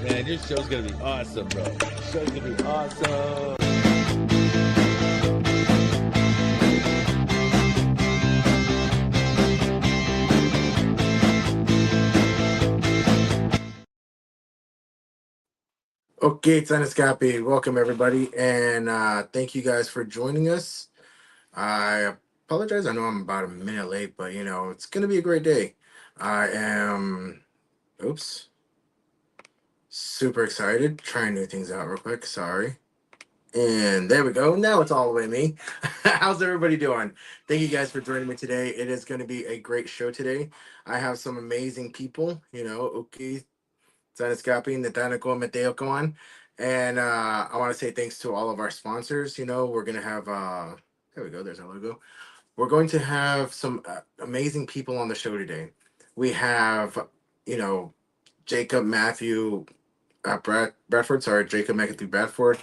Man, your show's gonna be awesome, bro. Your show's gonna be awesome. Okay, Taniscapi, welcome everybody, and thank you guys for joining us. I apologize, I know I'm about a minute late, but it's gonna be a great day. I am, oops, super excited. Trying new things out real quick. Sorry. And there we go. Now it's all the way me. How's everybody doing? Thank you guys for joining me today. It is going to be a great show today. I have some amazing people. Okay, Zaniscaping, Natanico, Mateo Koan. And I want to say thanks to all of our sponsors. We're going to have, there we go, there's our logo. We're going to have some amazing people on the show today. We have, you know, Jacob Mathew Bradford, sorry, Jacob Matthew Bradford.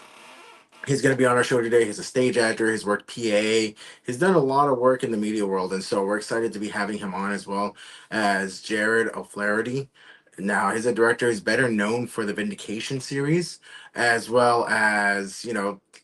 He's going to be on our show today. He's a stage actor. He's worked PA. He's done a lot of work in the media world, and so we're excited to be having him on as well as Jarod O'Flaherty. Now, he's a director. He's better known for the Vindication series, as well as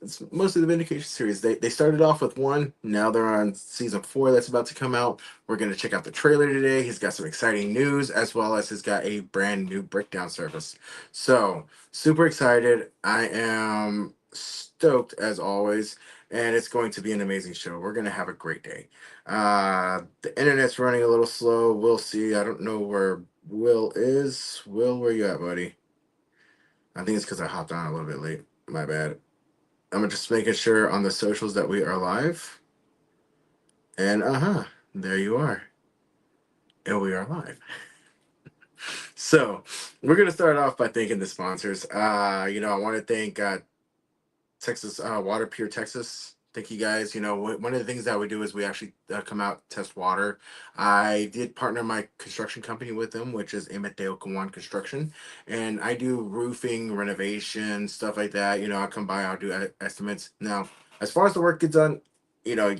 it's mostly the Vindication series. They started off with one. Now they're on season 4 that's about to come out. We're going to check out the trailer today. He's got some exciting news, as well as he's got a brand new breakdown service. So super excited. I am stoked as always, and it's going to be an amazing show. We're going to have a great day. The internet's running a little slow. We'll see. I don't know where Will is. Will, where you at, buddy? I think it's because I hopped on a little bit late. My bad. I'm just making sure on the socials that we are live. And there you are. And we are live. So we're gonna start off by thanking the sponsors. I want to thank Texas Water Pure Texas. Thank you guys. One of the things that we do is we actually come out test water. I did partner my construction company with them, which is Mateo Kawan Construction, and I do roofing, renovation, stuff like that. I come by, I'll do estimates. Now, as far as the work gets done, you know,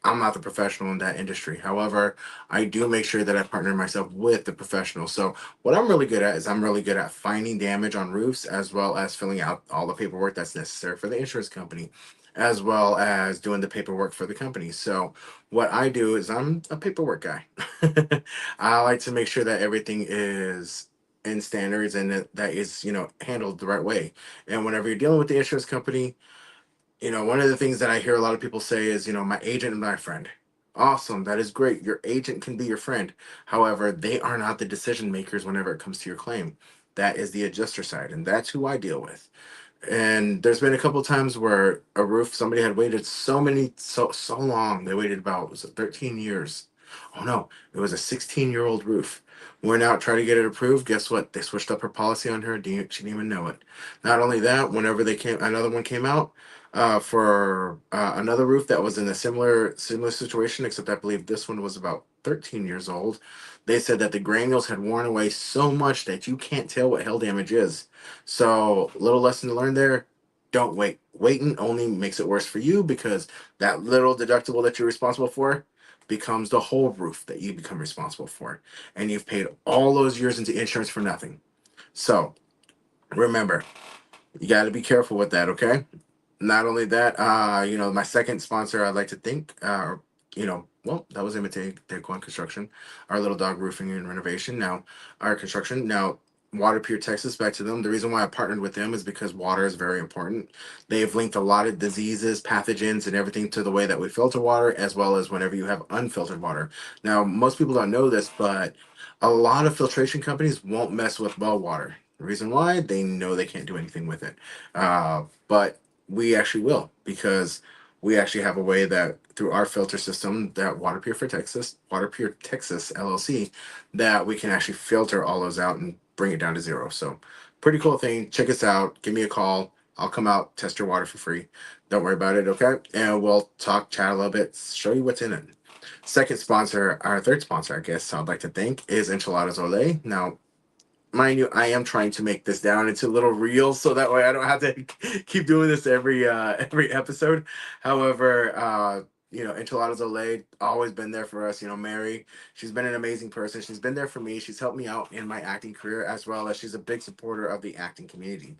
I'm not the professional in that industry. However, I do make sure that I partner myself with the professional. So what I'm really good at is I'm really good at finding damage on roofs, as well as filling out all the paperwork that's necessary for the insurance company, as well as doing the paperwork for the company. So what I do is I'm a paperwork guy. I like to make sure that everything is in standards and that is handled the right way. And whenever you're dealing with the insurance company, one of the things that I hear a lot of people say is, my agent and my friend. Awesome. That is great. Your agent can be your friend. However, they are not the decision makers whenever it comes to your claim. That is the adjuster side, and that's who I deal with. And there's been a couple times where a roof, somebody had waited so long. They waited about, was it 13 years? Oh no, it was a 16-year-old roof. Went out, tried to get it approved. Guess what? They switched up her policy on her. She didn't even know it. Not only that, whenever another one came out for another roof that was in a similar situation, except I believe this one was about 13 years old. They said that the granules had worn away so much that you can't tell what hail damage is. So, little lesson to learn there. Don't wait. Waiting only makes it worse for you, because that little deductible that you're responsible for becomes the whole roof that you become responsible for. And you've paid all those years into insurance for nothing. So, remember, you got to be careful with that, okay? Not only that, my second sponsor I'd like to thank, well, that was Imitate Daquan Construction, our little dog roofing and renovation. Now, our construction. Now, Water Pure Texas, back to them. The reason why I partnered with them is because water is very important. They've linked a lot of diseases, pathogens, and everything to the way that we filter water, as well as whenever you have unfiltered water. Now, most people don't know this, but a lot of filtration companies won't mess with well water. The reason why, they know they can't do anything with it. But we actually will, because we actually have a way that through our filter system, that Water Pure Texas LLC, that we can actually filter all those out and bring it down to zero. So pretty cool thing. Check us out. Give me a call. I'll come out, test your water for free. Don't worry about it, okay? And we'll chat a little bit, show you what's in it. Second sponsor, our third sponsor, I guess I'd like to thank, is Enchiladas Ole. Now, mind you, I am trying to make this down into little reels, so that way I don't have to keep doing this every episode. However, Enchiladas Olay, always been there for us. Mary, she's been an amazing person. She's been there for me. She's helped me out in my acting career, as well as she's a big supporter of the acting community.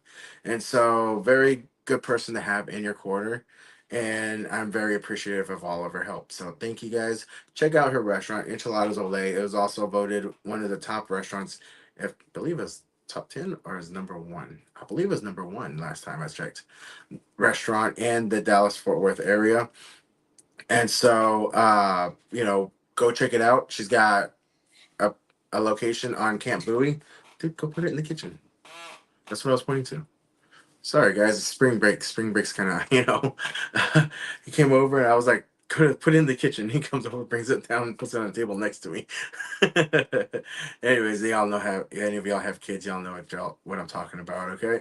And so, very good person to have in your corner. And I'm very appreciative of all of her help. So, thank you guys. Check out her restaurant, Enchiladas Olay. It was also voted one of the top restaurants, I believe it's top 10 or is number one. I believe it was number one last time I checked. Restaurant in the Dallas Fort Worth area. And so, go check it out. She's got a, a location on Camp Bowie. Dude, go put it in the kitchen. That's what I was pointing to. Sorry, guys. It's spring break. Spring break's kind of, he came over and I was like, put it in the kitchen. He comes over, brings it down, and puts it on the table next to me. Anyways, they all know how, any of y'all have kids, y'all know what I'm talking about, okay?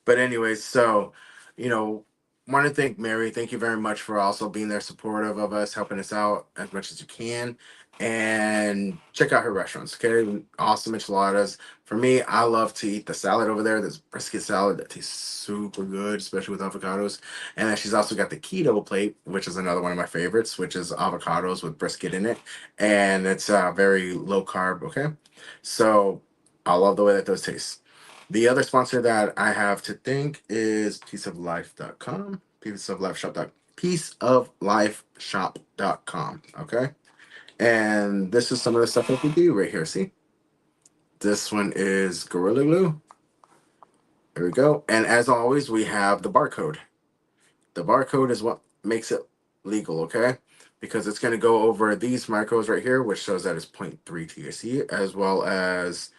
But anyways, so, you know, want to thank Mary. Thank you very much for also being there supportive of us, helping us out as much as you can. And check out her restaurants, okay? Awesome enchiladas. For me, I love to eat the salad over there. This brisket salad that tastes super good, especially with avocados. And then she's also got the keto plate, which is another one of my favorites, which is avocados with brisket in it. And it's very low carb, okay? So I love the way that those taste. The other sponsor that I have to thank is peaceoflifeshop.com. Peaceoflifeshop.com. Okay. And this is some of the stuff that we do right here. See? This one is Gorilla Glue. There we go. And as always, we have the barcode. The barcode is what makes it legal, okay? Because it's going to go over these micros right here, which shows that it's zero point 0.3 THC, as well as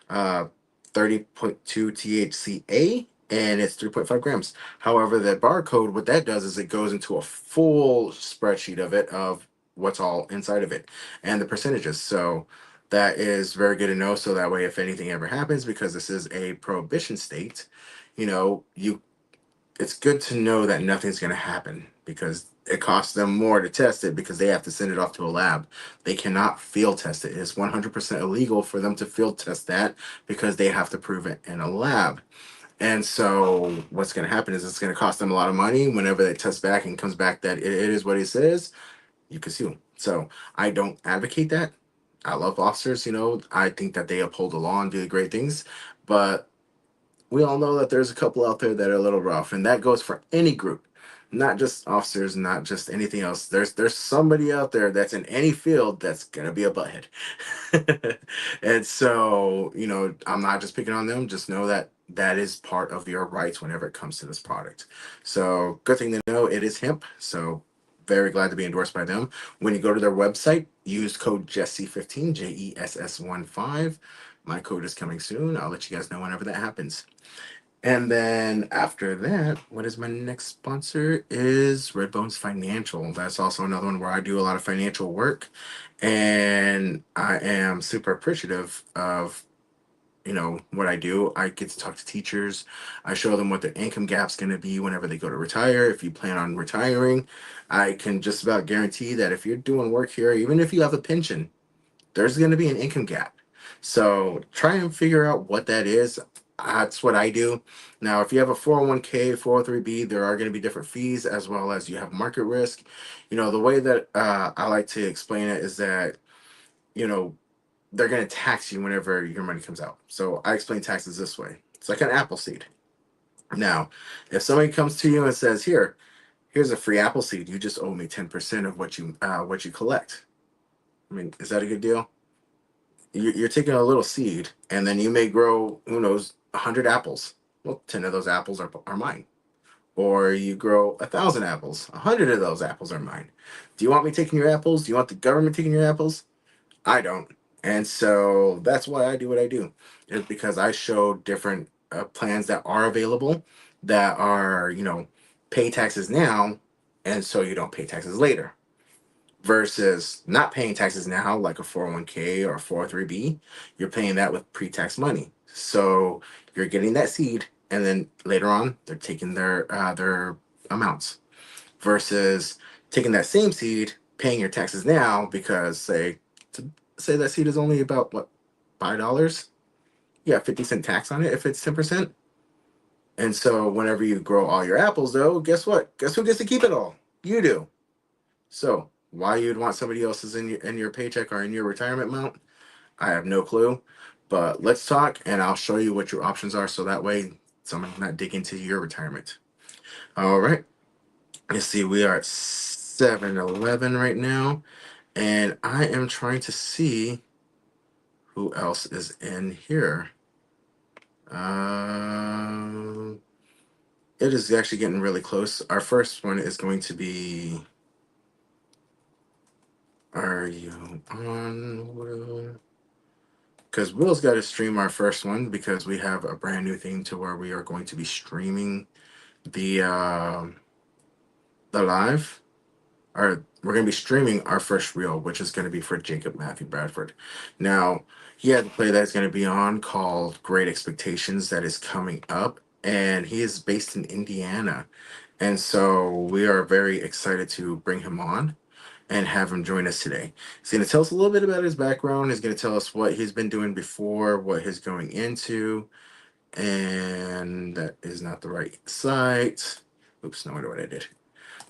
uh, 30.2 THCA, and it's 3.5 grams. However, the barcode, what that does is it goes into a full spreadsheet of it, of what's all inside of it, and the percentages. So that is very good to know. So that way, if anything ever happens, because this is a prohibition state, you it's good to know that nothing's going to happen, because it costs them more to test it, because they have to send it off to a lab. They cannot field test it. It's 100% illegal for them to field test that, because they have to prove it in a lab. And so what's going to happen is it's going to cost them a lot of money. Whenever they test back and comes back that it is what it says, you can sue them. So I don't advocate that. I love officers, I think that they uphold the law and do great things. But we all know that there's a couple out there that are a little rough, and that goes for any group, not just officers, not just anything else. There's somebody out there that's in any field that's gonna be a butthead. And so, I'm not just picking on them. Just know that that is part of your rights whenever it comes to this product. So good thing to know, it is hemp. So very glad to be endorsed by them. When you go to their website, use code Jesse15, JESS15. My code is coming soon. I'll let you guys know whenever that happens. And then after that, what is my next sponsor? Is Redbones Financial. That's also another one where I do a lot of financial work. And I am super appreciative of what I do. I get to talk to teachers. I show them what their income gap's going to be whenever they go to retire. If you plan on retiring, I can just about guarantee that if you're doing work here, even if you have a pension, there's going to be an income gap. So try and figure out what that is. That's what I do. Now, if you have a 401k, 403b, there are going to be different fees, as well as you have market risk. The way that I like to explain it is that, you know, they're going to tax you whenever your money comes out. So I explain taxes this way. It's like an apple seed. Now, if somebody comes to you and says, here's a free apple seed, you just owe me 10% of what you collect. I mean, is that a good deal? You're taking a little seed, and then you may grow, who knows, 100 apples. Well, 10 of those apples are mine. Or you grow 1,000 apples. 100 of those apples are mine. Do you want me taking your apples? Do you want the government taking your apples? I don't. And so that's why I do what I do. Is because I show different plans that are available, that are, pay taxes now, and so you don't pay taxes later, versus not paying taxes now, like a 401k or a 403b. You're paying that with pre-tax money. So you're getting that seed, and then later on they're taking their amounts, versus taking that same seed, paying your taxes now, because say that seed is only about what, $5. You got 50-cent tax on it if it's 10%. And so whenever you grow all your apples, though, guess what? Guess who gets to keep it all? You do. So why you'd want somebody else's in your paycheck or in your retirement amount, I have no clue. But let's talk, and I'll show you what your options are, so that way someone's not digging into your retirement. All right. Let's see. We are at 7-Eleven right now, and I am trying to see who else is in here. Um, it is actually getting really close. Our first one is going to be. Are you on, Will? Because Will's got to stream our first one because we have a brand new thing to where we are going to be streaming the the live. Or we're going to be streaming our first reel, which is going to be for Jacob Mathew Bradford. Now, he had a play that's going to be on called Great Expectations that is coming up, and he is based in Indiana. And so we are very excited to bring him on and have him join us today. He's going to tell us a little bit about his background. He's going to tell us what he's been doing before, what he's going into, and that is not the right site. Oops, no wonder what I did.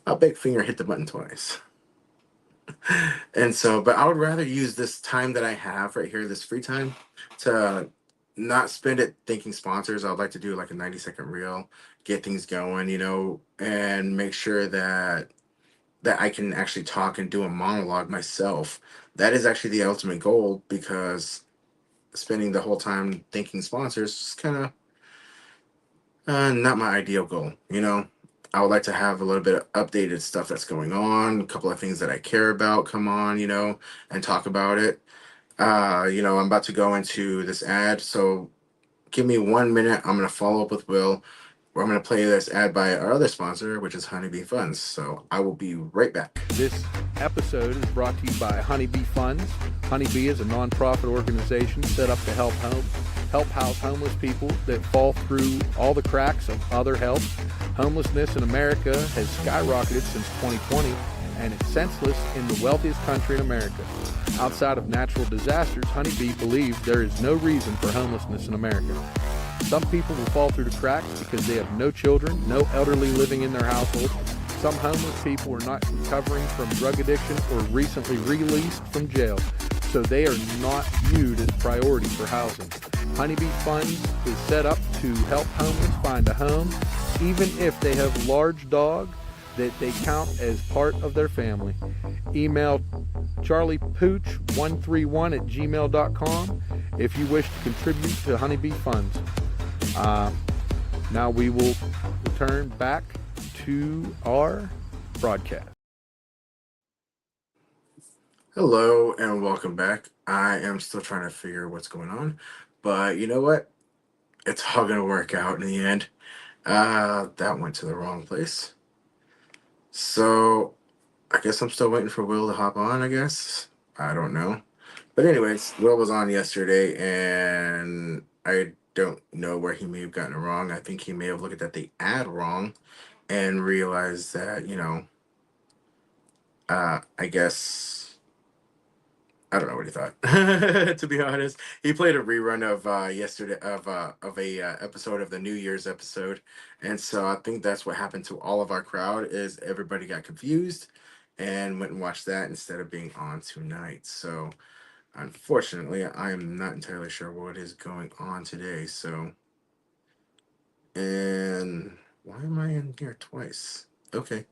My big finger hit the button twice. And so, but I would rather use this time that I have right here, this free time, to not spend it thinking sponsors. I'd like to do like a 90-second reel, get things going, and make sure that I can actually talk and do a monologue myself. That is actually the ultimate goal, because spending the whole time thinking sponsors is kind of not my ideal goal. I would like to have a little bit of updated stuff that's going on, a couple of things that I care about come on, and talk about it. I'm about to go into this ad, so give me 1 minute. I'm going to follow up with Will, where I'm going to play this ad by our other sponsor, which is Honeybee Funds. So I will be right back. This episode is brought to you by Honeybee Funds. Honeybee is a nonprofit organization set up to help house homeless people that fall through all the cracks of other help. Homelessness in America has skyrocketed since 2020, and it's senseless in the wealthiest country in America. Outside of natural disasters, Honeybee believes there is no reason for homelessness in America. Some people will fall through the cracks because they have no children, no elderly living in their household. Some homeless people are not recovering from drug addiction or recently released from jail, so they are not viewed as priority for housing. Honeybee Funds is set up to help homeless find a home, even if they have large dog that they count as part of their family. Email charliepooch131@gmail.com if you wish to contribute to Honeybee Funds. Now we will return back to our broadcast. Hello and welcome back. I am still trying to figure what's going on, but you know what? It's all going to work out in the end. That went to the wrong place. So I guess I'm still waiting for Will to hop on, I guess. I don't know. But anyways, Will was on yesterday, and I don't know where he may have gotten it wrong. I think he may have looked at the ad wrong and realized that, I guess I don't know what he thought. To be honest, he played a rerun of yesterday of a episode of the New Year's episode, and so I think that's what happened to all of our crowd is everybody got confused and went and watched that instead of being on tonight. So unfortunately, I am not entirely sure what is going on today. So, and why am I in here twice? Okay,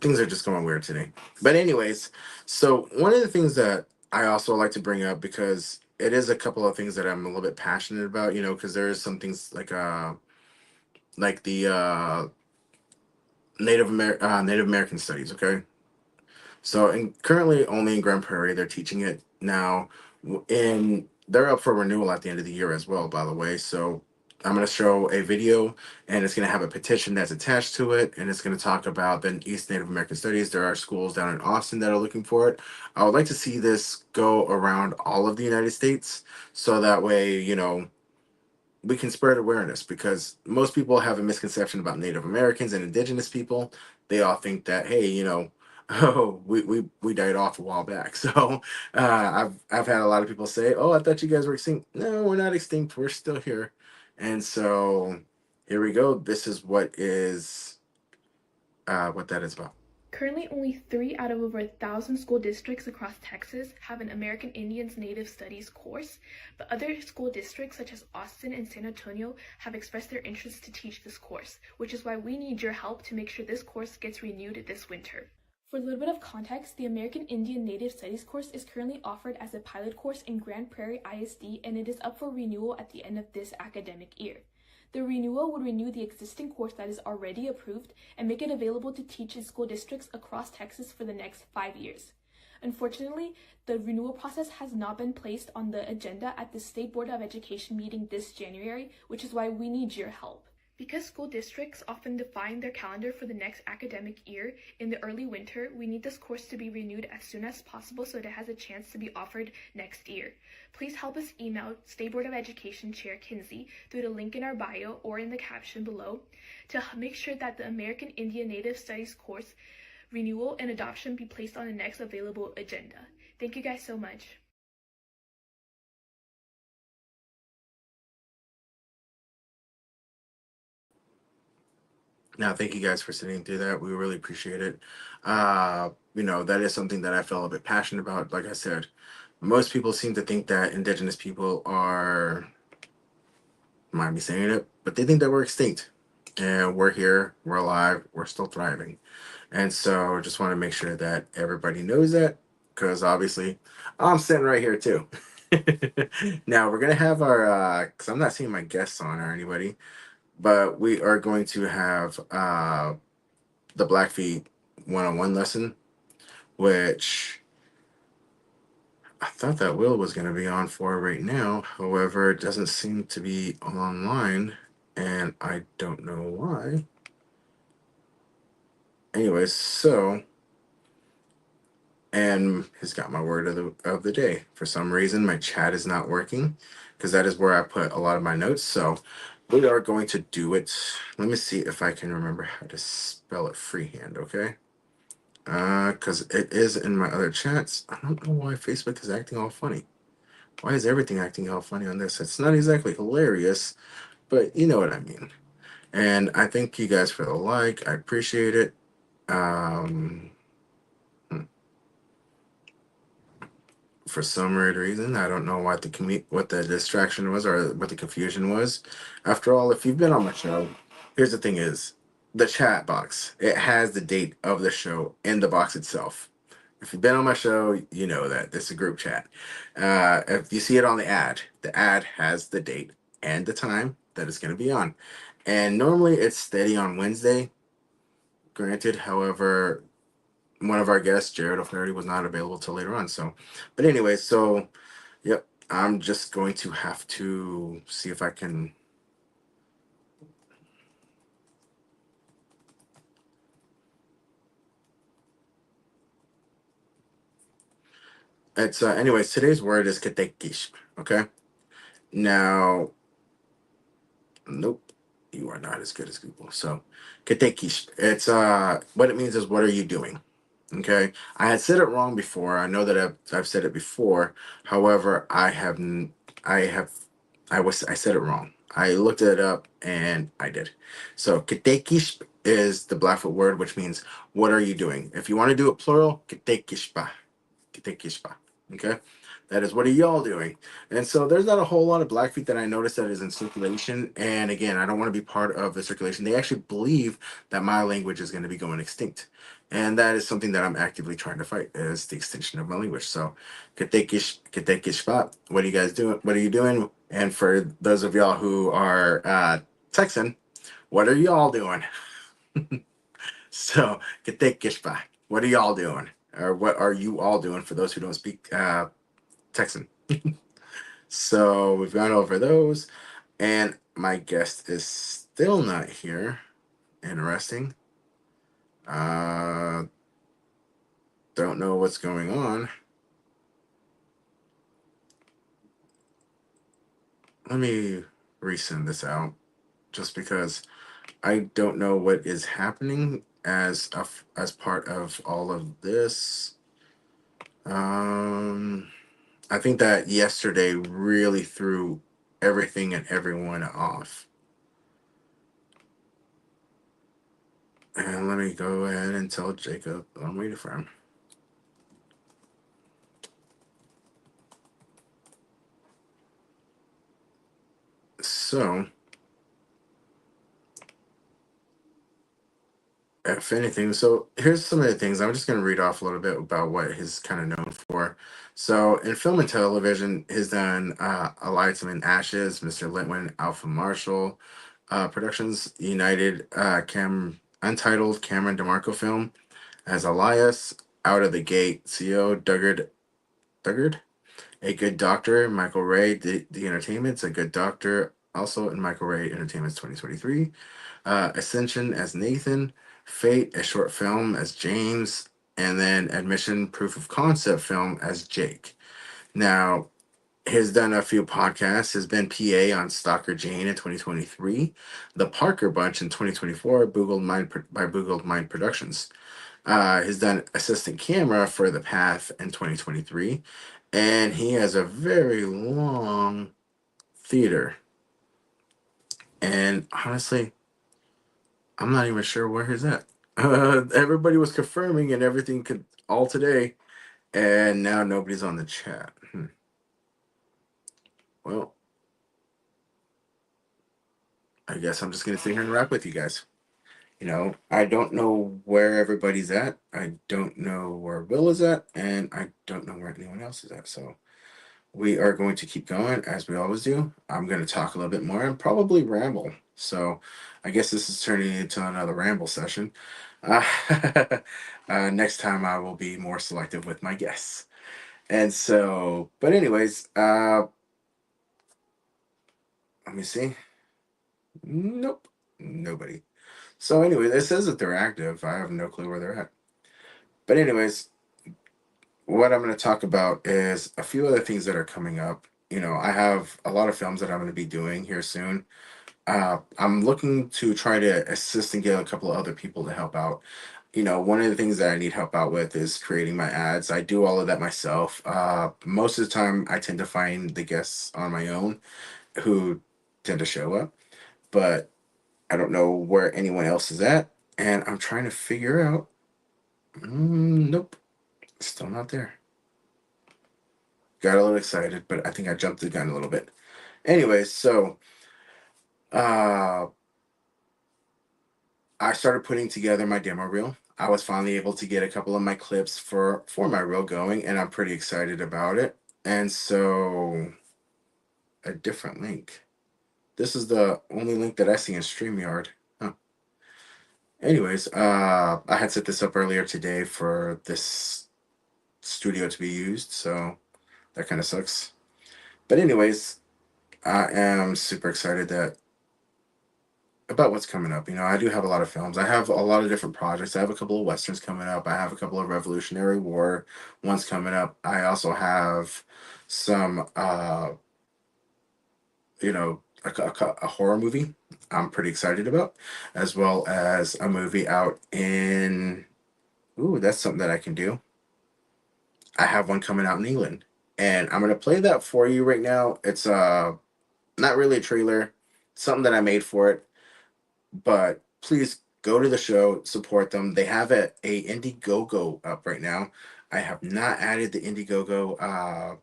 things are just going weird today. But anyways, so one of the things that I also like to bring up, because it is a couple of things that I'm a little bit passionate about, because there is some things like the Native American studies. Okay, so and currently only in Grand Prairie they're teaching it now, and they're up for renewal at the end of the year as well, by the way. So I'm going to show a video, and it's going to have a petition that's attached to it, and it's going to talk about the East Native American Studies. There are schools down in Austin that are looking for it. I would like to see this go around all of the United States, so that way, we can spread awareness, because most people have a misconception about Native Americans and indigenous people. They all think that, hey, oh, we died off a while back. So I've had a lot of people say, oh, I thought you guys were extinct. No, we're not extinct. We're still here. And so here we go. This is what that is about. Currently, only 3 out of over 1,000 school districts across Texas have an American Indians Native Studies course, but other school districts such as Austin and San Antonio have expressed their interest to teach this course, which is why we need your help to make sure this course gets renewed this winter. For a little bit of context, the American Indian Native Studies course is currently offered as a pilot course in Grand Prairie ISD, and it is up for renewal at the end of this academic year. The renewal would renew the existing course that is already approved and make it available to teach in school districts across Texas for the next 5 years. Unfortunately, the renewal process has not been placed on the agenda at the State Board of Education meeting this January, which is why we need your help. Because school districts often define their calendar for the next academic year in the early winter, we need this course to be renewed as soon as possible so that it has a chance to be offered next year. Please help us email State Board of Education Chair Kinsey through the link in our bio or in the caption below to make sure that the American Indian Native Studies course renewal and adoption be placed on the next available agenda. Thank you guys so much. Now, thank you guys for sitting through that. We really appreciate it. That is something that I felt a bit passionate about. Like I said, most people seem to think that indigenous people are, mind me saying it, but they think that we're extinct. And we're here, we're alive, we're still thriving. And so just want to make sure that everybody knows that, because obviously I'm sitting right here too. Now we're gonna have our because I'm not seeing my guests on or anybody, but we are going to have the Blackfeet one-on-one lesson, which I thought that Will was going to be on for right now. However, it doesn't seem to be online, and I don't know why. Anyways, and he's got my word of the day. For some reason, my chat is not working, because that is where I put a lot of my notes. So we are going to do it. Let me see if I can remember how to spell it freehand, okay? Because it is in my other chats. I don't know why Facebook is acting all funny. Why is everything acting all funny on this? It's not exactly hilarious, but you know what I mean. And I thank you guys for the like. I appreciate it. For some weird reason, I don't know what the distraction was or what the confusion was. After all, if you've been on my show, here's the thing: is the chat box. It has the date of the show in the box itself. If you've been on my show, you know that this is a group chat. If you see it on the ad has the date and the time that it's going to be on. And normally it's steady on Wednesday. Granted, however, one of our guests, Jarod O'Flaherty, was not available till later on. So, but anyway, so yep, I'm just going to have to see if I can. It's anyways, today's word is katekish. Okay. Now, nope, you are not as good as Google. So katekish. It's what it means is what are you doing? Okay. I had said it wrong before. I know that I've said it before. However, I said it wrong. I looked it up and I did. So katekish is the Blackfoot word, which means what are you doing? If you want to do it plural, katekishpa. Katekishpa. Okay? That is what are y'all doing? And so there's not a whole lot of Blackfeet that I noticed that is in circulation. And again, I don't want to be part of the circulation. They actually believe that my language is going to be going extinct. And that is something that I'm actively trying to fight, is the extinction of my language. So katekishpa, what are you guys doing? What are you doing? And for those of y'all who are Texan, what are y'all doing? So katekishpa, what are y'all doing? Or what are you all doing for those who don't speak Texan? So we've gone over those, and my guest is still not here. Interesting. Don't know what's going on. Let me resend this out, just because I don't know what is happening as part of all of this. I think that yesterday really threw everything and everyone off. And let me go ahead and tell Jacob I'm waiting for him. So, if anything, so here's some of the things. I'm just going to read off a little bit about what he's kind of known for. So, in film and television, he's done A Lights in Ashes, Mr. Litwin, Alpha Marshall, Productions United, Untitled Cameron DeMarco film as Elias, Out of the Gate, CO, Duggard, A Good Doctor, Michael Ray, The Entertainment's A Good Doctor, also in Michael Ray Entertainment's 2023. Ascension as Nathan, Fate, a short film as James, and then Admission Proof of Concept film as Jake. Now, he's done a few podcasts. Has been PA on Stalker Jane in 2023, The Parker Bunch in 2024, by Boogled Mind Productions. He's done assistant camera for The Path in 2023, and he has a very long theater. And honestly, I'm not even sure where he's at. Everybody was confirming and everything could all today, and now nobody's on the chat. Well, I guess I'm just gonna sit here and rap with you guys. I don't know where everybody's at. I don't know where Will is at, and I don't know where anyone else is at. So we are going to keep going as we always do. I'm going to talk a little bit more and probably ramble. So I guess this is turning into another ramble session. Uh, next time I will be more selective with my guests. And so, but anyways, let me see. Nope, nobody. So anyways, it says that they're active. I have no clue where they're at. But anyways, what I'm going to talk about is a few other things that are coming up. I have a lot of films that I'm going to be doing here soon. I'm looking to try to assist and get a couple of other people to help out. One of the things that I need help out with is creating my ads. I do all of that myself. Most of the time, I tend to find the guests on my own who tend to show up, but I don't know where anyone else is at, and I'm trying to figure out. Nope, still not there. Got a little excited, but I think I jumped the gun a little bit. Anyways, so uh, I started putting together my demo reel. I was finally able to get a couple of my clips for my reel going, and I'm pretty excited about it. And so, a different link. This is the only link that I see in StreamYard. Huh. Anyways, I had set this up earlier today for this studio to be used, so that kind of sucks. But anyways, I am super excited about what's coming up. I do have a lot of films. I have a lot of different projects. I have a couple of westerns coming up. I have a couple of Revolutionary War ones coming up. I also have some, a horror movie I'm pretty excited about, as well as a movie out in. Ooh, that's something that I can do. I have one coming out in England, and I'm gonna play that for you right now. It's not really a trailer, something that I made for it. But please go to the show, support them. They have a Indiegogo up right now. I have not added the Indiegogo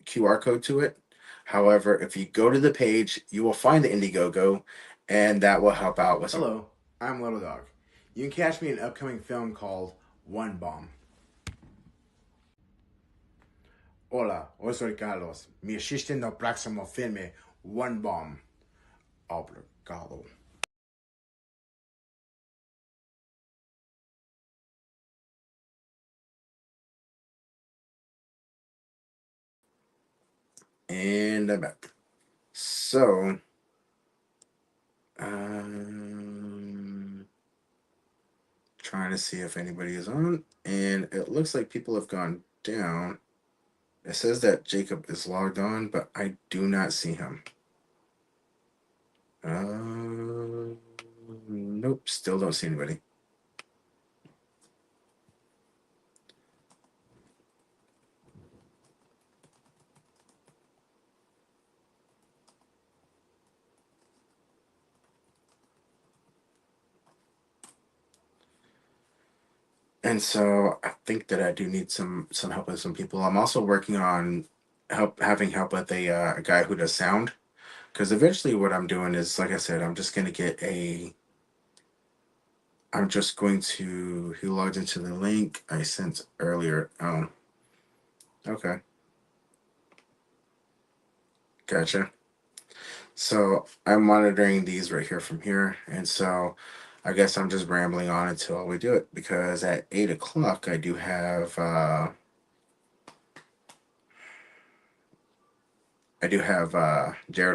QR code to it. However, if you go to the page, you will find the Indiegogo, and that will help out with. Hello, I'm Little Dog. You can catch me in an upcoming film called One Bomb. Hola, yo soy Carlos. Me asiste no próximo filme One Bomb. Obrigado. And I'm back. So, trying to see if anybody is on, and it looks like people have gone down. It says that Jacob is logged on, but I do not see him. Nope, still don't see anybody. And so I think that I do need some help with some people. I'm also working on having help with a guy who does sound, because eventually what I'm doing is, like I said, I'm just going to he logged into the link I sent earlier. Okay, gotcha. So I'm monitoring these right here from here, and so I guess I'm just rambling on until we do it, because at 8 o'clock I do have Jarod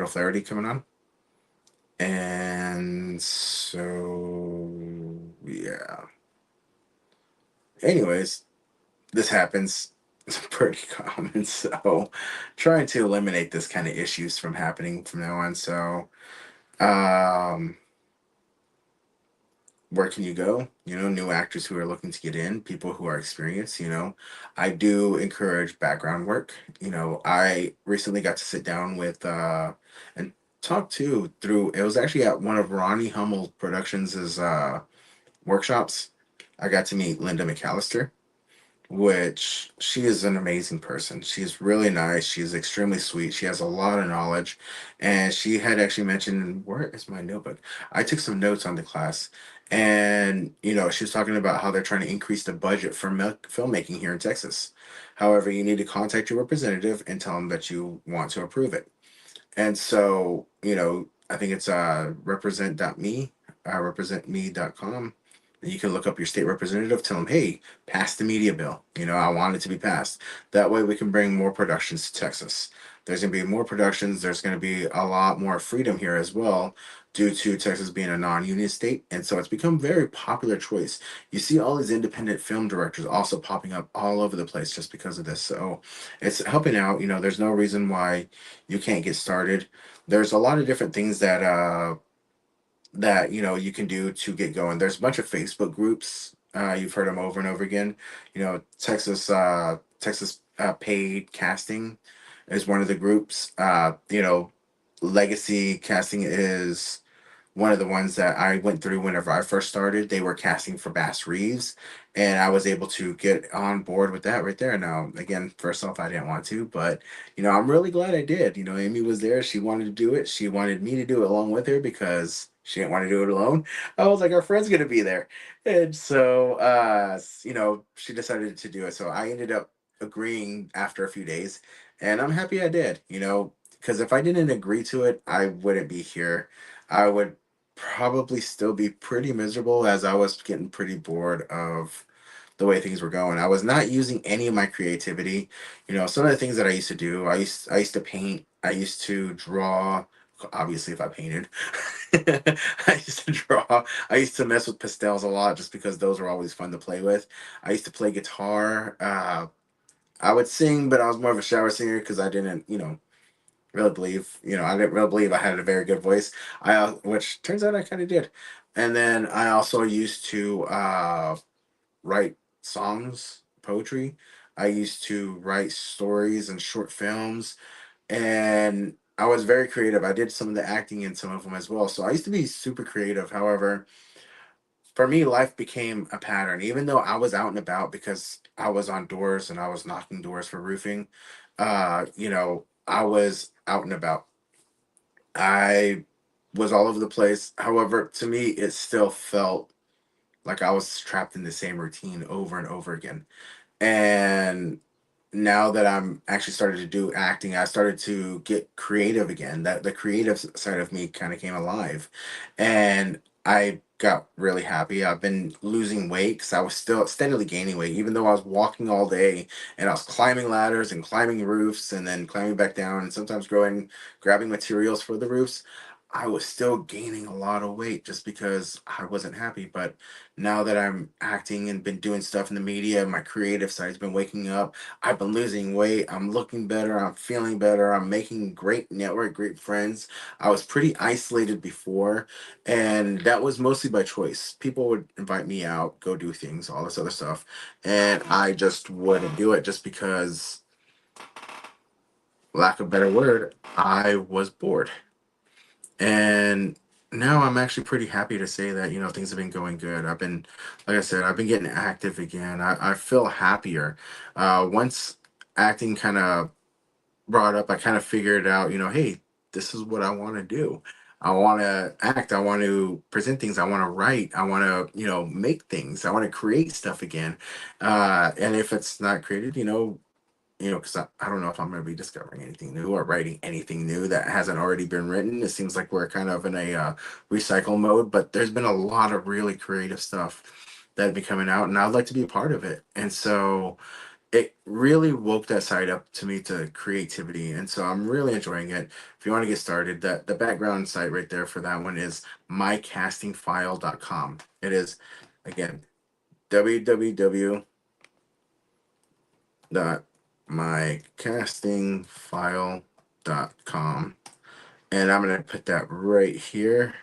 O'Flaherty coming on. And so, yeah. Anyways, this happens. It's pretty common. So, trying to eliminate this kind of issues from happening from now on. So, um, where can you go? New actors who are looking to get in, people who are experienced. I do encourage background work. I recently got to sit down with and talk to through. It was actually at one of Ronnie Hummel Productions' workshops. I got to meet Linda McAllister, which she is an amazing person. She's really nice. She's extremely sweet. She has a lot of knowledge. And she had actually mentioned, where is my notebook? I took some notes on the class. And, she was talking about how they're trying to increase the budget for filmmaking here in Texas. However, you need to contact your representative and tell them that you want to approve it. And so, I think it's represent.me, representme.com. And you can look up your state representative, tell them, hey, pass the media bill. I want it to be passed. That way we can bring more productions to Texas. There's going to be more productions. There's going to be a lot more freedom here as well, due to Texas being a non-union state. And so it's become a very popular choice. You see all these independent film directors also popping up all over the place just because of this. So it's helping out. There's no reason why you can't get started. There's a lot of different things that you can do to get going. There's a bunch of Facebook groups. You've heard them over and over again. Texas paid casting is one of the groups. Legacy casting is one of the ones that I went through whenever I first started. They were casting for Bass Reeves, and I was able to get on board with that right there. Now, again, first off, I didn't want to, but I'm really glad I did. Amy was there. She wanted to do it. She wanted me to do it along with her because she didn't want to do it alone. I was like, our friend's gonna be there, and so she decided to do it. So I ended up agreeing after a few days, and I'm happy I did. Because if I didn't agree to it, I wouldn't be here. I would probably still be pretty miserable, as I was getting pretty bored of the way things were going. I was not using any of my creativity. Some of the things that I used to do, I used to paint, I used to draw. Obviously, if I painted, I used to draw. I used to mess with pastels a lot just because those were always fun to play with. I used to play guitar. I would sing, but I was more of a shower singer because I didn't, really believe, I didn't really believe I had a very good voice. Which turns out I kind of did. And then I also used to write songs, poetry. I used to write stories and short films, and I was very creative. I did some of the acting in some of them as well. So I used to be super creative. However, for me, life became a pattern. Even though I was out and about because I was on doors and I was knocking doors for roofing, I was out and about. I was all over the place. However, to me, it still felt like I was trapped in the same routine over and over again. And now that I'm actually started to do acting, I started to get creative again. That the creative side of me kind of came alive, and I got really happy. I've been losing weight because I was still steadily gaining weight, even though I was walking all day and I was climbing ladders and climbing roofs and then climbing back down and sometimes grabbing materials for the roofs. I was still gaining a lot of weight just because I wasn't happy. But now that I'm acting and been doing stuff in the media, my creative side's been waking up. I've been losing weight. I'm looking better. I'm feeling better. I'm making great network, great friends. I was pretty isolated before, and that was mostly by choice. People would invite me out, go do things, all this other stuff, and I just wouldn't do it just because, lack of a better word, I was bored. And No, I'm actually pretty happy to say that, things have been going good. Like I said, I've been getting active again. I feel happier. Once acting kind of brought up, I kind of figured out, hey, this is what I want to do. I want to act. I want to present things. I want to write. I want to, make things. I want to create stuff again. And if it's not created, because I don't know if I'm going to be discovering anything new or writing anything new that hasn't already been written. It seems like we're kind of in a recycle mode, but there's been a lot of really creative stuff that have been coming out, and I'd like to be a part of it. And so it really woke that side up to me to creativity, and so I'm really enjoying it. If you want to get started, that the background site right there for that one is mycastingfile.com. It is, again, www.mycastingfile.com, and I'm going to put that right here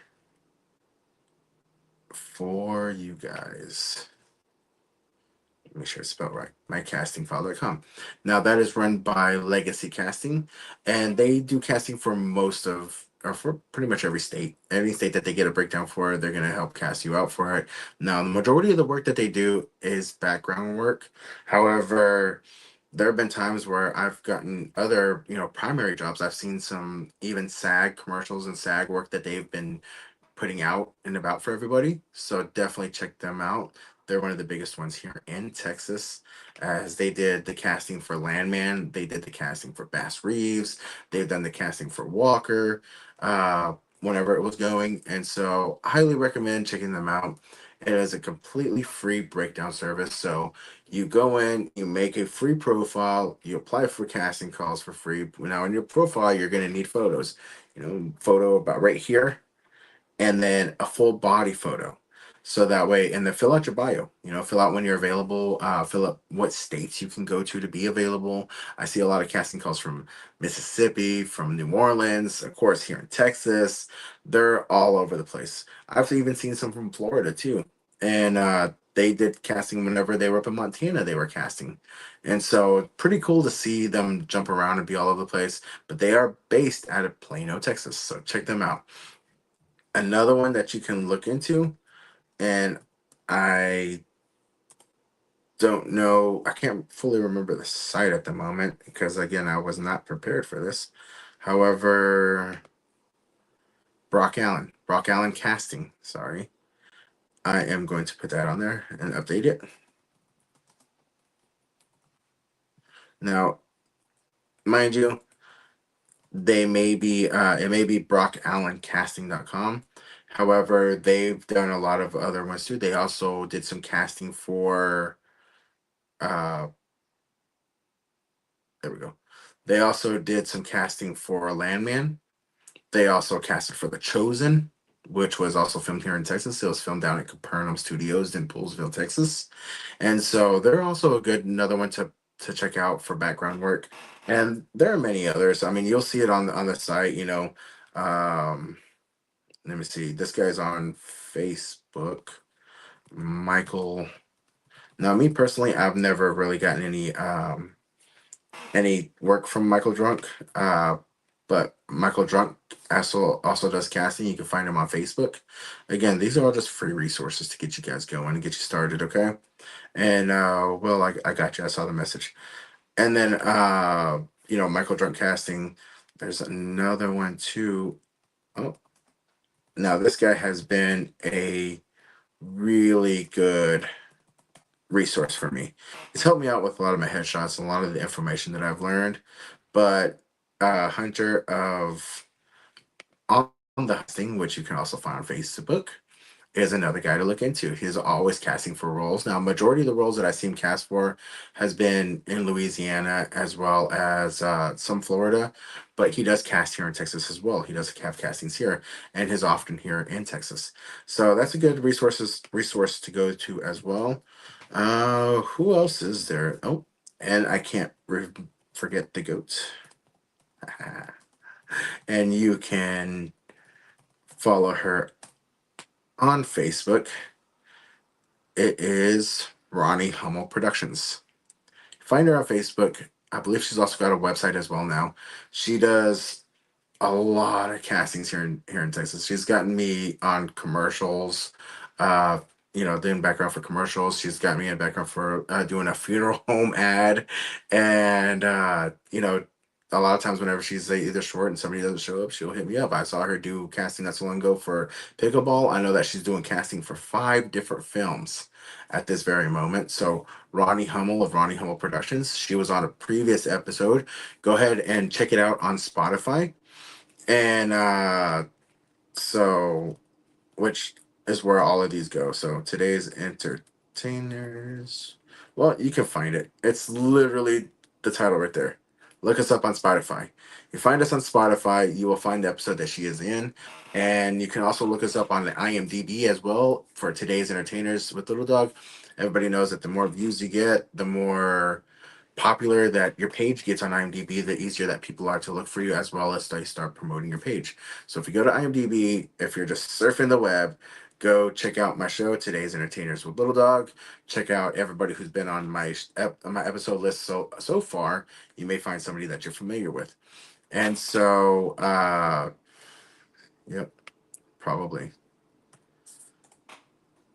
for you guys. Make sure it's spelled right. Mycastingfile.com. Now that is run by Legacy Casting, and they do casting for most of, or for pretty much every state. Any state that they get a breakdown for, they're going to help cast you out for it. Now, the majority of the work that they do is background work. However, there have been times where I've gotten other, primary jobs. I've seen some even SAG commercials and SAG work that they've been putting out and about for everybody. So definitely check them out. They're one of the biggest ones here in Texas, as they did the casting for Landman. They did the casting for Bass Reeves. They've done the casting for Walker whenever it was going. And so I highly recommend checking them out. It is a completely free breakdown service. So you go in, you make a free profile, you apply for casting calls for free. Now in your profile, you're going to need photos. Photo about right here, and then a full body photo. So that way, and then fill out your bio, fill out when you're available, fill out what states you can go to be available. I see a lot of casting calls from Mississippi, from New Orleans, of course, here in Texas. They're all over the place. I've even seen some from Florida too. And they did casting whenever they were up in Montana, they were casting. And so pretty cool to see them jump around and be all over the place. But they are based out of Plano, Texas. So check them out. Another one that you can look into, and I don't know, I can't fully remember the site at the moment because, again, I was not prepared for this. However, Brock Allen Casting, sorry. I am going to put that on there and update it. Now, mind you, they may be it may be brockallencasting.com. However, they've done a lot of other ones too. They also did some casting for uh there we go. They also did some casting for Landman. They also casted for The Chosen, which was also filmed here in Texas. It was filmed down at Capernaum Studios in Poolsville, Texas. And so they're also another one to check out for background work. And there are many others. I mean, you'll see it on the site, let me see. This guy's on Facebook. Michael. Now, me personally, I've never really gotten any work from Michael Drunk. But Michael Drunk also does casting. You can find him on Facebook. Again, these are all just free resources to get you guys going and get you started, okay? And well, I got you. I saw the message. And then Michael Drunk Casting. There's another one too. Oh, now this guy has been a really good resource for me. It's helped me out with a lot of my headshots and a lot of the information that I've learned. But Hunter of On the Husting, which you can also find on Facebook, is another guy to look into. He's always casting for roles. Now, majority of the roles that I see him cast for has been in Louisiana as well as some Florida, but he does cast here in Texas as well. He does have castings here and is often here in Texas. So that's a good resource to go to as well. Who else is there? Oh, and I can't forget the goat. And you can follow her on Facebook. It is Ronnie Hummel Productions. Find her on Facebook. I believe she's also got a website as well now. She does a lot of castings here in Texas. She's gotten me on commercials, uh, doing background for commercials. She's got me in background for doing a funeral home ad, and a lot of times whenever she's either short and somebody doesn't show up, she'll hit me up. I saw her do casting not so long ago for Pickleball. I know that she's doing casting for 5 different films at this very moment. So Ronnie Hummel of Ronnie Hummel Productions, she was on a previous episode. Go ahead and check it out on Spotify. And so, which is where all of these go. So today's entertainers. Well, you can find it. It's literally the title right there. Look us up on Spotify. You find us on Spotify, you will find the episode that she is in. And you can also look us up on the IMDb as well for today's entertainers with Little Dog. Everybody knows that the more views you get, the more popular that your page gets on IMDb, the easier that people are to look for you, as well as they start promoting your page. So if you go to IMDb, if you're just surfing the web, go check out my show, Today's Entertainers with Little Dog. Check out everybody who's been on my episode list so far. You may find somebody that you're familiar with. And so, yep, probably,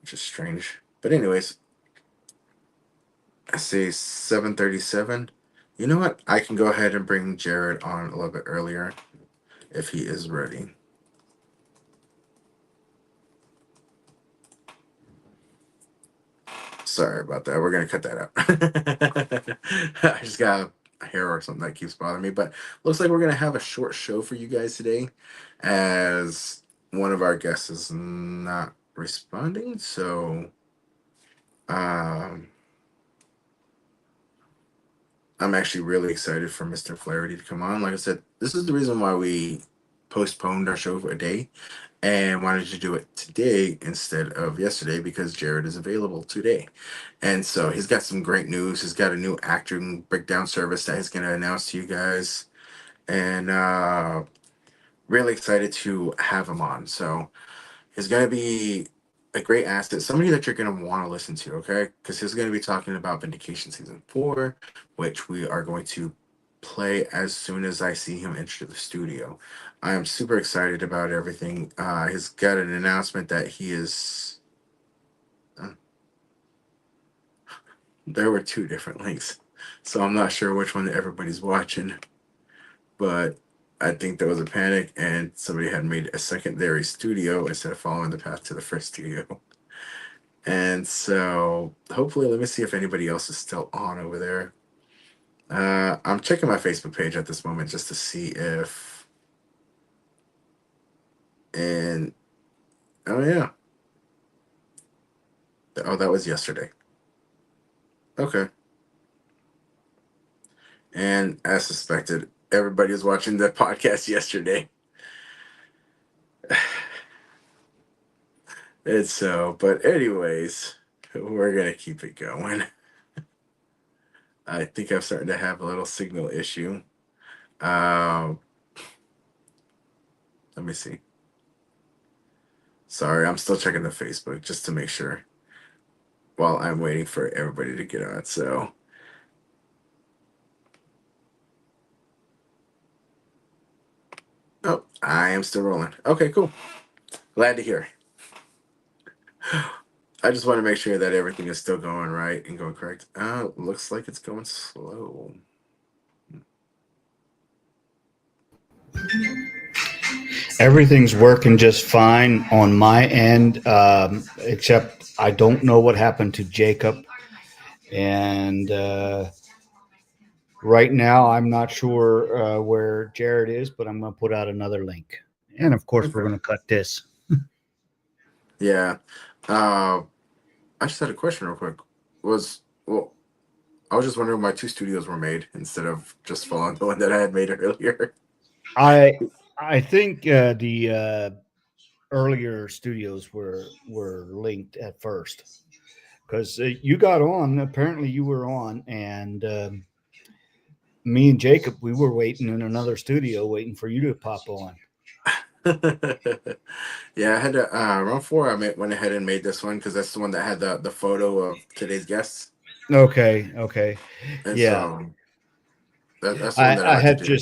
which is strange. But anyways, I say 7:37. You know what? I can go ahead and bring Jarod on a little bit earlier if he is ready. Sorry about that. We're gonna cut that out. I just got a hair or something that keeps bothering me. But looks like we're gonna have a short show for you guys today, as one of our guests is not responding. So, I'm actually really excited for Mr. Flaherty to come on. Like I said, this is the reason why we postponed our show for a day and wanted to do it today instead of yesterday, because Jarod is available today. And so he's got some great news. He's got a new acting breakdown service that he's going to announce to you guys. And really excited to have him on. So he's going to be a great asset, somebody that you're going to want to listen to, okay? Because he's going to be talking about Vindication Season 4, which we are going to play as soon as I see him enter the studio. I am super excited about everything. He's got an announcement that he is... there were 2 different links, so I'm not sure which one everybody's watching, but I think there was a panic and somebody had made a secondary studio instead of following the path to the first studio. And so hopefully, let me see if anybody else is still on over there. I'm checking my Facebook page at this moment just to see if, and oh yeah. Oh, that was yesterday. Okay. And as suspected, everybody was watching the podcast yesterday. And so, but anyways, we're going to keep it going. I think I'm starting to have a little signal issue. Let me see. Sorry, I'm still checking the Facebook just to make sure while I'm waiting for everybody to get on. So, oh, I am still rolling. Okay, cool. Glad to hear. I just want to make sure that everything is still going right and going correct. Looks like it's going slow. Everything's working just fine on my end, except I don't know what happened to Jacob. And right now, I'm not sure where Jarod is, but I'm going to put out another link. And, of course, we're going to cut this. Yeah. I just had a question real quick. I was just wondering why 2 studios were made instead of just following the one that I had made earlier. I think the earlier studios were linked at first, because you got on. Apparently, you were on, and me and Jacob, we were waiting in another studio, waiting for you to pop on. Yeah, I had to round 4. I went ahead and made this one because that's the one that had the photo of today's guests. Okay. And Yeah, so that's the one that I had to do.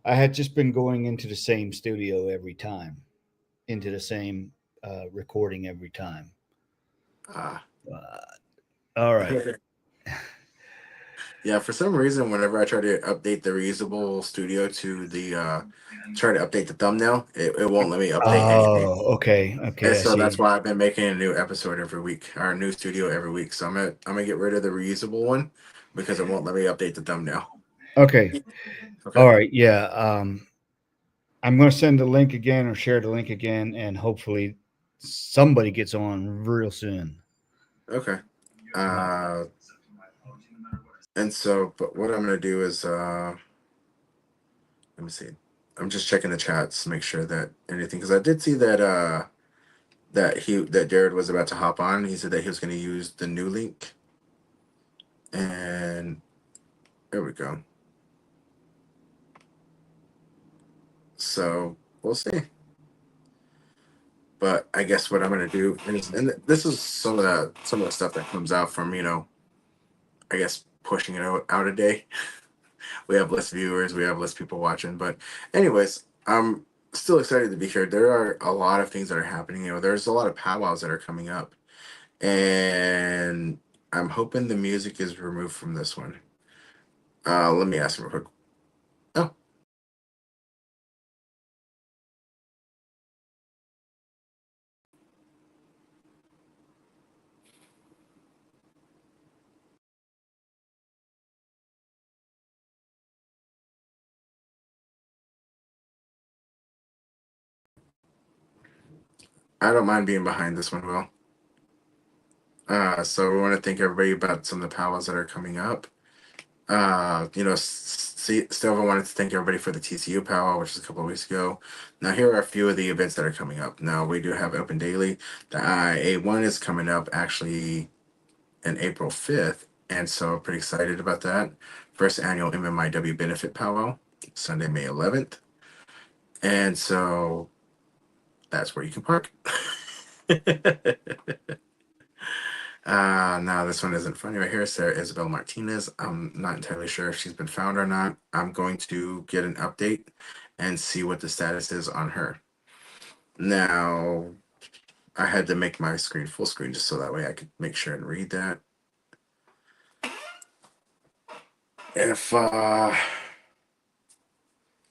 I had just been going into the same studio every time, into the same recording every time. All right. Yeah, for some reason, whenever I try to update the reusable studio to the try to update the thumbnail, it won't let me update anything. Oh, okay. Okay. And I so that's see. why I've been making a new episode every week, or a new studio every week. So I'm gonna get rid of the reusable one because it won't let me update the thumbnail. Okay. Okay. All right. Yeah. I'm going to send the link again or share the link again, and hopefully somebody gets on real soon. Okay. And so, but what I'm gonna do is let me see. I'm just checking the chats to make sure that anything, because I did see that that Jarod was about to hop on. He said that he was gonna use the new link. And there we go. So we'll see. But I guess what I'm gonna do is, and this is some of the stuff that comes out from, I guess pushing it out a day. We have less viewers, we have less people watching. But anyways, I'm still excited to be here. There are a lot of things that are happening. There's a lot of powwows that are coming up, and I'm hoping the music is removed from this one. Let me ask him real quick. Oh, I don't mind being behind this one, Will. So we want to thank everybody about some of the powwows that are coming up. Still, I wanted to thank everybody for the TCU powwow, which was a couple of weeks ago. Now, here are a few of the events that are coming up. Now, we do have Open Daily. The IA1 is coming up actually in April 5th, and so pretty excited about that. First annual MMIW benefit powwow, Sunday, May 11th. And so that's where you can park. Now this one isn't funny right here. Sarah Isabel Martinez. I'm not entirely sure if she's been found or not. I'm going to get an update and see what the status is on her. Now, I had to make my screen full screen just so that way I could make sure and read that. If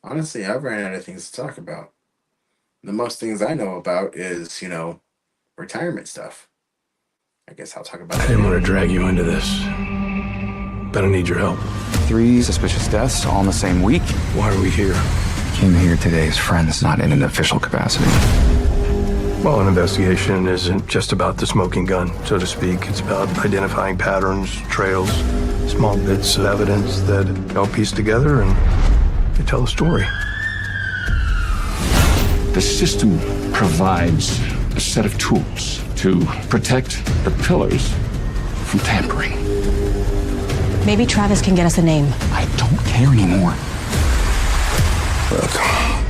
honestly, I've ran out of things to talk about. The most things I know about is, retirement stuff. I guess I'll talk about I that. didn't want to drag you into this, but I need your help. 3 suspicious deaths all in the same week. Why are we here? Came here today as friends, not in an official capacity. Well, an investigation isn't just about the smoking gun, so to speak. It's about identifying patterns, trails, small bits of evidence that all piece together and they tell a story. The system provides a set of tools to protect the pillars from tampering. Maybe Travis can get us a name. I don't care anymore. Look,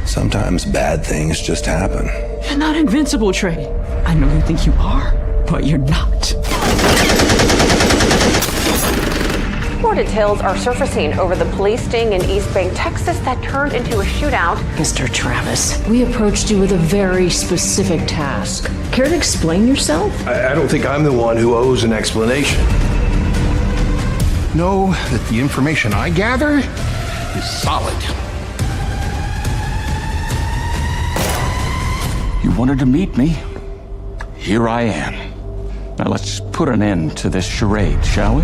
sometimes bad things just happen. You're not invincible, Trey. I know you think you are, but you're not. More details are surfacing over the police sting in East Bank, Texas that turned into a shootout. Mr. Travis, we approached you with a very specific task. Care to explain yourself? I don't think I'm the one who owes an explanation. Know that the information I gather is solid. You wanted to meet me. Here I am. Now let's put an end to this charade, shall we?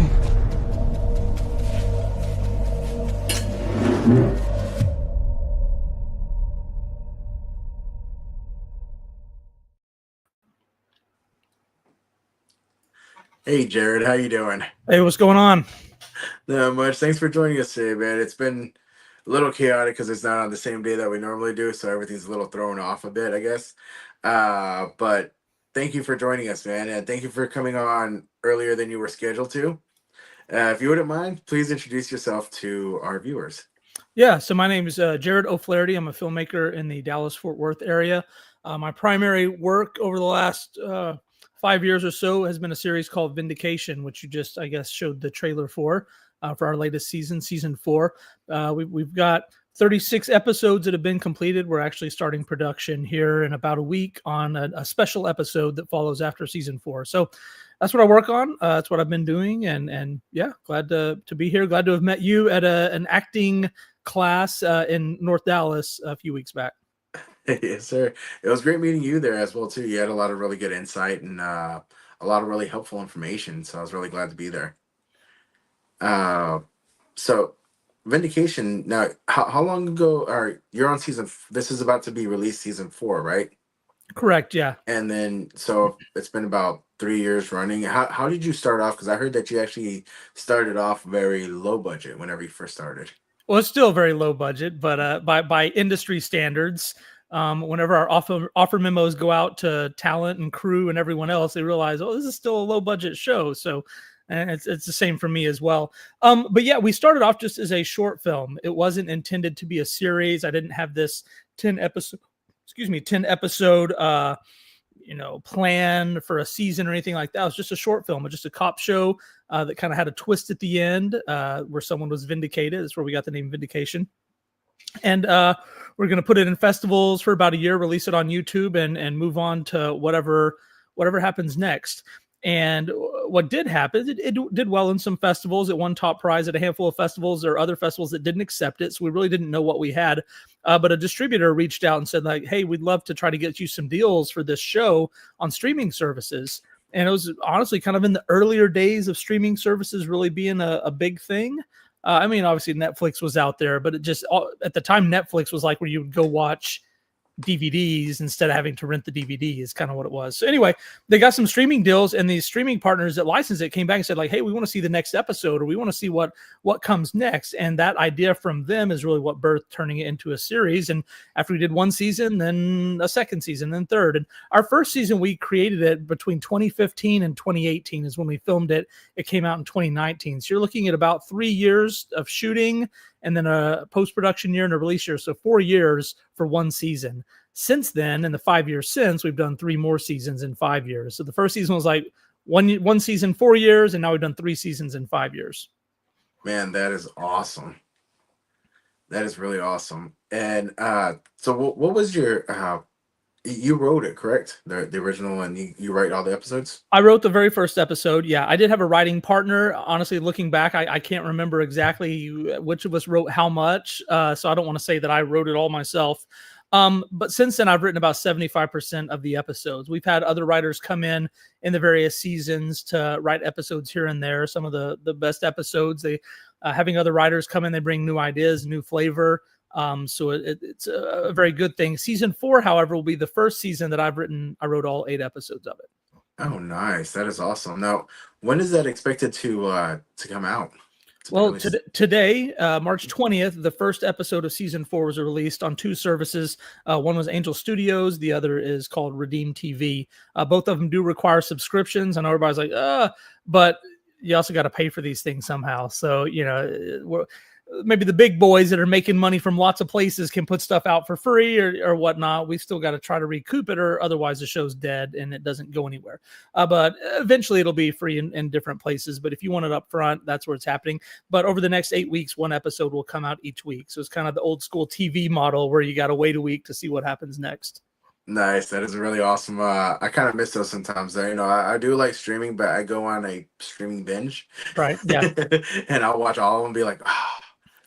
Hey, Jarod, how you doing? Hey, what's going on? Not much. Thanks for joining us today, man. It's been a little chaotic because it's not on the same day that we normally do, so everything's a little thrown off a bit, I guess. But thank you for joining us, man, and thank you for coming on earlier than you were scheduled to. If you wouldn't mind, please introduce yourself to our viewers. Yeah, so my name is Jarod O'Flaherty. I'm a filmmaker in the Dallas-Fort Worth area. My primary work over the last 5 years or so has been a series called Vindication, which you just, I guess, showed the trailer for our latest season, season 4. We've got 36 episodes that have been completed. We're actually starting production here in about a week on a special episode that follows after season 4. So that's what I work on. That's what I've been doing. And yeah, glad to be here. Glad to have met you at an acting class in North Dallas a few weeks back. Yes, sir. It was great meeting you there as well too. You had a lot of really good insight and a lot of really helpful information. So I was really glad to be there. So Vindication. Now, how long ago? Or you're on this is about to be released season 4, right? Correct. Yeah. And then so it's been about 3 years running. How did you start off? Because I heard that you actually started off very low budget whenever you first started. Well, it's still very low budget, but by industry standards, whenever our offer memos go out to talent and crew and everyone else, they realize, oh, this is still a low budget show. So, and it's the same for me as well. But yeah, we started off just as a short film. It wasn't intended to be a series. I didn't have this 10 episode plan for a season or anything like that. It was just a short film, just a cop show that kind of had a twist at the end where someone was vindicated. That's where we got the name Vindication. And we're going to put it in festivals for about a year, release it on YouTube, and move on to whatever happens next. And what did happen, it did well in some festivals. It won top prize at a handful of festivals. There are other festivals that didn't accept it, so we really didn't know what we had. But a distributor reached out and said, like, hey, we'd love to try to get you some deals for this show on streaming services. And it was honestly kind of in the earlier days of streaming services really being a big thing. I mean, obviously Netflix was out there, but it just at the time Netflix was like where you would go watch DVDs instead of having to rent the DVD is kind of what it was. So anyway, they got some streaming deals, and these streaming partners that licensed it came back and said, like, hey, we want to see the next episode, or we want to see what comes next. And that idea from them is really what birthed turning it into a series. And after we did one season, then a second season, then third. And our first season, we created it between 2015 and 2018 is when we filmed it. It came out in 2019. So you're looking at about 3 years of shooting and then a post-production year and a release year. So 4 years for one season. Since then, in the 5 years since, we've done 3 more seasons in 5 years. So the first season was like one season, 4 years, and now we've done 3 seasons in 5 years. Man, that is awesome. That is really awesome. And so what was your you wrote it, correct? The original, and you write all the episodes? I wrote the very first episode. Yeah, I did have a writing partner. Honestly, looking back, I can't remember exactly which of us wrote how much. So I don't want to say that I wrote it all myself. But since then, I've written about 75% of the episodes. We've had other writers come in the various seasons to write episodes here and there. Some of the best episodes, they having other writers come in, they bring new ideas, new flavor. So it's a very good thing. Season 4, however, will be the first season that I wrote all 8 episodes of it. Oh, nice. That is awesome. Now, when is that expected to come out? Well, today, March 20th, the first episode of season 4 was released on 2 services. One was Angel Studios. The other is called Redeem TV. Both of them do require subscriptions. I know everybody's like, but you also got to pay for these things somehow. So, maybe the big boys that are making money from lots of places can put stuff out for free or whatnot. We've still got to try to recoup it, or otherwise the show's dead and it doesn't go anywhere. But eventually it'll be free in different places. But if you want it up front, that's where it's happening. But over the next 8 weeks, one episode will come out each week. So it's kind of the old school TV model where you got to wait a week to see what happens next. Nice. That is really awesome. I kind of miss those sometimes. I do like streaming, but I go on a streaming binge. Right. Yeah. And I'll watch all of them and be like,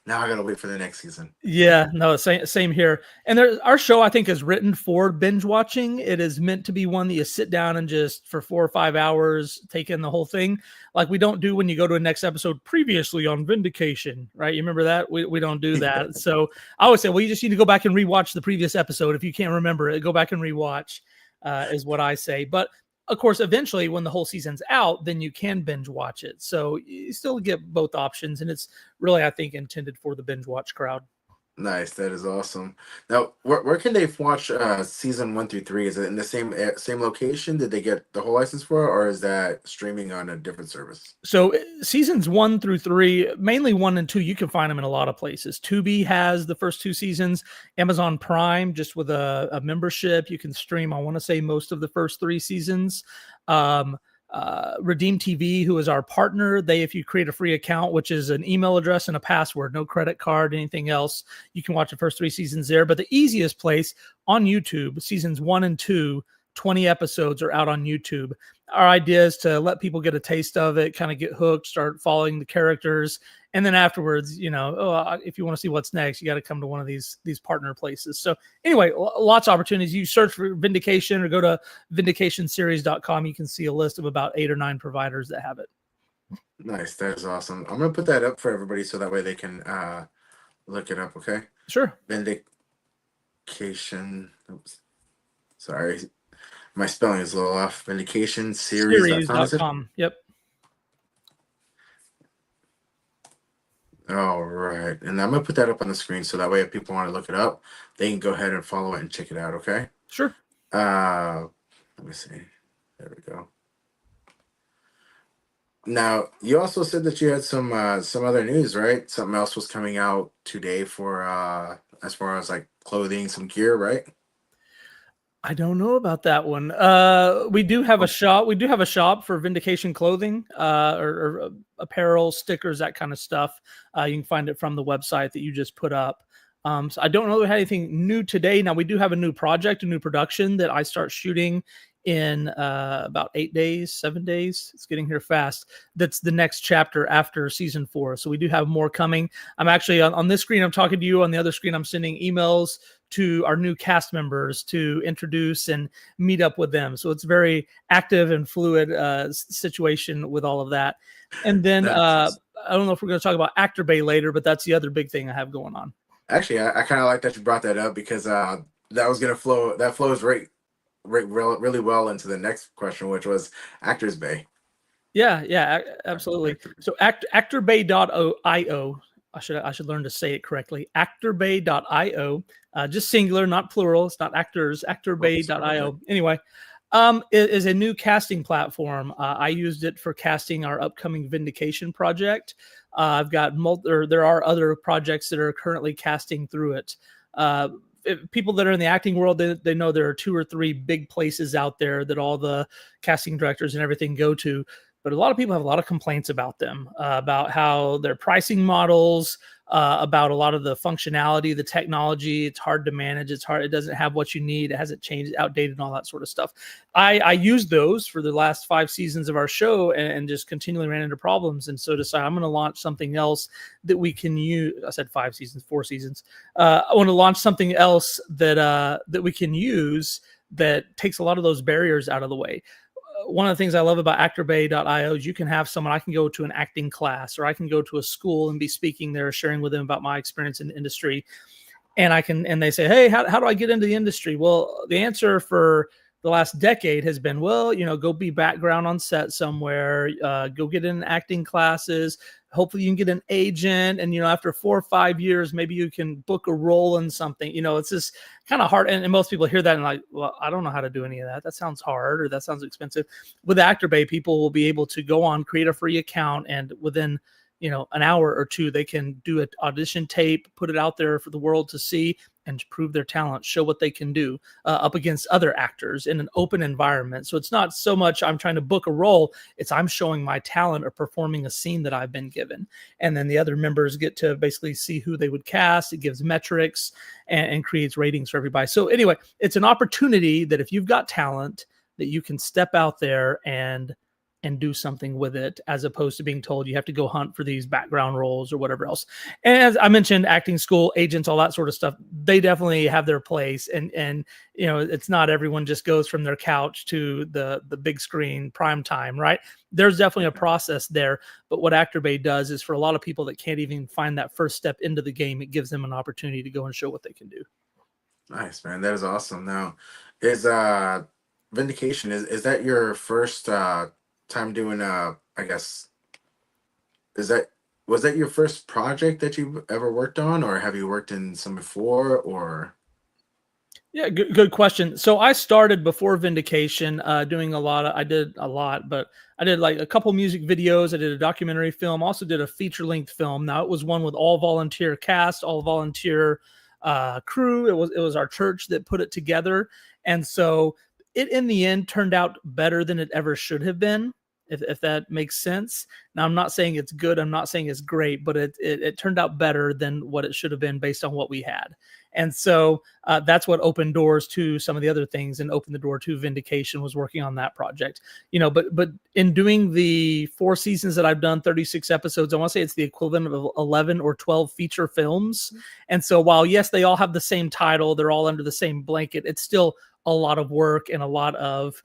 now I gotta wait for the next season. Yeah, no, same here. And our show, I think, is written for binge watching. It is meant to be one that you sit down and just for 4 or 5 hours take in the whole thing. Like we don't do when you go to a next episode previously on Vindication, right? You remember that? We don't do that. So I always say, well, you just need to go back and rewatch the previous episode. If you can't remember it, go back and rewatch is what I say. But of course, eventually when the whole season's out, then you can binge watch it. So you still get both options. And it's really, I think, intended for the binge watch crowd. Nice. That is awesome. Now, where can they watch season 1 through 3? Is it in the same location? Did they get the whole license for it, or is that streaming on a different service? So seasons 1 through 3, mainly 1 and 2, you can find them in a lot of places. Tubi has the first 2 seasons. Amazon Prime, just with a membership, you can stream, I want to say, most of the first 3 seasons. Redeem TV, who is our partner. If you create a free account, which is an email address and a password, no credit card, anything else, you can watch the first 3 seasons there. But the easiest place on YouTube, seasons 1 and 2, 20 episodes are out on YouTube. Our idea is to let people get a taste of it, kind of get hooked, start following the characters. And then afterwards, if you want to see what's next, you got to come to one of these partner places. So anyway, lots of opportunities. You search for Vindication or go to vindicationseries.com. You can see a list of about 8 or 9 providers that have it. Nice. That is awesome. I'm going to put that up for everybody so that way they can look it up. Okay. Sure. Vindication. Oops. Sorry. My spelling is a little off. Vindicationseries.com. Yep. All right. And I'm going to put that up on the screen so that way if people want to look it up, they can go ahead and follow it and check it out. Okay. Sure. Let me see. There we go. Now, you also said that you had some other news, right? Something else was coming out today for as far as like clothing, some gear, right? I don't know about that one. We do have a shop. We do have a shop for Vindication clothing, or apparel, stickers, that kind of stuff. You can find it from the website that you just put up. So I don't know that we had anything new today. Now we do have a new project, a new production that I start shooting in about 8 days, 7 days. It's getting here fast. That's the next chapter after season 4. So we do have more coming. I'm actually on this screen, I'm talking to you. On the other screen, I'm sending emails to our new cast members to introduce and meet up with them. So it's very active and fluid situation with all of that. And then I don't know if we're going to talk about Actor Bay later, but that's the other big thing I have going on. Actually, I kind of like that you brought that up because that was going to flow. That flows really well into the next question, which was Actors Bay. Yeah, absolutely. So actorbay.io. I should learn to say it correctly. Actorbay.io, just singular, not plural. It's not actors. Actorbay.io. Anyway, is a new casting platform. I used it for casting our upcoming Vindication project. I've got there are other projects that are currently casting through it. People that are in the acting world, they know there are 2 or 3 big places out there that all the casting directors and everything go to. But a lot of people have a lot of complaints about them, about how their pricing models, about a lot of the functionality, the technology. It's hard to manage. It's hard. It doesn't have what you need. It hasn't changed, outdated, and all that sort of stuff. I used those for the last 5 seasons of our show and just continually ran into problems. And so decided I'm going to launch something else that we can use. I said 5 seasons, 4 seasons. I want to launch something else that we can use that takes a lot of those barriers out of the way. One of the things I love about actorbay.io is you can have someone, I can go to an acting class or I can go to a school and be speaking there, sharing with them about my experience in the industry. And they say, hey, how do I get into the industry? Well, the answer for the last decade has been, well, go be background on set somewhere, go get in acting classes. Hopefully you can get an agent. And, after 4 or 5 years, maybe you can book a role in something. It's just kind of hard. And most people hear that and like, well, I don't know how to do any of that. That sounds hard or that sounds expensive. With Actor Bay, people will be able to go on, create a free account, and within an hour or 2, they can do an audition tape, put it out there for the world to see and to prove their talent, show what they can do up against other actors in an open environment. So it's not so much I'm trying to book a role, it's I'm showing my talent or performing a scene that I've been given. And then the other members get to basically see who they would cast. It gives metrics and creates ratings for everybody. So anyway, it's an opportunity that if you've got talent, that you can step out there and do something with it, as opposed to being told you have to go hunt for these background roles or whatever else. And as I mentioned, acting school, agents, all that sort of stuff, they definitely have their place. And it's not everyone just goes from their couch to the big screen prime time, right? There's definitely a process there. But what Actor Bay does is for a lot of people that can't even find that first step into the game, it gives them an opportunity to go and show what they can do. Nice, man. That is awesome. Now, is Vindication, is that your first time doing I guess was that your first project that you've ever worked on, or have you worked in some before? Or yeah, good question. So I started before Vindication doing I did like a couple music videos. I did a documentary film, also did a feature-length film. Now it was one with all volunteer cast, all volunteer crew. It was our church that put it together, and so it in the end turned out better than it ever should have been. if that makes sense. Now, I'm not saying it's good. I'm not saying it's great, but it turned out better than what it should have been based on what we had. And so that's what opened doors to some of the other things, and opened the door to Vindication, was working on that project. But in doing the 4 seasons that I've done, 36 episodes, I want to say it's the equivalent of 11 or 12 feature films. And so while, yes, they all have the same title, they're all under the same blanket, it's still a lot of work and a lot of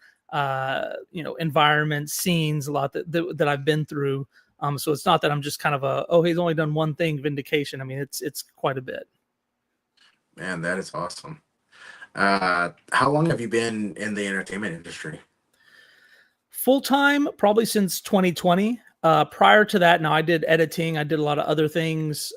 environment, scenes, a lot that I've been through. So it's not that I'm just kind of he's only done one thing, Vindication. I mean, it's quite a bit. Man, that is awesome. How long have you been in the entertainment industry? Full time, probably since 2020. Prior to that, now I did editing. I did a lot of other things,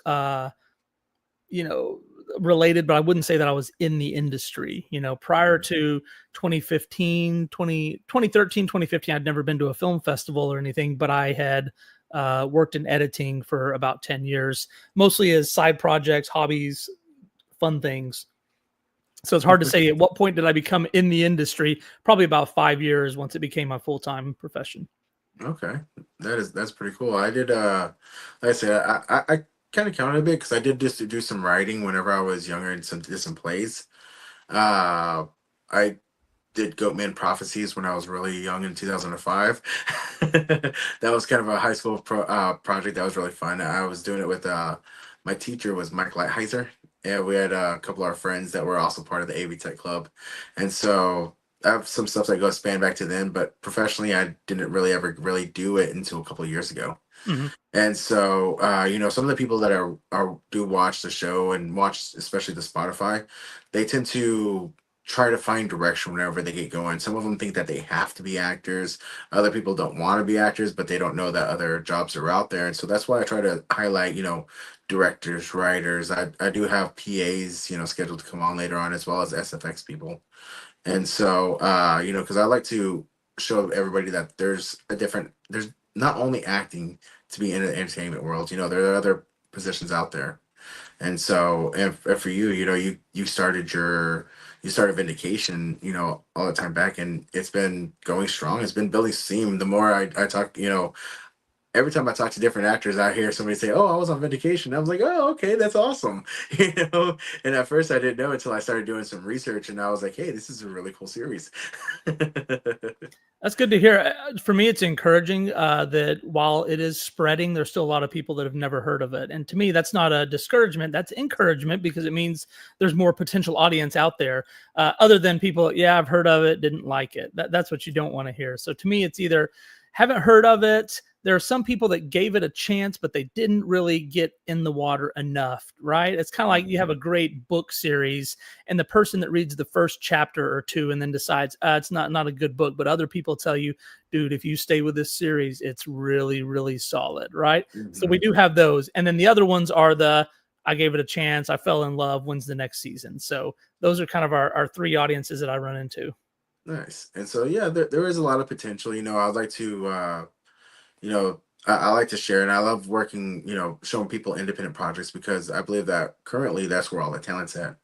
related, but I wouldn't say that I was in the industry. Prior to 2013, 2015, I'd never been to a film festival or anything, but I had worked in editing for about 10 years, mostly as side projects, hobbies, fun things. So it's hard to say at what point did I become in the industry. Probably about 5 years once it became my full-time profession. Okay, that's pretty cool. I did like I said, I kind of counted a bit because I did just do some writing whenever I was younger and did some plays. I did Goatman Prophecies when I was really young in 2005. That was kind of a high school project that was really fun. I was doing it with my teacher was Mike Lighthizer, and we had a couple of our friends that were also part of the AV Tech Club. And so I have some stuff that goes span back to then, but professionally, I didn't really ever really do it until a couple of years ago. Mm-hmm. And so, some of the people that do watch the show and watch, especially the Spotify, they tend to try to find direction whenever they get going. Some of them think that they have to be actors. Other people don't want to be actors, but they don't know that other jobs are out there. And so that's why I try to highlight, directors, writers. I do have PAs, scheduled to come on later on, as well as SFX people. And so, because I like to show everybody that there's not only acting to be in the entertainment world, there are other positions out there. And so, and for you, you started Vindication, all the time back, and it's been going strong. It's been building steam. The more I talk, every time I talk to different actors, I hear somebody say, "Oh, I was on Vindication." I was like, "Oh, okay, that's awesome." And at first I didn't know until I started doing some research, and I was like, "Hey, this is a really cool series." That's good to hear. For me, it's encouraging that while it is spreading, there's still a lot of people that have never heard of it. And to me, that's not a discouragement. That's encouragement, because it means there's more potential audience out there other than people, yeah, I've heard of it, didn't like it. That's what you don't want to hear. So to me, it's either haven't heard of it. There are some people that gave it a chance, but they didn't really get in the water enough, right? It's kind of like you have a great book series, and the person that reads the first chapter or two and then decides it's not a good book, but other people tell you, dude, if you stay with this series, it's really, really solid, right? Mm-hmm. So we do have those. And then the other ones are I gave it a chance, I fell in love, when's the next season? So those are kind of our 3 audiences that I run into. Nice. And so, yeah, there is a lot of potential. I'd like to I like to share, and I love working, showing people independent projects, because I believe that currently that's where all the talent's at.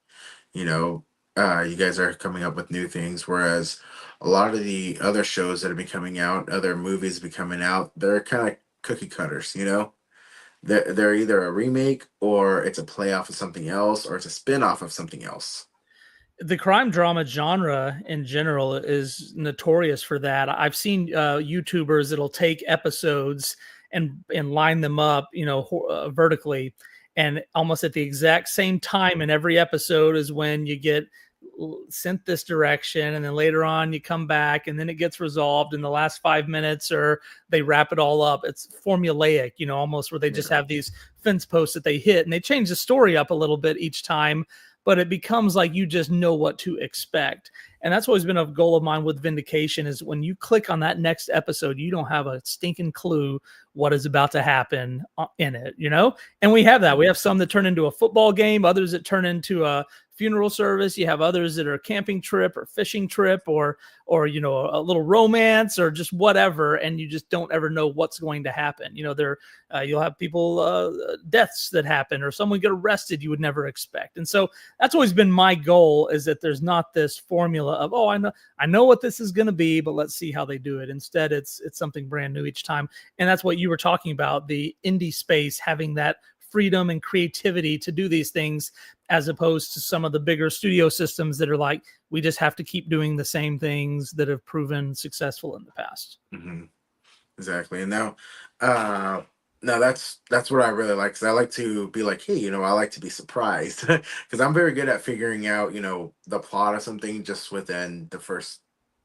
You guys are coming up with new things, whereas a lot of the other shows that have been coming out, other movies be coming out, they're kind of cookie cutters. They're either a remake, or it's a play off of something else, or it's a spin off of something else. The crime drama genre in general is notorious for that. I've seen YouTubers that'll take episodes and line them up, vertically, and almost at the exact same time in every episode is when you get sent this direction, and then later on you come back, and then it gets resolved in the last 5 minutes, or they wrap it all up. It's formulaic, almost, where they just have these fence posts that they hit, and they change the story up a little bit each time, but it becomes like you just know what to expect. And that's always been a goal of mine with Vindication, is when you click on that next episode, you don't have a stinking clue what is about to happen in it, And we have that. We have some that turn into a football game, others that turn into a funeral service. You have others that are a camping trip or fishing trip or a little romance or just whatever, and you just don't ever know what's going to happen. You'll have people deaths that happen or someone get arrested you would never expect. And so that's always been my goal, is that there's not this formula of, oh, I know what this is going to be, but let's see how they do it. Instead, it's something brand new each time. And that's what you were talking about, the indie space having that freedom and creativity to do these things, as opposed to some of the bigger studio systems that are like, we just have to keep doing the same things that have proven successful in the past. Mm-hmm. Exactly. And now that's what I really like, because I like to be like, hey, I like to be surprised, because I'm very good at figuring out, the plot of something just within the first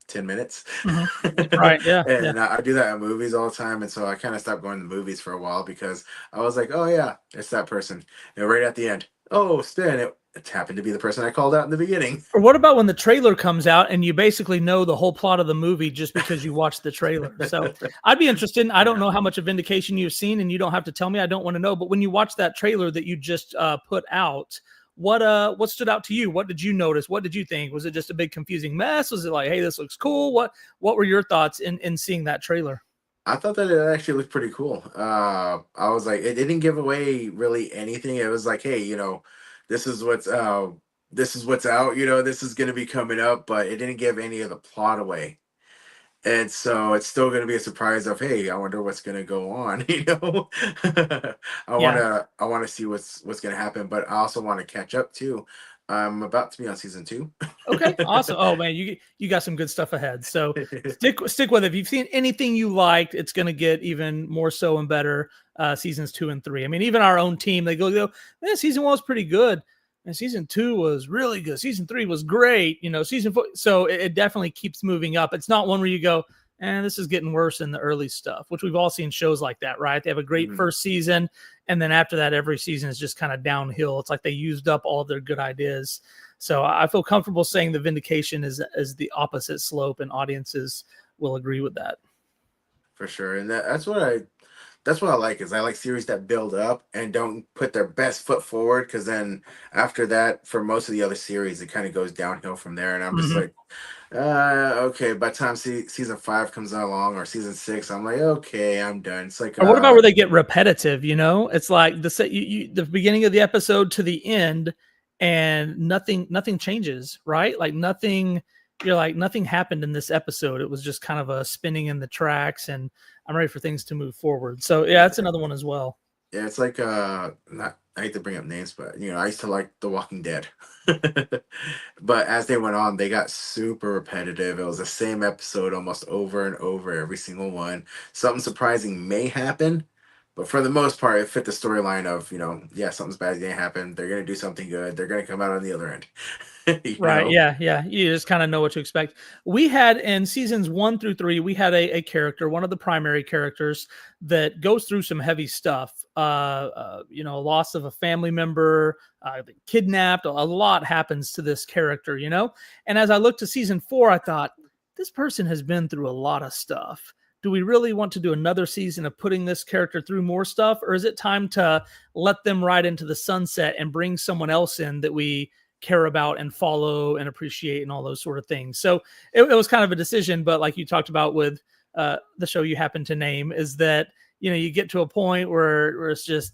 10 minutes. Mm-hmm. Right. Yeah. And I do that in movies all the time. And so I kind of stopped going to movies for a while, because I was like, oh yeah, it's that person. Right at the end, oh, Stan, it happened to be the person I called out in the beginning. Or what about when the trailer comes out and you basically know the whole plot of the movie just because you watched the trailer? So I'd be interested. I don't know how much of Vindication you've seen, and you don't have to tell me. I don't want to know. But when you watch that trailer that you just put out, what stood out to you? What did you notice? What did you think? Was it just a big confusing mess? Was it like, hey, this looks cool? What were your thoughts in seeing that trailer? I thought that it actually looked pretty cool. I was like, it didn't give away really anything. It was like, hey, this is what's out. This is going to be coming up, but it didn't give any of the plot away. And so it's still going to be a surprise of, hey, I wonder what's going to go on. I want to see what's going to happen, but I also want to catch up too. I'm about to be on season 2. Okay, awesome. Oh man, you got some good stuff ahead. So stick with it. If you've seen anything you liked, it's going to get even more so and better. Seasons 2 and 3. I mean, even our own team, they go, man, season 1 was pretty good, and season 2 was really good. Season 3 was great. Season 4. So it definitely keeps moving up. It's not one where you go, and this is getting worse in the early stuff, which we've all seen shows like that, right? They have a great first season, and then after that, every season is just kind of downhill. It's like they used up all their good ideas. So I feel comfortable saying the Vindication is the opposite slope, and audiences will agree with that. For sure. And that's what I like, is I like series that build up and don't put their best foot forward, because then after that, for most of the other series, it kind of goes downhill from there. And I'm just like, okay, by the time season 5 comes along, or season 6, I'm like, okay, I'm done. It's like, or what about where they get repetitive? It's like the beginning of the episode to the end, and nothing changes, right? Like nothing. You're like, nothing happened in this episode. It was just kind of a spinning in the tracks, and I'm ready for things to move forward. So yeah, that's another one as well. Yeah, it's like I hate to bring up names, but I used to like The Walking Dead. But as they went on, they got super repetitive. It was the same episode almost over and over, every single one. Something surprising may happen, but for the most part, it fit the storyline of, something's bad is gonna happen. They're gonna do something good. They're gonna come out on the other end. Right. Yeah. You just kind of know what to expect. We had in seasons 1 through 3, we had a character, one of the primary characters, that goes through some heavy stuff. Loss of a family member, kidnapped. A lot happens to this character, And as I looked to season 4, I thought, this person has been through a lot of stuff. Do we really want to do another season of putting this character through more stuff? Or is it time to let them ride into the sunset and bring someone else in that we care about and follow and appreciate and all those sort of things? So it was kind of a decision, but like you talked about with the show you happen to name, is that, you get to a point where it's just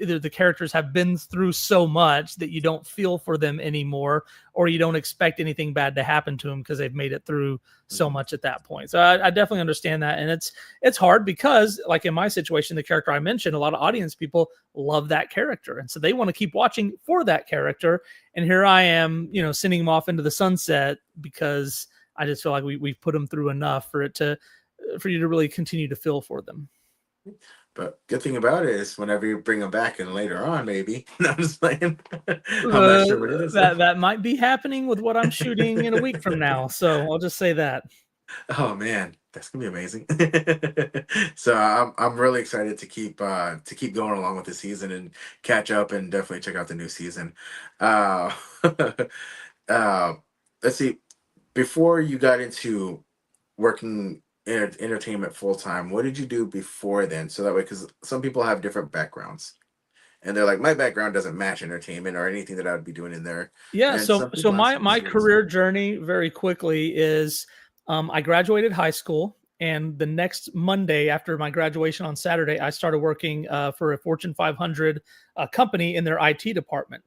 either the characters have been through so much that you don't feel for them anymore, or you don't expect anything bad to happen to them because they've made it through so much at that point. So I definitely understand that. And it's hard because, like in my situation, the character I mentioned, a lot of audience people love that character. And so they want to keep watching for that character. And here I am, sending them off into the sunset because I just feel like we've put them through enough for you to really continue to feel for them. But good thing about it is whenever you bring them back, and later on, maybe. No, I'm just playing. I'm not sure what it is. That might be happening with what I'm shooting in a week from now. So I'll just say that. Oh man, that's gonna be amazing. So I'm really excited to keep going along with the season and catch up, and definitely check out the new season. Let's see. Before you got into working entertainment full time, what did you do before then? So that way, because some people have different backgrounds. and they're like, my background doesn't match entertainment or anything that I would be doing in there. Yeah. And So some people my actually see it as career journey very quickly is I graduated high school. And the next Monday after my graduation on Saturday, I started working for a Fortune 500 company in their IT department.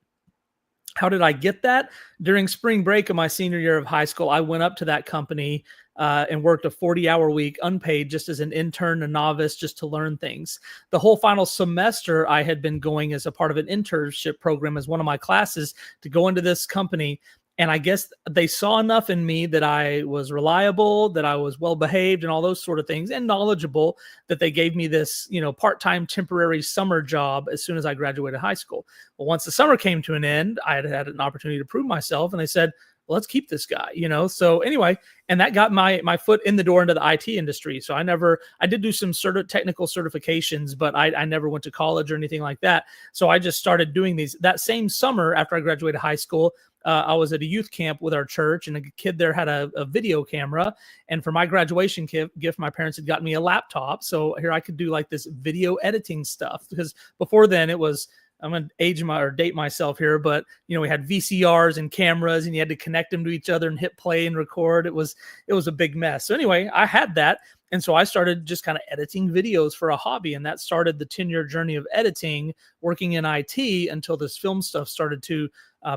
How did I get that? During spring break of my senior year of high school, I went up to that company and worked a 40-hour week unpaid just as an intern, a novice, just to learn things. The whole final semester, I had been going as a part of an internship program as one of my classes to go into this company. And I guess they saw enough in me that I was reliable, that I was well behaved and all those sort of things, and knowledgeable, that they gave me this, part-time temporary summer job as soon as I graduated high school. Well, once the summer came to an end, I had an opportunity to prove myself, and they said, well, let's keep this guy, So anyway, and that got my foot in the door into the IT industry. So I did do some technical certifications, but I never went to college or anything like that. So I just started doing these. That same summer after I graduated high school, I was at a youth camp with our church, and a kid there had a video camera. And for my graduation gift, my parents had gotten me a laptop. So here I could do like this video editing stuff, because before then it was, I'm going to date myself here, but we had VCRs and cameras, and you had to connect them to each other and hit play and record. It was a big mess. So anyway, I had that. And so I started just kind of editing videos for a hobby, and that started the 10-year journey of editing, working in IT, until this film stuff started to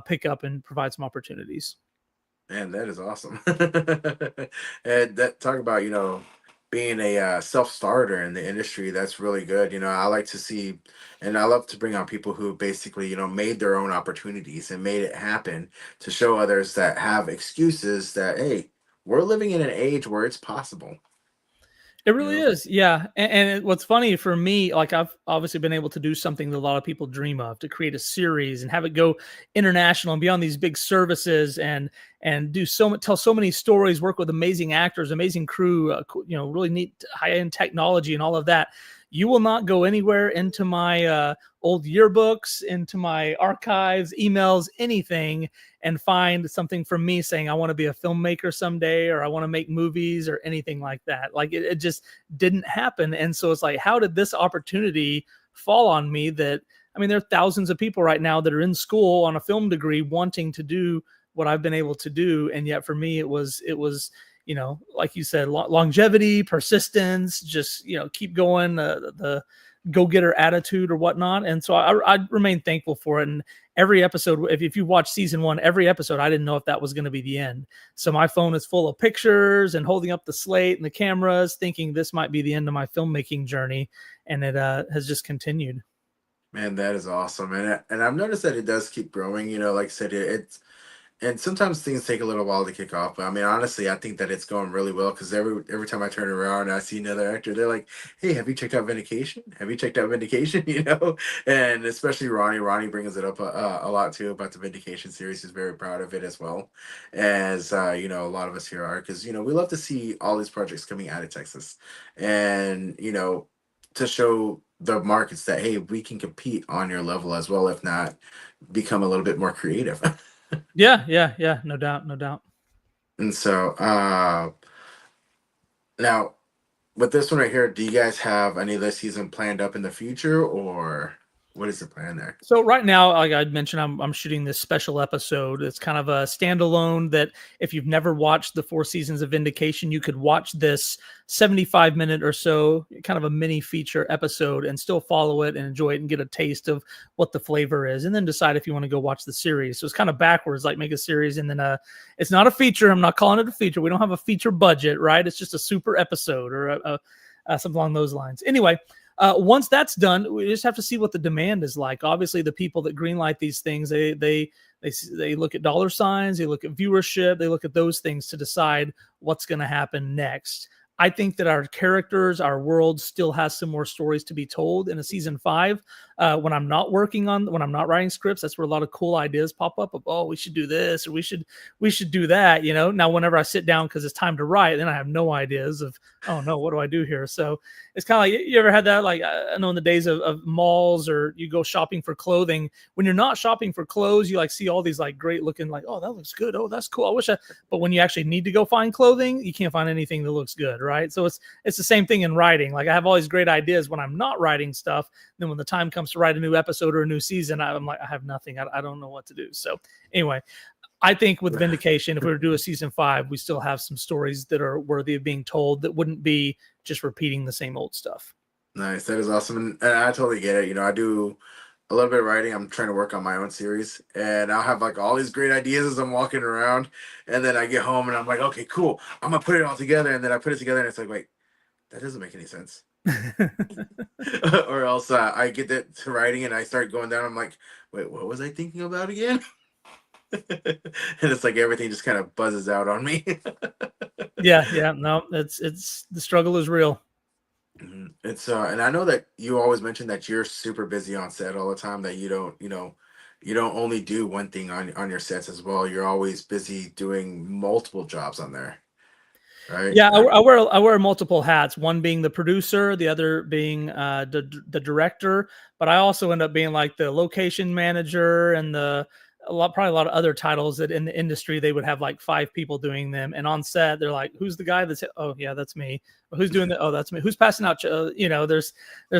pick up and provide some opportunities. Man, that is awesome. And that talk about, being a self-starter in the industry, that's really good. I like to see, and I love to bring on people who basically, made their own opportunities and made it happen, to show others that have excuses that, hey, we're living in an age where it's possible. It really is. Yeah. And what's funny for me, like, I've obviously been able to do something that a lot of people dream of, to create a series and have it go international and be on these big services and tell so many stories, work with amazing actors, amazing crew, really neat high-end technology and all of that. You will not go anywhere into my old yearbooks, into my archives, emails, anything, and find something from me saying I want to be a filmmaker someday, or I want to make movies, or anything like that. Like, it just didn't happen. And so it's like, how did this opportunity fall on me? There are thousands of people right now that are in school on a film degree wanting to do what I've been able to do. And yet for me, it was, like you said, longevity, persistence, just, keep going, the go-getter attitude or whatnot. And so I remain thankful for it. And every episode, if you watch season 1, every episode, I didn't know if that was going to be the end. So my phone is full of pictures and holding up the slate and the cameras, thinking this might be the end of my filmmaking journey. And it has just continued. Man, that is awesome. And I've noticed that it does keep growing, like I said, and sometimes things take a little while to kick off. But honestly, I think that it's going really well, because every time I turn around and I see another actor, they're like, hey, have you checked out Vindication? Have you checked out Vindication? And especially Ronnie brings it up a lot too about the Vindication series. He's very proud of it as well, as a lot of us here are, because we love to see all these projects coming out of Texas, and to show the markets that, hey, we can compete on your level as well, if not become a little bit more creative. Yeah. No doubt. And so now with this one right here, do you guys have any of this season planned up in the future, or what is the plan there? So right now, like I mentioned, I'm shooting this special episode. It's kind of a standalone that if you've never watched the 4 seasons of Vindication, you could watch this 75-minute or so, kind of a mini feature episode, and still follow it and enjoy it and get a taste of what the flavor is, and then decide if you want to go watch the series. So it's kind of backwards, like make a series and then it's not a feature. I'm not calling it a feature. We don't have a feature budget, right? It's just a super episode or something along those lines. Anyway, once that's done, we just have to see what the demand is like. Obviously, the people that greenlight these things, they look at dollar signs, they look at viewership, they look at those things to decide what's going to happen next. I think that our characters, our world still has some more stories to be told in a season 5. When I'm not writing scripts, that's where a lot of cool ideas pop up of, oh, we should do this, or we should do that. Now whenever I sit down, because it's time to write, then I have no ideas of, oh no, what do I do here? So it's kind of like, you ever had that? Like, I know in the days of malls, or you go shopping for clothing, when you're not shopping for clothes, you like see all these like great looking, like, oh, that looks good. Oh, that's cool. But when you actually need to go find clothing, you can't find anything that looks good. Right. So it's the same thing in writing. Like, I have all these great ideas when I'm not writing stuff. Then when the time comes comes to write a new episode or a new season, I'm like, I have nothing. I don't know what to do. So anyway, I think with Vindication, if we were to do a season 5, we still have some stories that are worthy of being told that wouldn't be just repeating the same old stuff. Nice. That is awesome. And I totally get it. You know, I do a little bit of writing. I'm trying to work on my own series, and I'll have like all these great ideas as I'm walking around. And then I get home and I'm like, okay, cool. I'm going to put it all together. And then I put it together and it's like, wait, that doesn't make any sense. Or else I get that to writing and I start going down. I'm like, wait, what was I thinking about again? And it's like everything just kind of buzzes out on me. Yeah, no, it's the struggle is real. It's and I know that you always mention that you're super busy on set all the time, that you don't, you don't only do one thing on your sets as well. You're always busy doing multiple jobs on there, right? Yeah, I wear multiple hats. One being the producer, the other being the director. But I also end up being like the location manager and probably a lot of other titles that in the industry they would have like 5 people doing them, and on set they're like, who's the guy that's, oh yeah, that's me. Who's doing that? Oh, that's me. Who's passing out? There's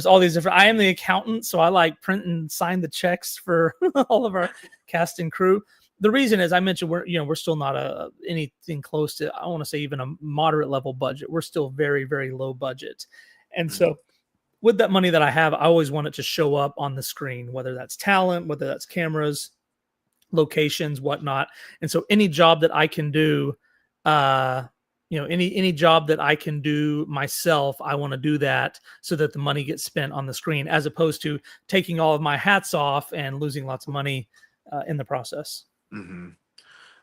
all these different. I am the accountant, so I like print and sign the checks for all of our cast and crew. The reason is, I mentioned, we're still not anything close to, I want to say, even a moderate level budget. We're still very, very low budget, and so with that money that I have, I always want it to show up on the screen, whether that's talent, whether that's cameras, locations, whatnot. And so any job that I can do, any job that I can do myself, I want to do that so that the money gets spent on the screen, as opposed to taking all of my hats off and losing lots of money in the process. Mm-hmm.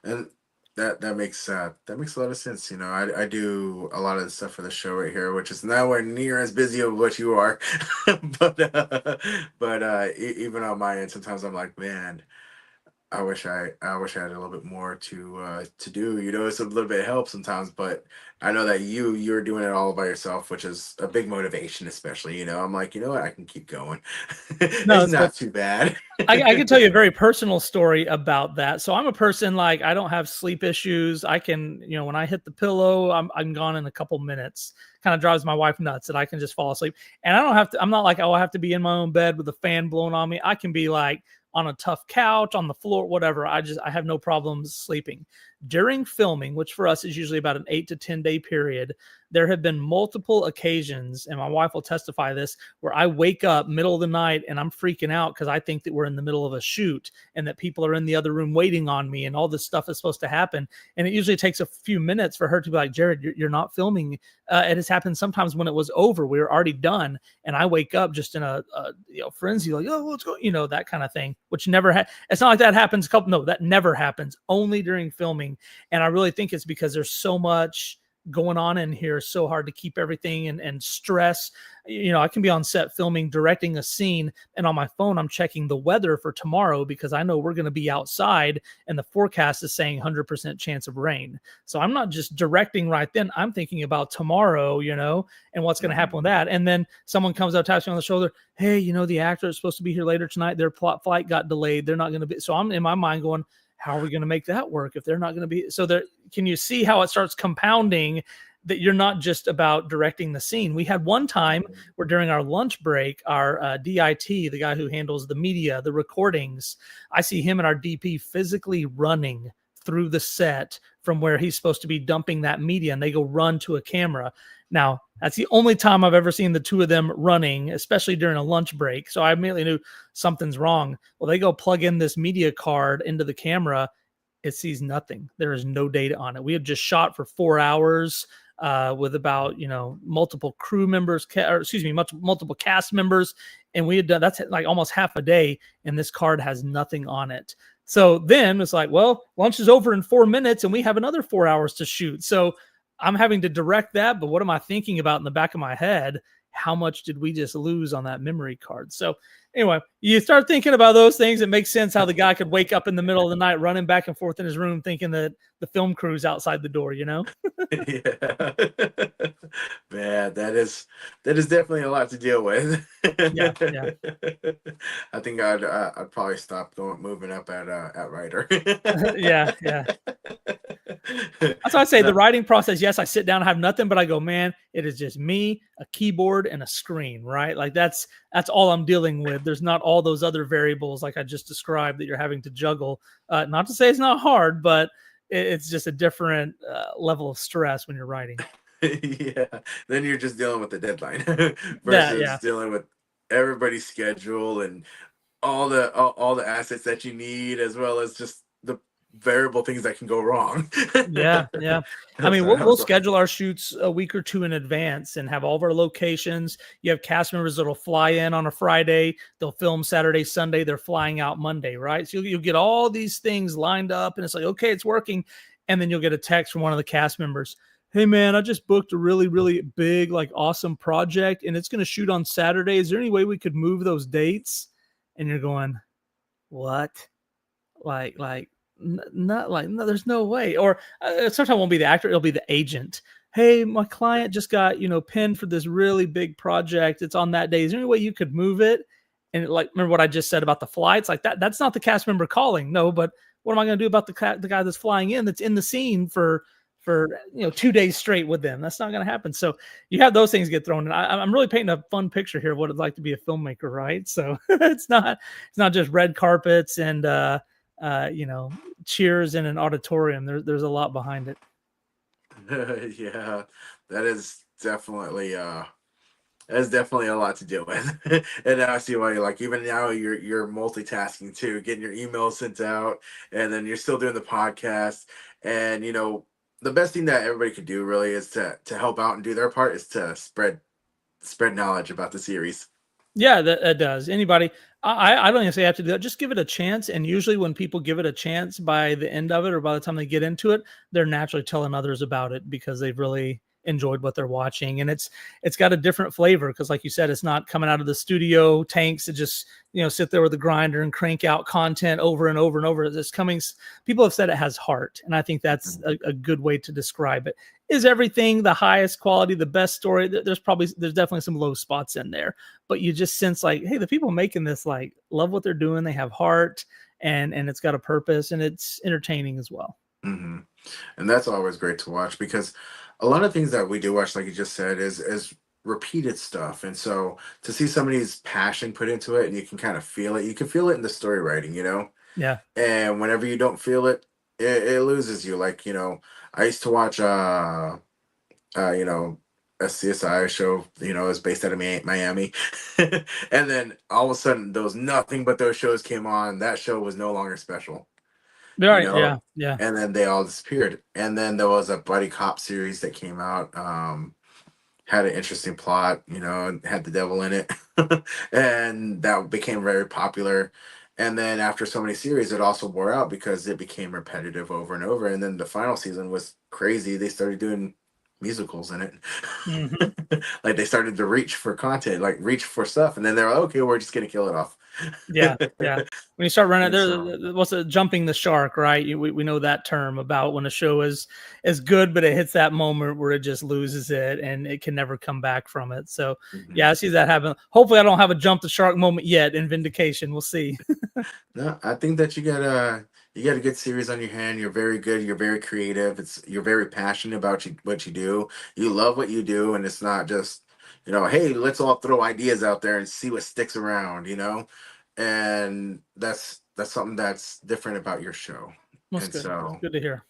And that makes a lot of sense. I do a lot of the stuff for the show right here, which is nowhere near as busy of what you are. but even on my end, sometimes I'm like, man, I wish I had a little bit more to do. It's a little bit of help sometimes, but I know that you're doing it all by yourself, which is a big motivation, especially. I'm like, you know what, I can keep going. No, it's not too bad. I can tell you a very personal story about that. So I'm a person, like, I don't have sleep issues. I can, when I hit the pillow, I'm gone in a couple minutes. Kind of drives my wife nuts that I can just fall asleep. And I don't have to, I'm not like, oh, I have to be in my own bed with a fan blowing on me. I can be like on a tough couch, on the floor, whatever. I have no problems sleeping. During filming, which for us is usually about an 8 to 10 day period, there have been multiple occasions, and my wife will testify this, where I wake up middle of the night and I'm freaking out because I think that we're in the middle of a shoot and that people are in the other room waiting on me and all this stuff is supposed to happen. And it usually takes a few minutes for her to be like, Jarod, you're not filming. It has happened sometimes when it was over, we were already done, and I wake up just in a frenzy, like, oh, what's going, that kind of thing, which never it's not like that happens that never happens, only during filming. And I really think it's because there's so much going on in here, so hard to keep everything and stress. I can be on set filming, directing a scene, and on my phone I'm checking the weather for tomorrow because I know we're going to be outside and the forecast is saying 100% chance of rain. So I'm not just directing right then, I'm thinking about tomorrow, and what's going to happen with that. And then someone comes up, taps me on the shoulder, hey, the actor is supposed to be here later tonight, their flight got delayed, they're not going to be. So I'm in my mind going, how are we going to make that work if they're not going to be? So can you see how it starts compounding, that you're not just about directing the scene? We had one time where during our lunch break, our DIT, the guy who handles the media, the recordings, I see him and our DP physically running through the set from where he's supposed to be dumping that media, and they go run to a camera. Now, that's the only time I've ever seen the two of them running, especially during a lunch break. So I immediately knew something's wrong. Well, they go plug in this media card into the camera. It sees nothing. There is no data on it. We had just shot for 4 hours with about, multiple crew members, multiple cast members. And we had done, that's like almost half a day, and this card has nothing on it. So then it's like, well, lunch is over in 4 minutes and we have another 4 hours to shoot. So I'm having to direct that, but what am I thinking about in the back of my head? How much did we just lose on that memory card? So anyway, you start thinking about those things. It makes sense how the guy could wake up in the middle of the night running back and forth in his room thinking that the film crew's outside the door, Yeah. Man, that is definitely a lot to deal with. Yeah. I think I'd probably stop moving up at writer. Yeah. That's why I say the writing process. Yes, I sit down and have nothing, but I go, man, it is just me, a keyboard, and a screen, right? Like that's all I'm dealing with. There's not all those other variables like I just described that you're having to juggle. Not to say it's not hard, but it's just a different level of stress when you're writing. Yeah, then you're just dealing with the deadline Yeah. versus dealing with everybody's schedule and all the assets that you need, as well as just the variable things that can go wrong. Yeah. I mean, So, we'll schedule our shoots a week or two in advance and have all of our locations. You have cast members that'll fly in on a Friday, they'll film Saturday, Sunday, they're flying out Monday, right? So you'll get all these things lined up, and it's like, okay, it's working. And then you'll get a text from one of the cast members. Hey man, I just booked a really, really big, like awesome project, and it's going to shoot on Saturday. Is there any way we could move those dates? And you're going, what? Not like, no, there's no way. Or sometimes it won't be the actor, it'll be the agent. Hey, my client just got, pinned for this really big project. It's on that day. Is there any way you could move it? And like, remember what I just said about the flights? Like that's not the cast member calling. No, but what am I going to do about the guy that's flying in, that's in the scene for 2 days straight with them? That's not going to happen. So you have those things get thrown in. I'm really painting a fun picture here of what it's like to be a filmmaker, right? So it's not just red carpets and cheers in an auditorium. There's a lot behind it. Yeah, that is definitely a lot to deal with. And I see why even now you're multitasking too, getting your emails sent out, and then you're still doing the podcast. And the best thing that everybody could do really is to help out and do their part, is to spread knowledge about the series. Yeah, that does. Anybody, I don't even say I have to do that. Just give it a chance. And usually when people give it a chance, by the end of it, or by the time they get into it, they're naturally telling others about it because they've really enjoyed what they're watching. And it's got a different flavor because, like you said, it's not coming out of the studio tanks to just sit there with a grinder and crank out content over and over and over. It's coming. People have said it has heart, and I think that's a good way to describe it. Is everything the highest quality, the best story? There's definitely some low spots in there, but you just sense like, hey, the people making this love what they're doing. They have heart, and it's got a purpose, and it's entertaining as well. Mm-hmm. And that's always great to watch, because a lot of things that we do watch, like you just said, is repeated stuff. And so to see somebody's passion put into it, and you can kind of feel it. You can feel it in the story writing, Yeah. And whenever you don't feel it, it loses you. Like, I used to watch a CSI show, is based out of Miami. And then all of a sudden those nothing but those shows came on. That show was no longer special. Right. Yeah. And then they all disappeared. And then there was a buddy cop series that came out, had an interesting plot, had the devil in it. And that became very popular. And then after so many series, it also wore out because it became repetitive over and over. And then the final season was crazy. They started doing musicals in it. Mm-hmm. Like they started to reach for content, like reach for stuff. And then they're like, okay, we're just going to kill it off. Yeah. When you start running, what's jumping the shark, right? We know that term about when a show is good, but it hits that moment where it just loses it and it can never come back from it. So yeah, I see that happen. Hopefully I don't have a jump the shark moment yet in Vindication. We'll see. No, I think that you got a good series on your hand. You're very good. You're very creative. You're very passionate about what you do. You love what you do, and it's not just hey, let's all throw ideas out there and see what sticks around. And that's something that's different about your show. That's good. So good to hear.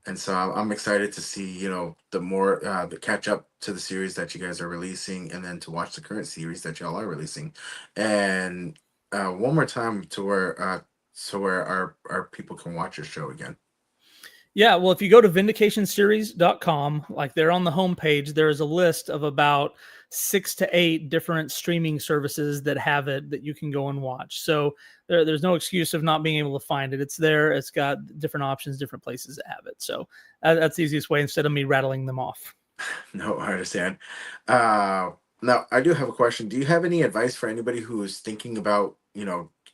And so I'm excited to see the more the catch up to the series that you guys are releasing, and then to watch the current series that y'all are releasing. And one more time to where our people can watch your show again. Yeah, well, if you go to vindicationseries.com, like there on the homepage, there is a list of about 6 to 8 different streaming services that have it that you can go and watch. So there's no excuse of not being able to find it. It's there. It's got different options, different places that have it. So that's the easiest way instead of me rattling them off. No, I understand. Now, I do have a question. Do you have any advice for anybody who is thinking about,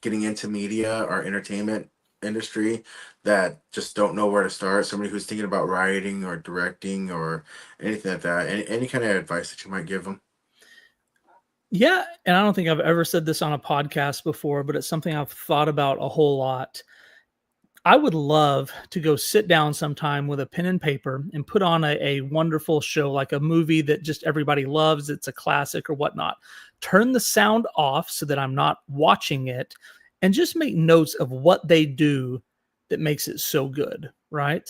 getting into media or entertainment industry that just don't know where to start? Somebody who's thinking about writing or directing or anything like that. Any kind of advice that you might give them? Yeah, and I don't think I've ever said this on a podcast before, but it's something I've thought about a whole lot. I would love to go sit down sometime with a pen and paper and put on a wonderful show, like a movie that just everybody loves. It's a classic or whatnot. Turn the sound off so that I'm not watching it, and just make notes of what they do that makes it so good, right?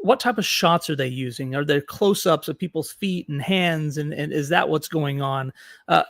What type of shots are they using? Are there close-ups of people's feet and hands, and is that what's going on?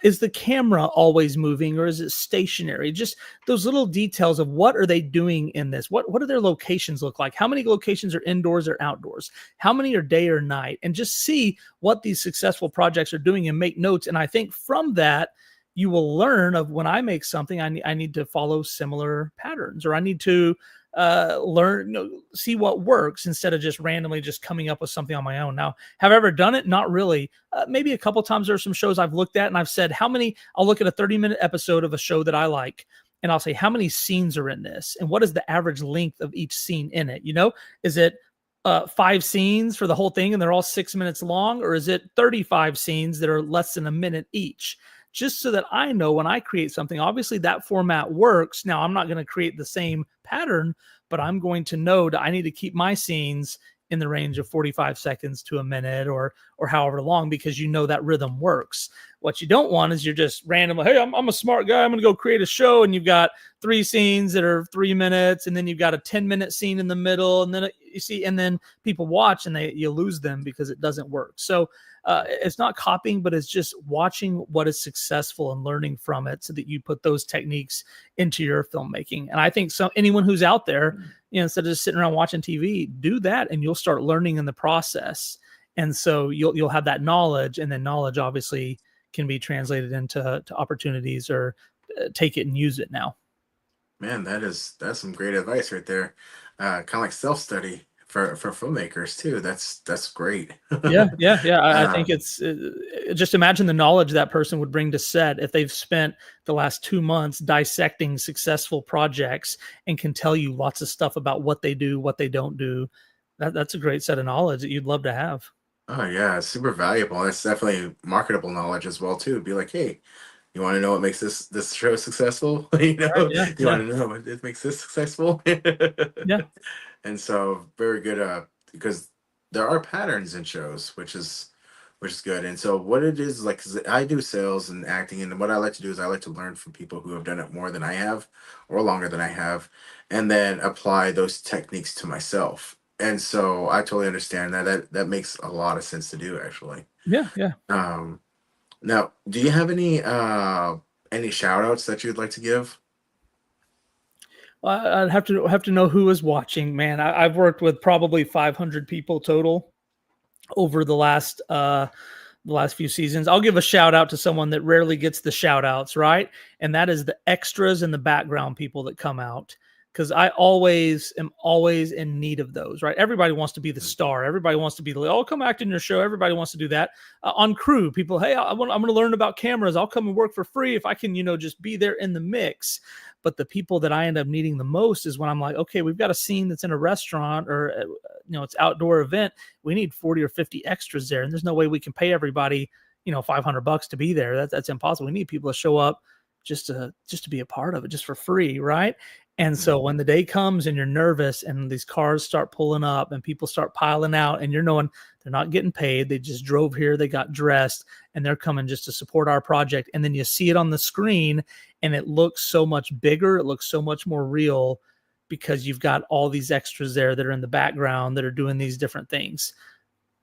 Is the camera always moving, or is it stationary? Just those little details of what are they doing in this? What do their locations look like? How many locations are indoors or outdoors? How many are day or night? And just see what these successful projects are doing and make notes. And I think from that, you will learn of when I make something, I need to follow similar patterns, or I need to learn, see what works instead of just randomly just coming up with something on my own. Now, have I ever done it? Not really. Maybe a couple times. There are some shows I've looked at and I've said, I'll look at a 30-minute episode of a show that I like, and I'll say, how many scenes are in this? And what is the average length of each scene in it? Is it 5 scenes for the whole thing and they're all 6 minutes long? Or is it 35 scenes that are less than a minute each? Just so that I know when I create something, obviously that format works. Now, I'm not going to create the same pattern, but I'm going to know that I need to keep my scenes in the range of 45 seconds to a minute, or however long, because that rhythm works. What you don't want is you're just randomly, hey, I'm a smart guy, I'm going to go create a show, and you've got 3 scenes that are 3 minutes, and then you've got a 10-minute scene in the middle, and then and then people watch and you lose them because it doesn't work. So it's not copying, but it's just watching what is successful and learning from it so that you put those techniques into your filmmaking. And I think anyone who's out there, instead of just sitting around watching TV, do that and you'll start learning in the process. And so you'll have that knowledge, and then knowledge obviously can be translated into opportunities, or take it and use it now. Man, that's some great advice right there. Kind of like self-study for filmmakers too. That's great. Yeah. I think it's just imagine the knowledge that person would bring to set if they've spent the last 2 months dissecting successful projects and can tell you lots of stuff about what they do, what they don't do. That's a great set of knowledge that you'd love to have. Oh yeah, it's super valuable. It's definitely marketable knowledge as well too. Be like, hey, you want to know what makes this show successful? You want to know what it makes this successful? Yeah. And so very good, because there are patterns in shows, which is good. And so what it is like, 'cause I do sales and acting, and what I like to do is I like to learn from people who have done it more than I have, or longer than I have, and then apply those techniques to myself. And so I totally understand that makes a lot of sense to do, actually. Yeah. Now, do you have any shout outs that you'd like to give? Well, I'd have to know who is watching, man. I've worked with probably 500 people total over the last few seasons. I'll give a shout out to someone that rarely gets the shout outs, right? And that is the extras and the background people that come out. Because I am always in need of those, right? Everybody wants to be the star. Everybody wants to be come act in your show. Everybody wants to do that. On crew, people, hey, I'm going to learn about cameras. I'll come and work for free if I can, just be there in the mix. But the people that I end up needing the most is when I'm like, okay, we've got a scene that's in a restaurant, or it's outdoor event. We need 40 or 50 extras there, and there's no way we can pay everybody, $500 to be there. That's impossible. We need people to show up just to be a part of it, just for free, right? And so when the day comes and you're nervous and these cars start pulling up and people start piling out, and you're knowing they're not getting paid, they just drove here, they got dressed, and they're coming just to support our project. And then you see it on the screen and it looks so much bigger. It looks so much more real because you've got all these extras there that are in the background that are doing these different things.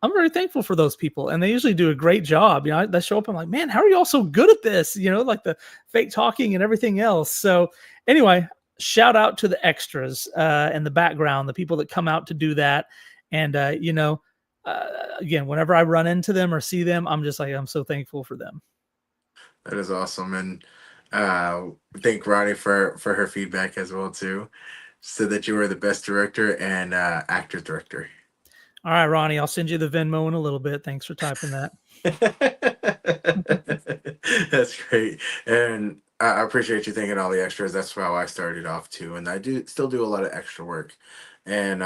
I'm very thankful for those people, and they usually do a great job. They show up, I'm like, man, how are you all so good at this? Like the fake talking and everything else. So anyway, shout out to the extras and the background, the people that come out to do that. And, again, whenever I run into them or see them, I'm just like, I'm so thankful for them. That is awesome. And thank Ronnie for her feedback as well, too. Said that you were the best director and actor director. All right, Ronnie, I'll send you the Venmo in a little bit. Thanks for typing that. That's great. And I appreciate you thanking all the extras. That's how I started off too. And I still do a lot of extra work. And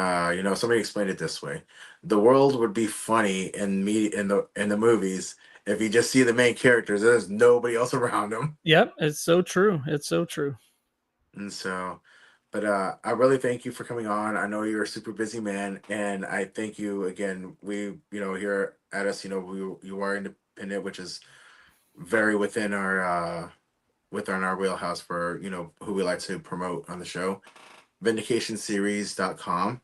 somebody explained it this way: the world would be funny in the movies if you just see the main characters. There's nobody else around them. Yep, it's so true. It's so true. And so, But I really thank you for coming on. I know you're a super busy man, and I thank you again. We, here at us, you are independent, which is very within our wheelhouse for who we like to promote on the show. Vindicationseries.com.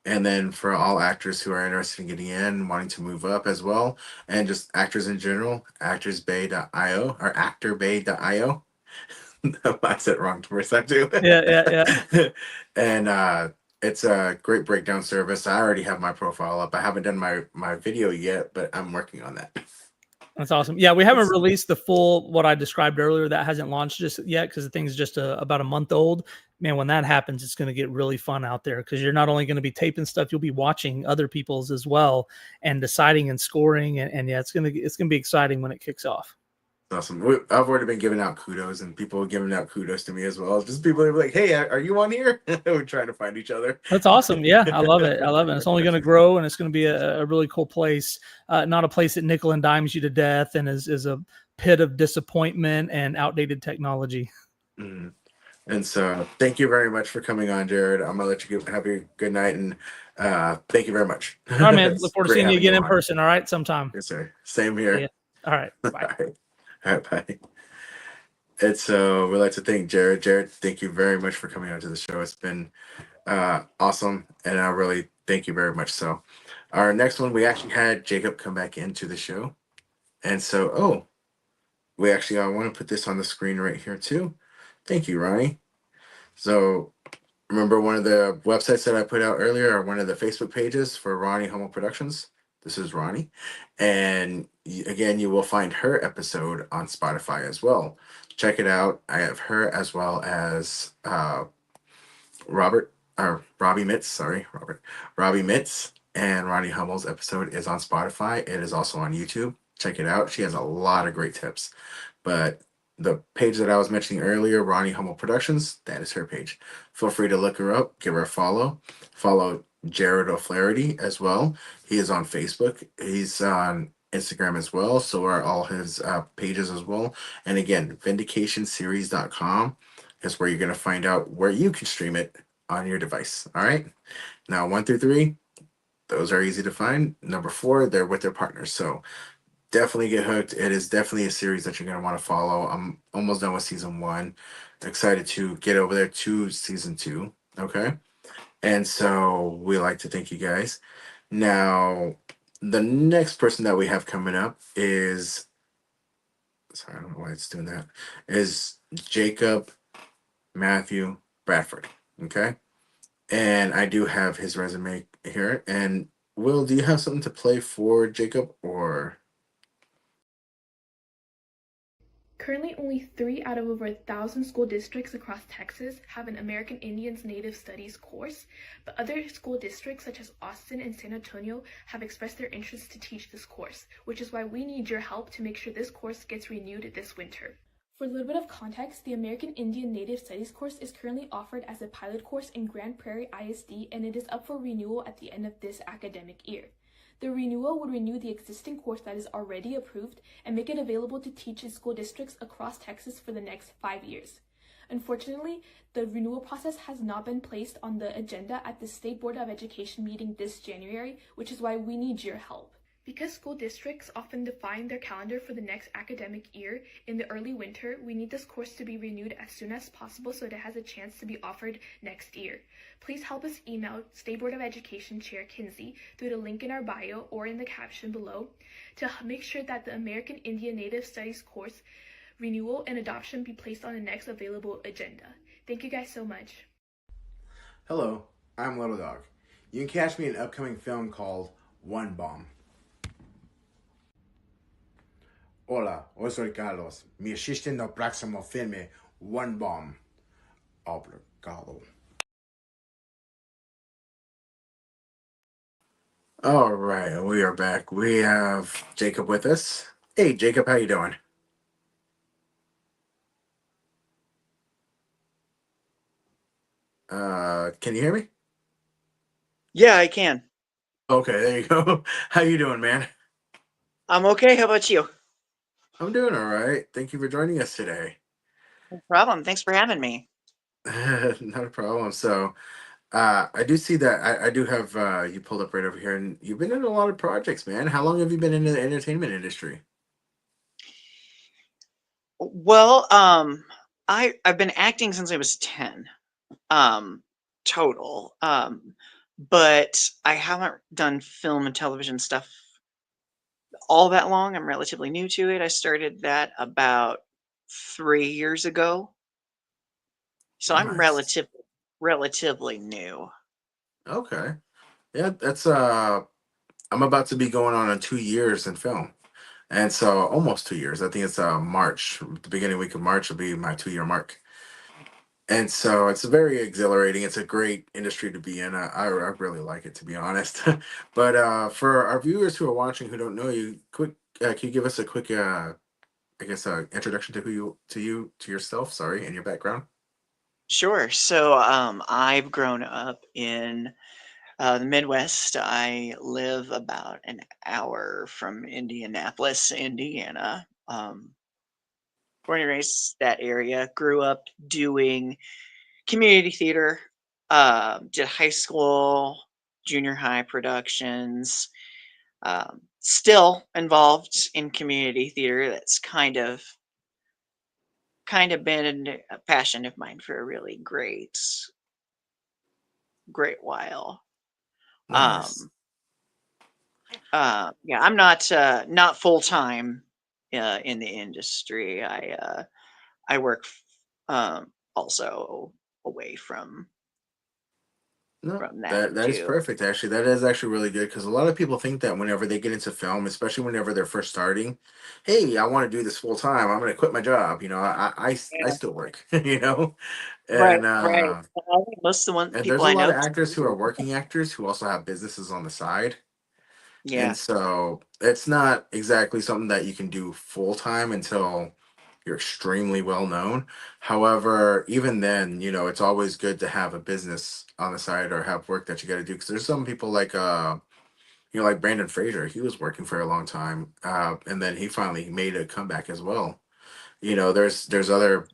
And then for all actors who are interested in getting in, wanting to move up as well, and just actors in general, actorsbay.io or actorbay.io. I said it wrong the first time too. Yeah. And it's a great breakdown service. I already have my profile up. I haven't done my video yet, but I'm working on that. That's awesome. Yeah, we haven't released the full what I described earlier. That hasn't launched just yet because the thing's just about a month old. Man, when that happens, it's going to get really fun out there because you're not only going to be taping stuff, you'll be watching other people's as well and deciding and scoring. And yeah, it's gonna be exciting when it kicks off. Awesome. I've already been giving out kudos, and people are giving out kudos to me as well. Just people are like, "Hey, are you on here?" We're trying to find each other. That's awesome. Yeah, I love it. I love it. It's only going to grow, and it's going to be a really cool place. Not a place that nickel and dimes you to death and is a pit of disappointment and outdated technology. Mm. And so, thank you very much for coming on, Jarod. I'm gonna let you have a good night, and thank you very much. All right, man. Look forward to seeing you again in person. All right, sometime. Yes, sir. Same here. Yeah. All right. Bye. All right, bye. And so we'd like to thank Jarod. Jarod, thank you very much for coming on to the show. It's been awesome, and I really thank you very much. So our next one, we actually had Jacob come back into the show. And so, we actually I want to put this on the screen right here too. Thank you, Ronnie. So remember one of the websites that I put out earlier, or one of the Facebook pages for Ronnie Hummel Productions? This is Ronnie. And again, you will find her episode on Spotify as well. Check it out. I have her as well as Robbie Mitz, and Ronnie Hummel's episode is on Spotify. It is also on YouTube. Check it out. She has a lot of great tips. But the page that I was mentioning earlier, Ronnie Hummel Productions, that is her page. Feel free to look her up, give her a follow. Follow Jarod O'Flaherty as well. He is on Facebook. He's on Instagram as well. So are all his pages as well. And again, vindicationseries.com is where you're going to find out where you can stream it on your device. All right. Now, 1 through 3, those are easy to find. Number 4, they're with their partners. So definitely get hooked. It is definitely a series that you're going to want to follow. I'm almost done with season 1. Excited to get over there to season 2. Okay. And so we like to thank you guys. Now, the next person that we have coming up is, sorry, I don't know why it's doing that, is Jacob Mathew Bradford. Okay. And I do have his resume here. And Will, do you have something to play for Jacob, or? Currently, only 3 out of over 1,000 school districts across Texas have an American Indians Native Studies course, but other school districts such as Austin and San Antonio have expressed their interest to teach this course, which is why we need your help to make sure this course gets renewed this winter. For a little bit of context, the American Indian Native Studies course is currently offered as a pilot course in Grand Prairie ISD, and it is up for renewal at the end of this academic year. The renewal would renew the existing course that is already approved and make it available to teach in school districts across Texas for the next 5 years. Unfortunately, the renewal process has not been placed on the agenda at the State Board of Education meeting this January, which is why we need your help. Because school districts often define their calendar for the next academic year in the early winter, we need this course to be renewed as soon as possible so it has a chance to be offered next year. Please help us email State Board of Education Chair Kinsey through the link in our bio or in the caption below to make sure that the American Indian Native Studies course renewal and adoption be placed on the next available agenda. Thank you guys so much. Hello, I'm Little Dog. You can catch me in an upcoming film called One Bomb. Hola, yo soy Carlos. Me asisten no próximo filme One Bomb. Obrigado. All right, we are back. We have Jacob with us. Hey, Jacob, how you doing? Can you hear me? Yeah, I can. Okay, there you go. How you doing, man? I'm okay. How about you? I'm doing all right. Thank you for joining us today. No problem. Thanks for having me. Not a problem. So I do see that I do have you pulled up right over here, and you've been in a lot of projects, man. How long have you been in the entertainment industry? Well, I've been acting since I was 10, um, total. But I haven't done film and television stuff all that long. I'm relatively new to it. I started that about 3 years ago. So I'm Nice. relatively new. Okay. Yeah, that's I'm about to be going on 2 years in film. And so almost 2 years. I think it's March. The beginning week of March will be my 2 year mark. And so it's very exhilarating. It's a great industry to be in. I really like it, to be honest. But for our viewers who are watching who don't know you, quick, can you give us a quick, I guess, introduction to to yourself? Sorry, and your background. Sure. So I've grown up in the Midwest. I live about an hour from Indianapolis, Indiana. Born and raised that area. Grew up doing community theater. Did high school, junior high productions. Still involved in community theater. That's kind of been a passion of mine for a really great while. Nice. Um, yeah, I'm not full time in the industry. I work also away No, from that that is too. perfect. Actually, that is actually really good because a lot of people think that whenever they get into film, especially whenever they're first starting, hey, I want to do this full time. I'm going to quit my job. I Yeah, still work. You know, right, and right. I think most of the people there's a I lot know. of actors who are working actors who also have businesses on the side. Yeah, And so it's not exactly something that you can do full time until you're extremely well known. However, even then, it's always good to have a business on the side or have work that you got to do. Because there's some people like, like Brandon Fraser. He was working for a long time, and then he finally made a comeback as well. There's other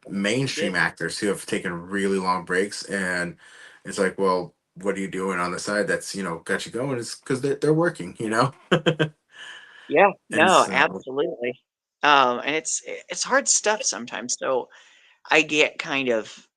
yeah, mainstream actors who have taken really long breaks, and it's like, well, what are you doing on the side that's got you going? It's because they're working. yeah. And No, so absolutely. And it's hard stuff sometimes. So I get kind of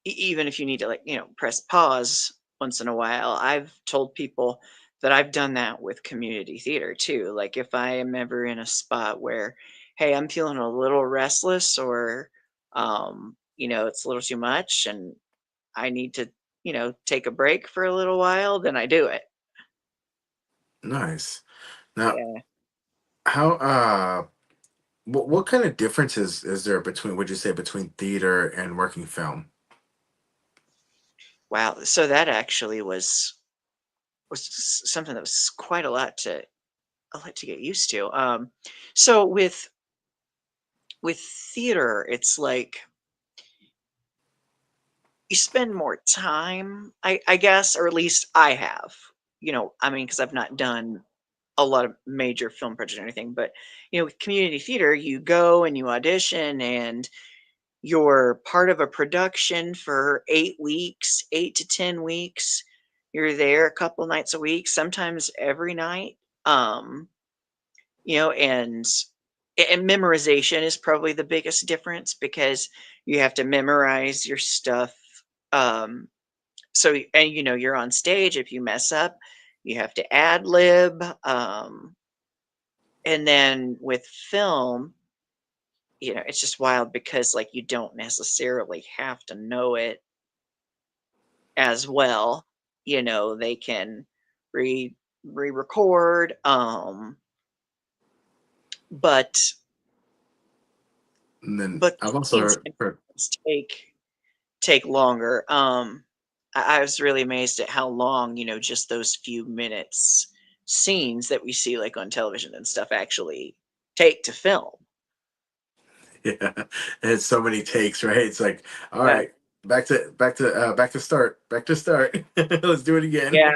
even if you need to press pause once in a while. I've told people that I've done that with community theater too. Like if I am ever in a spot where, hey, I'm feeling a little restless or it's a little too much and I need to, take a break for a little while, then I do it. nice. Now, Yeah. how what kind of differences is there between, would you say, between theater and working film? Wow. So that actually something that was quite a lot to get used to. So with theater, it's like you spend more time, I guess, or at least I have. I mean, because I've not done a lot of major film projects or anything, but with community theater, you go and you audition and you're part of a production for 8 weeks, 8 to 10 weeks. You're there a couple nights a week, sometimes every night. Um, and memorization is probably the biggest difference because you have to memorize your stuff. Um, and you're on stage. If you mess up, you have to ad lib. And then with film, it's just wild because like you don't necessarily have to know it as well. They can re re-record. But And then but I've also scenes heard. take longer. I was really amazed at how long, just those few minutes scenes that we see like on television and stuff actually take to film. Yeah, it's so many takes, right? It's like, all Yeah, right, back to start. Let's do it again yeah,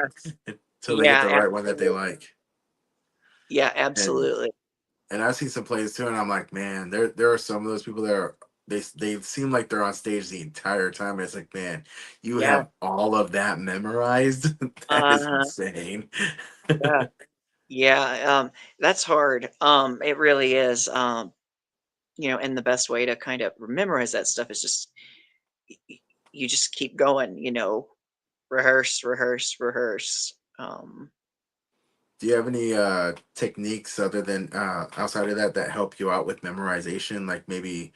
until they get yeah, the right one that they absolutely. like. Yeah, And absolutely. I've seen some plays too, and I'm like, man, there are some of those people that are they seem like they're on stage the entire time. And it's like, man, you Yeah. have all of that memorized. That is Uh-huh. insane. Yeah. Yeah. That's hard. It really is. And the best way to kind of memorize that stuff is just you just keep going, rehearse, rehearse, rehearse. Do you have any techniques other than outside of that that help you out with memorization? Like maybe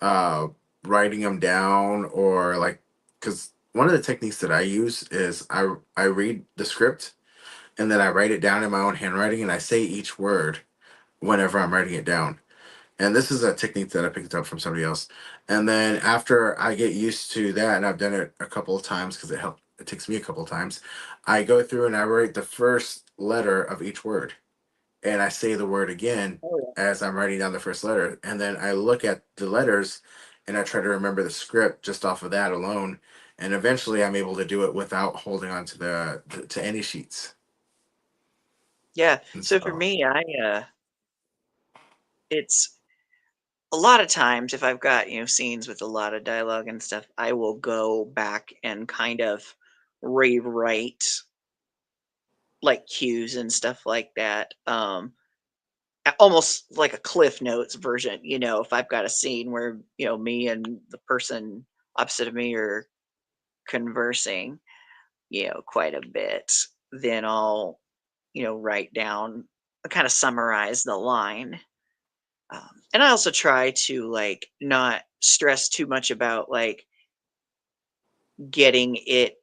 uh, writing them down, or like, because one of the techniques that I use is I read the script and then I write it down in my own handwriting and I say each word whenever I'm writing it down. And this is a technique that I picked up from somebody else. And then after I get used to that, and I've done it a couple of times because it takes me a couple of times, I go through and I write the first letter of each word. And I say the word again Oh, as I'm writing down the first letter. And then I look at the letters and I try to remember the script just off of that alone. And eventually I'm able to do it without holding on to to any sheets. yeah. And So for so, me, it's a lot of times if I've got, scenes with a lot of dialogue and stuff, I will go back and kind of rewrite like cues and stuff like that. Almost like a Cliff Notes version, if I've got a scene where, me and the person opposite of me are conversing, quite a bit, then I'll, write down, kind of summarize the line. And I also try to like not stress too much about like getting it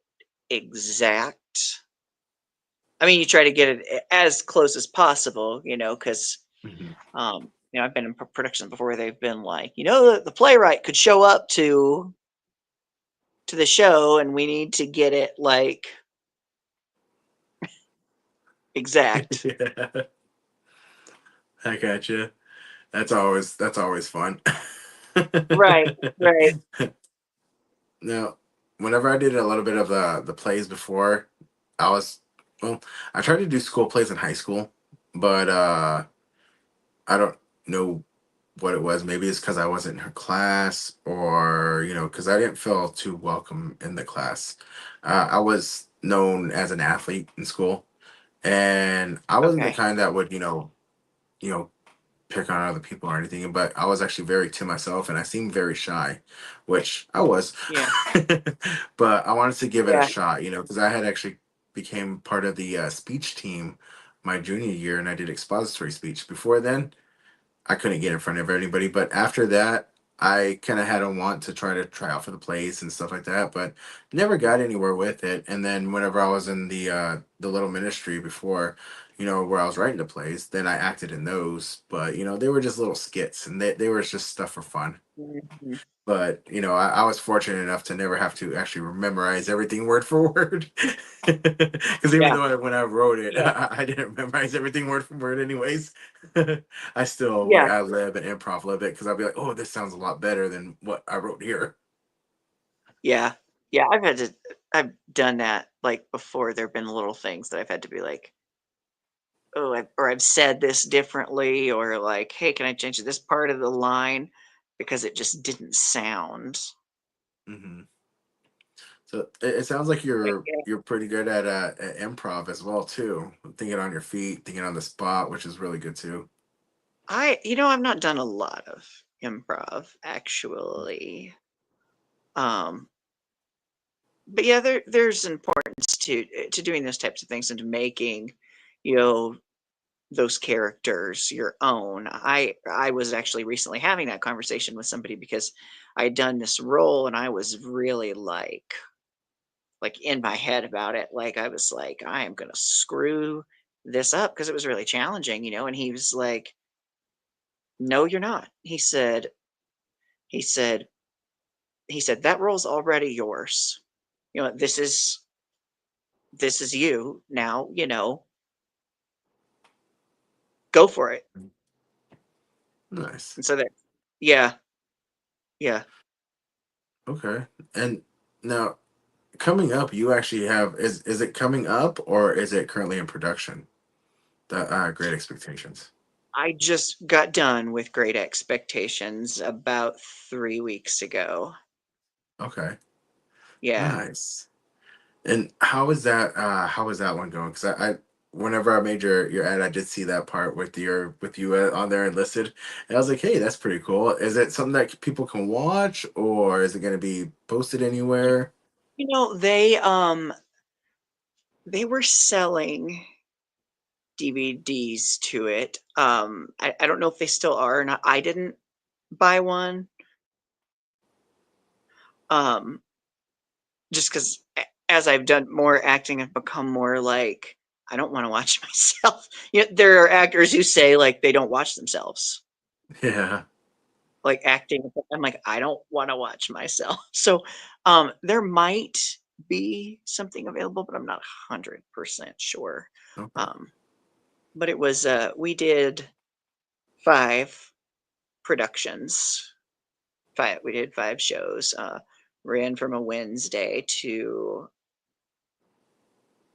exact. I mean, you try to get it as close as possible, because mhm. I've been in production before where they've been like, the playwright could show up to the show and we need to get it like exact. Yeah, I gotcha. That's always fun. Right, right. Now, whenever I did a little bit of the plays before, I was well, I tried to do school plays in high school, but I don't know what it was. Maybe it's because I wasn't in her class, or because I didn't feel too welcome in the class. I was known as an athlete in school, and I wasn't the Okay. kind that would you know pick on other people or anything, but I was actually very to myself and I seemed very shy, which I was. Yeah. But I wanted to give it a Yeah. shot, because I had actually became part of the speech team my junior year and I did expository speech. Before then, I couldn't get in front of anybody, but after that, I kind of had a want to try out for the plays and stuff like that, but never got anywhere with it. And then whenever I was in the little ministry before, where I was writing the plays, then I acted in those. But they were just little skits, and they were just stuff for fun. Mhm. But I was fortunate enough to never have to actually memorize everything word for word, because even Yeah. though when I wrote it, Yeah. I didn't memorize everything word for word, anyways. I still like Yeah. ad lib and improv a little bit because I'll be like, oh, this sounds a lot better than what I wrote here. Yeah. Yeah. I've done that like before. There have been little things that I've had to be like, oh, I've said this differently, or like, hey, can I change this part of the line because it just didn't sound. Hmm. So it sounds like you're Yeah. you're pretty good at improv as well too, thinking on your feet, thinking on the spot, which is really good too. I've not done a lot of improv actually. Um, but yeah, there's importance to doing those types of things and to making, you know, those characters your own. I was actually recently having that conversation with somebody because I had done this role and I was really like in my head about it. Like I was like, I am gonna screw this up because it was really challenging, and he was like, no, you're not. He said, he said, that role's already yours. This is you now, go for it. Nice. And so that, yeah, yeah. Okay. And now coming up, you actually have is it coming up or is it currently in production? The Great Expectations. I just got done with Great Expectations about 3 weeks ago. Okay. Yeah. Nice. And how is that one going? Because I whenever I made your ad, I did see that part with you on there enlisted, and I was like, hey, that's pretty cool. Is it something that people can watch, or is it going to be posted anywhere? You know, they were selling DVDs to it. I don't know if they still are or not. I didn't buy one. Just because as I've done more acting, I've become more like I don't want to watch myself. There are actors who say like they don't watch themselves, Yeah. like acting. I'm like, I don't want to watch myself. So there might be something available, but I'm not 100% sure. Okay. But it was we did 5 productions. We did 5 shows. Ran from a Wednesday to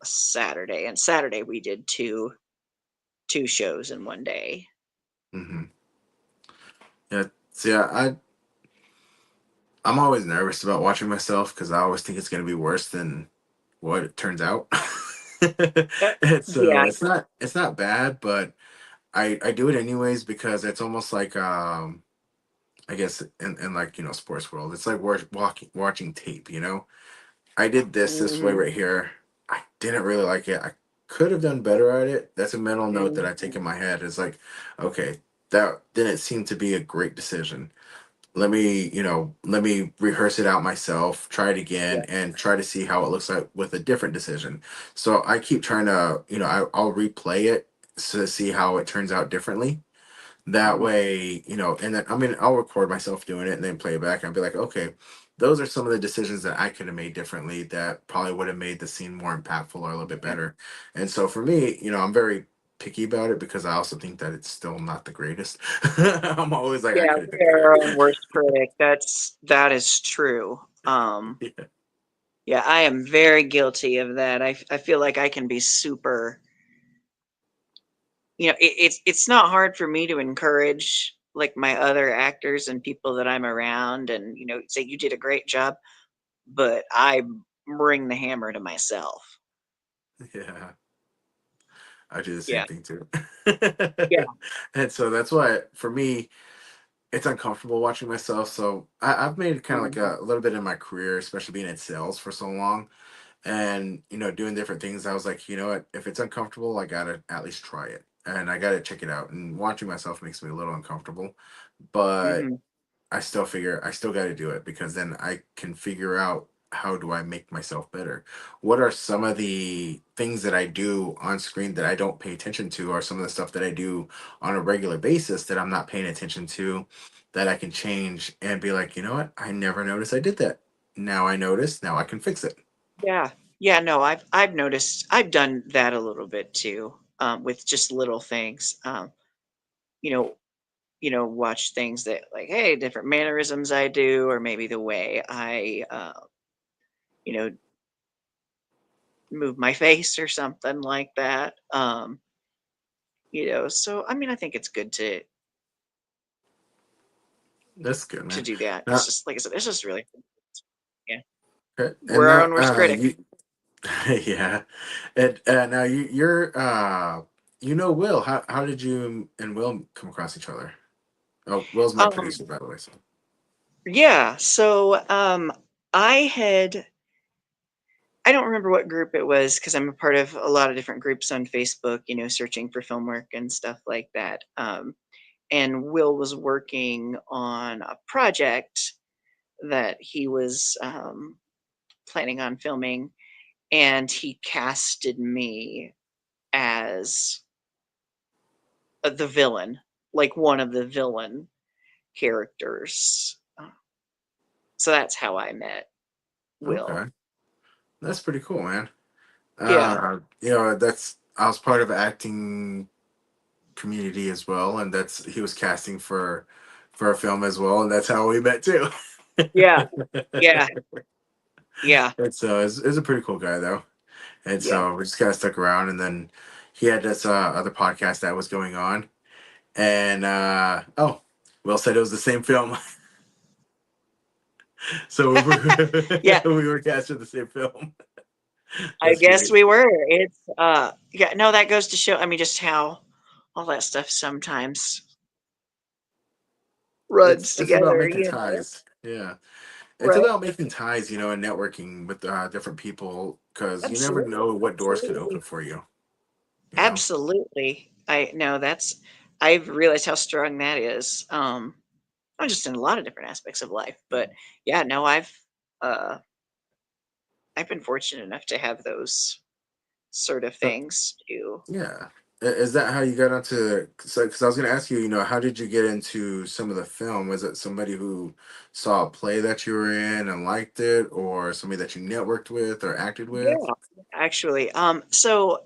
a Saturday, and Saturday we did two shows in one day. Mm-hmm. Yeah. See, I'm always nervous about watching myself because I always think it's going to be worse than what it turns out. And so Yeah. it's not bad, but I do it anyways because it's almost like I guess in like sports world, it's like watching tape. I did this way Mhm. right here. I didn't really like it. I could have done better at it. That's a mental note that I take Mhm. in my head. It's like, okay, that didn't seem to be a great decision. Let me rehearse it out myself, try it again, Yeah. and try to see how it looks like with a different decision. So I keep trying to, I'll replay it to see how it turns out differently. That Mhm. way, and then I'll record myself doing it and then play it back and be like, okay, those are some of the decisions that I could have made differently that probably would have made the scene more impactful or a little bit Yeah. better. And so for me, I'm very picky about it because I also think that it's still not the greatest. I'm always like, I Yeah, could have we did are better. our own worst critic. That is true. Yeah. Yeah, I am very guilty of that. I feel like I can be super. It's not hard for me to encourage like my other actors and people that I'm around, and say you did a great job, but I bring the hammer to myself. Yeah. I do the same Yeah. thing too. Yeah. And so that's why for me, it's uncomfortable watching myself. So I've made kind of like Mhm. a little bit in my career, especially being in sales for so long and, doing different things. I was like, you know what? If it's uncomfortable, I got to at least try it and I got to check it out. And watching myself makes me a little uncomfortable, but Mhm. I still figure I still got to do it because then I can figure out how do I make myself better? What are some of the things that I do on screen that I don't pay attention to, or some of the stuff that I do on a regular basis that I'm not paying attention to that I can change and be like, you know what? I never noticed I did that. Now I notice, now I can fix it. Yeah. Yeah, no, I've noticed I've done that a little bit too, with just little things. You know, watch things that like, hey, different mannerisms I do, or maybe the way I you know, move my face or something like that. So I mean I think it's good That's good, to man. do that. It's Now, just like I said, it's just really yeah. okay, and We're our now own worst critic. you yeah. And now Will. How did you and Will come across each other? Oh, Will's my Um producer, by the way. So yeah, so I had I don't remember what group it was because I'm a part of a lot of different groups on Facebook, searching for film work and stuff like that. And Will was working on a project that he was planning on filming, and he casted me as the villain, like one of the villain characters. So that's how I met okay, Will. that's pretty cool, man. Yeah. That's I was part of acting community as well, and that's he was casting for a film as well, and that's how we met too. Yeah. Yeah. Yeah. And so it's a pretty cool guy though, and Yeah. so we just kind of stuck around, and then he had this other podcast that was going on, And Will said it was the same film. So we were Yeah, we were cast in the same film. I That's guess great. we were. It's yeah, no, that goes to show, I mean, just how all that stuff sometimes runs It's about together, making you know? ties. Yeah. It's Right? about making ties, and networking with different people, because you never Absolutely. know what doors could open Absolutely. for you. You know. Absolutely. I know that's I've realized how strong that is. Not just in a lot of different aspects of life, but yeah, no, uh I've been fortunate enough to have those sort of Uh, things too. yeah. Is that how you got onto? So, because I was going to ask you, how did you get into some of the film? Was it somebody who saw a play that you were in and liked it, or somebody that you networked with or acted with? Yeah, actually. So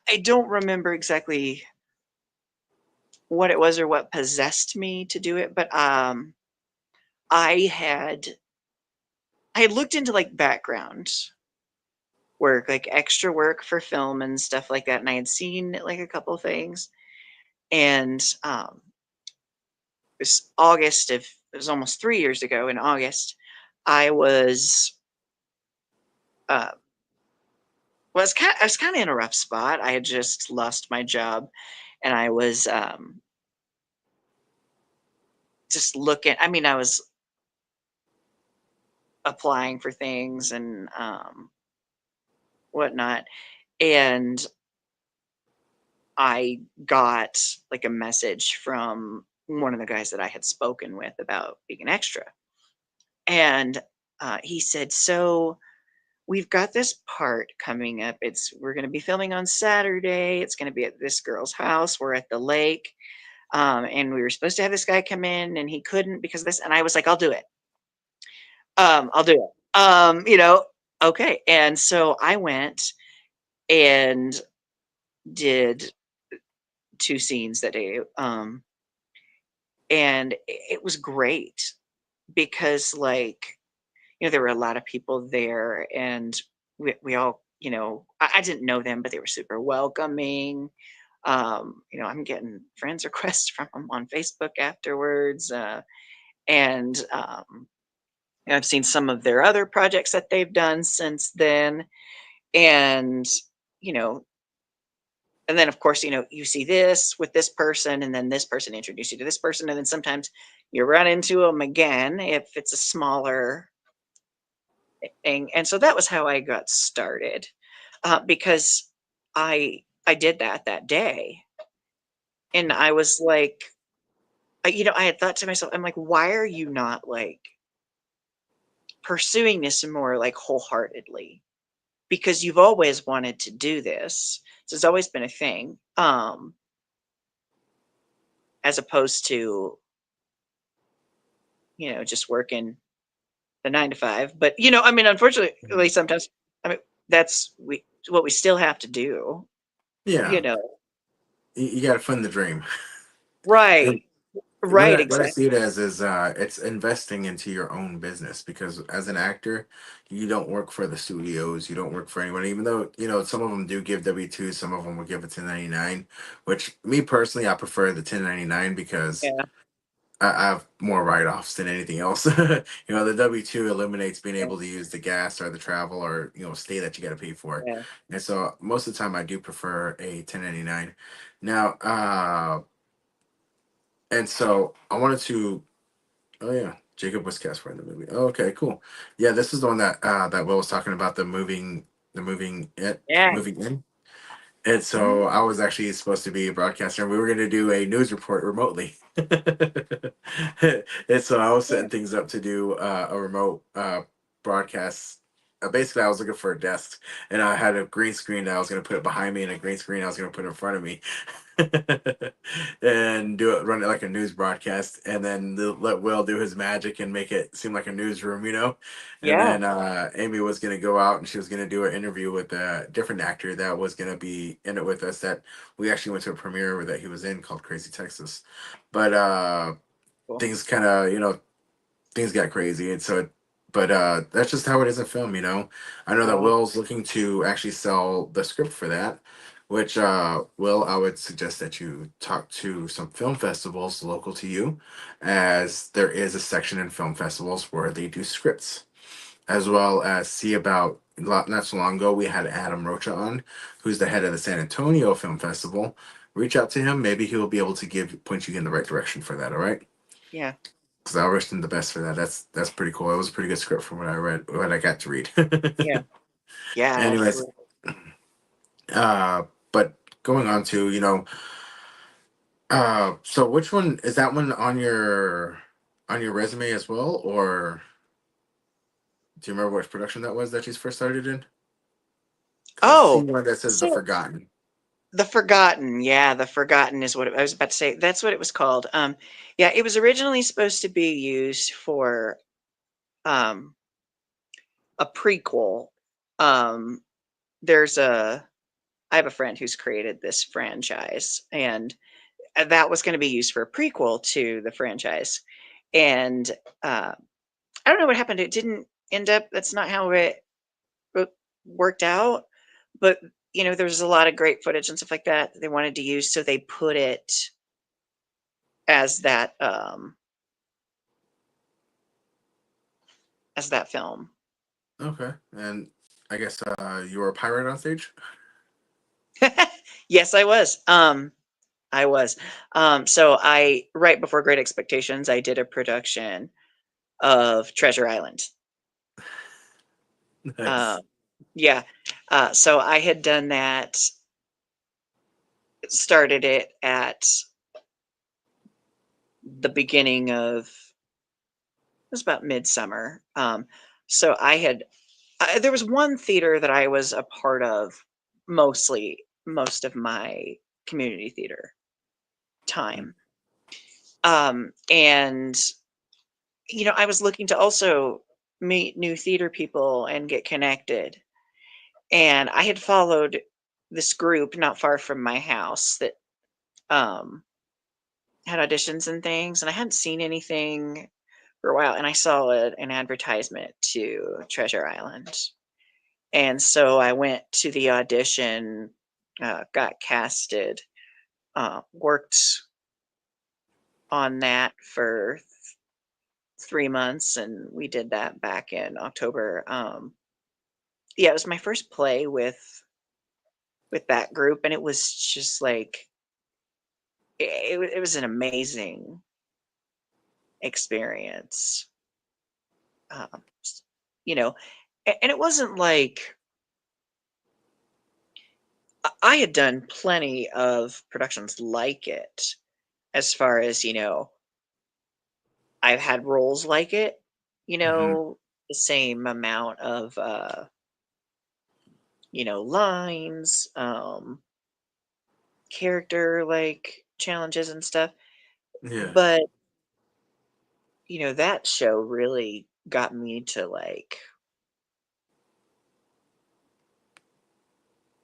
I don't remember exactly what it was or what possessed me to do it, but I had I had looked into like background work, like extra work for film and stuff like that, and I had seen like a couple things, and it was August of it was almost 3 years ago. In August, I was uh, I was kind of in a rough spot. I had just lost my job, and I was just looking. I mean, I was applying for things and whatnot, and I got like a message from one of the guys that I had spoken with about being an extra, and he said, "So we've got this part coming up. We're going to be filming on Saturday. It's going to be at this girl's house. We're at the lake, and we were supposed to have this guy come in, and he couldn't because of this." And I was like, "I'll do it. I'll do it." Okay. And so I went and did 2 scenes that day, and it was great because, like, there were a lot of people there, and we all, I didn't know them, but they were super welcoming. I'm getting friends requests from them on Facebook afterwards, and I've seen some of their other projects that they've done since then, and you know and then of course, you see this with this person, and then this person introduced you to this person, and then sometimes you run into them again if it's a smaller thing. And so that was how I got started, because I did that day, and I was like, I had thought to myself, I'm like, why are you not like pursuing this more like wholeheartedly? Because you've always wanted to do this. So it's always been a thing. As opposed to, just working the 9 to 5. But I mean, unfortunately, sometimes, I mean, what we still have to do. Yeah. You know, You got to fund the dream. And right, right, what I see exactly. it as is it's investing into your own business, because as an actor, you don't work for the studios, you don't work for anyone, even though some of them do give W-2, some of them will give a 1099, which me personally, I prefer the 1099 because Yeah, I have more write-offs than anything else. The W-2 eliminates being yeah, able to use the gas or the travel or stay that you got to pay for, yeah. and so most of the time I do prefer a 1099. Now, and so I wanted to. Oh yeah, Jacob was cast for in the movie. Oh, okay, cool. Yeah, this is the one that Will was talking about, Yeah. moving in. And Mhm. so I was actually supposed to be a broadcaster, and we were going to do a news report remotely. And so I was Yeah. setting things up to do a remote broadcast. Basically, I was looking for a desk, and I had a green screen that I was going to put it behind me, and a green screen I was going to put in front of me, and run it like a news broadcast, and then let Will do his magic and make it seem like a newsroom. And Yeah. then Amy was going to go out, and she was going to do an interview with a different actor that was going to be in it with us, that we actually went to a premiere that he was in, called Crazy Texas. But Cool. things kind of, things got crazy. And so, but that's just how it is in film. I know that Right. Will's looking to actually sell the script for that. which Will, I would suggest that you talk to some film festivals local to you, as there is a section in film festivals where they do scripts, as well as see about not so long ago we had Adam Rocha on, who's the head of the San Antonio Film Festival. Reach out to him, maybe he'll be able to point you in the right direction for that. All right. Yeah. Because I wish him the best for that. That's pretty cool. It was a pretty good script from what I got to read. Yeah. Yeah. Anyways, Absolutely. but going on to, so which one is that one on your resume as well, or do you remember which production that was that you first started in? 'Cause I see Oh, one that says The so Forgotten. The Forgotten. Yeah, The Forgotten is what I was about to say. That's what it was called. Yeah, it was originally supposed to be used for um a prequel. Um, there's a I have a friend who's created this franchise, and that was going to be used for a prequel to the franchise. And I don't know what happened. It didn't end up. That's not how it worked out. But there was a lot of great footage and stuff like that they wanted to use, so they put it as that film. Okay, and I guess you were a pirate on stage. Yes, I was. I was. So I right before Great Expectations, I did a production of Treasure Island. Nice. Yeah. So I had done that, started it at the beginning of, it was about midsummer. So there was one theater that I was a part of most of my community theater time. And I was looking to also meet new theater people and get connected. And I had followed this group not far from my house that had auditions and things, and I hadn't seen anything for a while, and I saw an advertisement to Treasure Island. And so I went to the audition, got casted, worked on that for 3 months, and we did that back in October. Yeah, it was my first play with that group, and it was just like it was an amazing experience. Um, and it wasn't like I had done plenty of productions like it, as far as I've had roles like it, Mm-hmm. the same amount of lines, character like challenges and stuff. Yeah. But that show really got me to like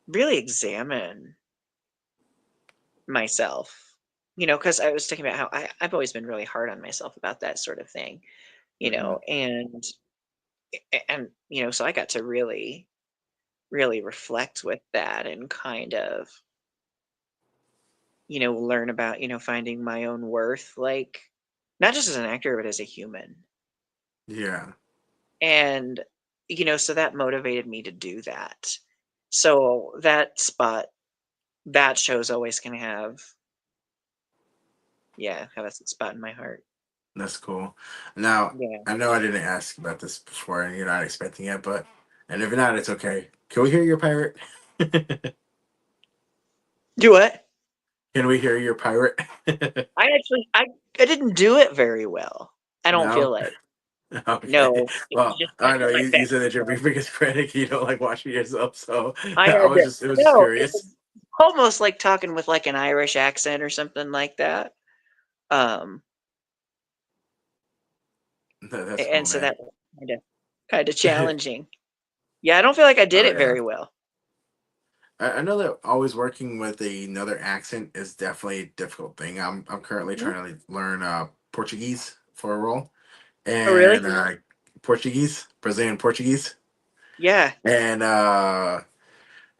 really examine myself, because I was thinking about how I've always been really hard on myself about that sort of thing, Mm-hmm. and so I got to really, really reflect with that and kind of, learn about, finding my own worth, like not just as an actor, but as a human. Yeah. And, so that motivated me to do that. So that show's always going to have a spot in my heart. That's cool. Now, Yeah. I know I didn't ask about this before, and you're not expecting it, and if not, it's okay. Can we hear your pirate? Do what? Can we hear your pirate? I didn't do it very well. I don't feel No. like. Okay. No, it was Well, just I know like you that. said that you're your biggest critic. You don't like watching yourself, so I I had was to. just it was just No, it curious. was almost like talking with like an Irish accent or something like that. Um, That's cool, and so man. that was kind of challenging. Yeah, I don't feel like I did Oh it yeah. very well. I know that always working with another accent is definitely a difficult thing. I'm currently Mhm. trying to learn Portuguese for a role, Oh, really? and Brazilian Portuguese, Yeah. and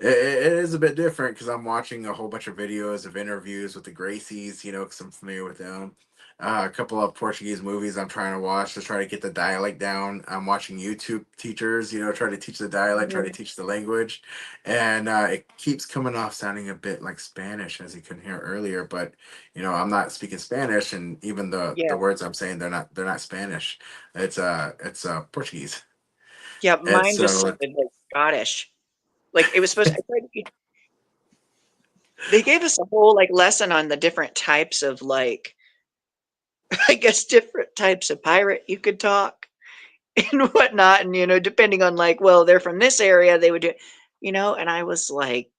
it is a bit different because I'm watching a whole bunch of videos of interviews with the Gracies, you know, because I'm familiar with them. A couple of Portuguese movies I'm trying to watch to try to get the dialect down. I'm watching YouTube teachers, you know, try to teach the dialect, try to Mhm. teach the language, and it keeps coming off sounding a bit like Spanish, as you couldn't hear earlier. But you know, I'm not speaking Spanish, and even the Yeah. words I'm saying they're not Spanish. It's Portuguese, Yeah, and mine just so sounded like Scottish. Like it was supposed I tried to be they gave us a whole like lesson on the different types of like I guess different types of pirate you could talk and whatnot. And depending on like, well, they're from this area, they would do and I was like,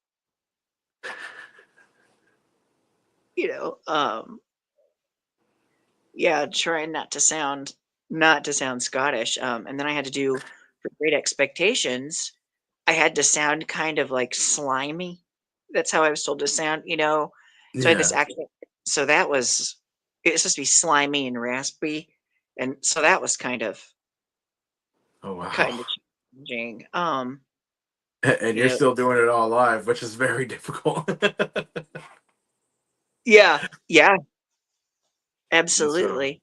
you know, um, yeah, trying not to sound Scottish. And then I had to do for Great Expectations, I had to sound kind of like slimy. That's how I was told to sound. So I had this yeah. accent. So that was it was supposed to be slimy and raspy. And so that was Oh wow. kind of challenging. And You you're know, still doing it all live, which is very difficult. yeah, yeah, And so, absolutely.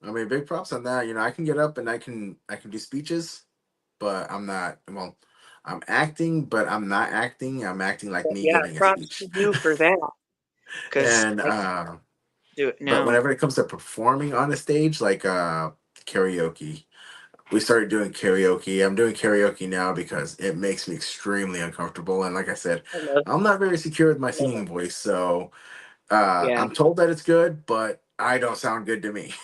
I mean, big props on that. You know, I can get up and I can do speeches, but I'm not. Well, I'm acting, but I'm not acting. I'm acting like But me yeah, giving a props to speech. you for that, because And I can't do it but now. whenever it comes to performing on a stage, like karaoke, we started doing karaoke. I'm doing karaoke now because it makes me extremely uncomfortable. And like I said, I love, I'm not very secure with my love it. singing voice, so Yeah. I'm told that it's good, but I don't sound good to me.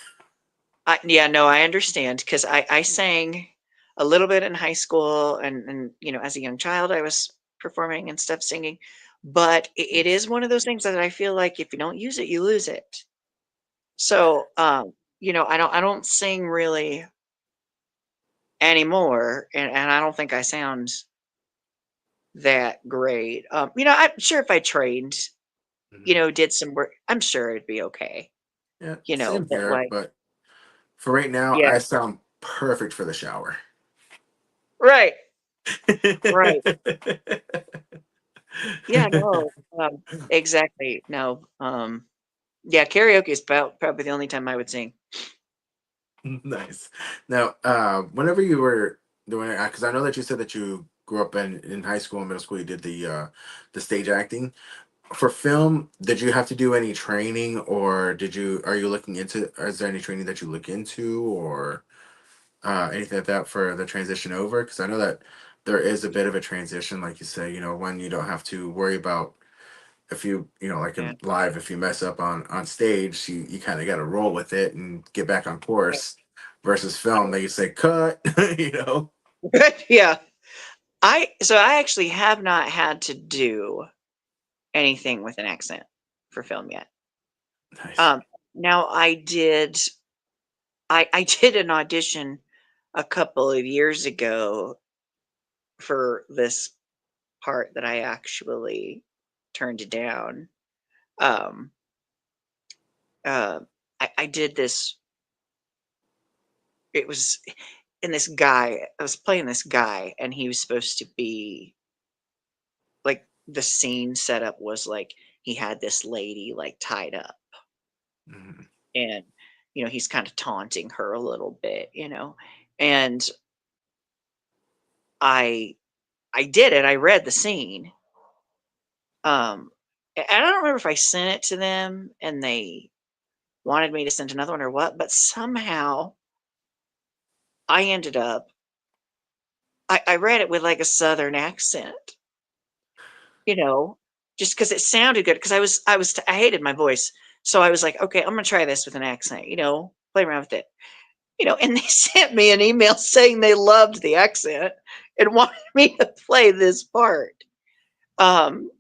Yeah, no, I understand because I sang a little bit in high school and as a young child I was performing and stuff singing, but it is one of those things that I feel like if you don't use it, you lose it. So, I don't sing really anymore, and I don't think I sound that great. I'm sure if I trained, Mhm. did some work, I'm sure it'd be okay. Yeah, same But here. like, But for right now, yeah, I sound perfect for the shower. right, right. Yeah, no, exactly. No, yeah, karaoke is about probably the only time I would sing. Nice. Now, whenever you were doing it, because I know that you said that you grew up in high school and middle school, you did the stage acting. For film, did you have to do any training, or are you looking into? Is there any training that you look into, or anything like that for the transition over? Because I know that there is a bit of a transition, like you say, you know, when you don't have to worry about if like Yeah, in live, if you mess up on stage, you kind of got to roll with it and get back on yeah. course. Versus film, they say cut, you know. Yeah. I actually have not had to do anything with an accent for film yet. Nice. Um, Now I did an audition a couple of years ago for this part that I actually turned down. Um, I did this. It was in this guy. I was playing this guy, and he was supposed to be like the scene setup was like he had this lady like tied up, Mhm. and he's kind of taunting her a little bit, and I I did it. I read the scene. Um, and I don't remember if I sent it to them and they wanted me to send another one or what, but somehow I ended up I read it with like a southern accent, you know, just because it sounded good. Because I hated my voice, so I was like, okay, I'm gonna try this with an accent, play around with it. And they sent me an email saying they loved the accent and wanted me to play this part. Um,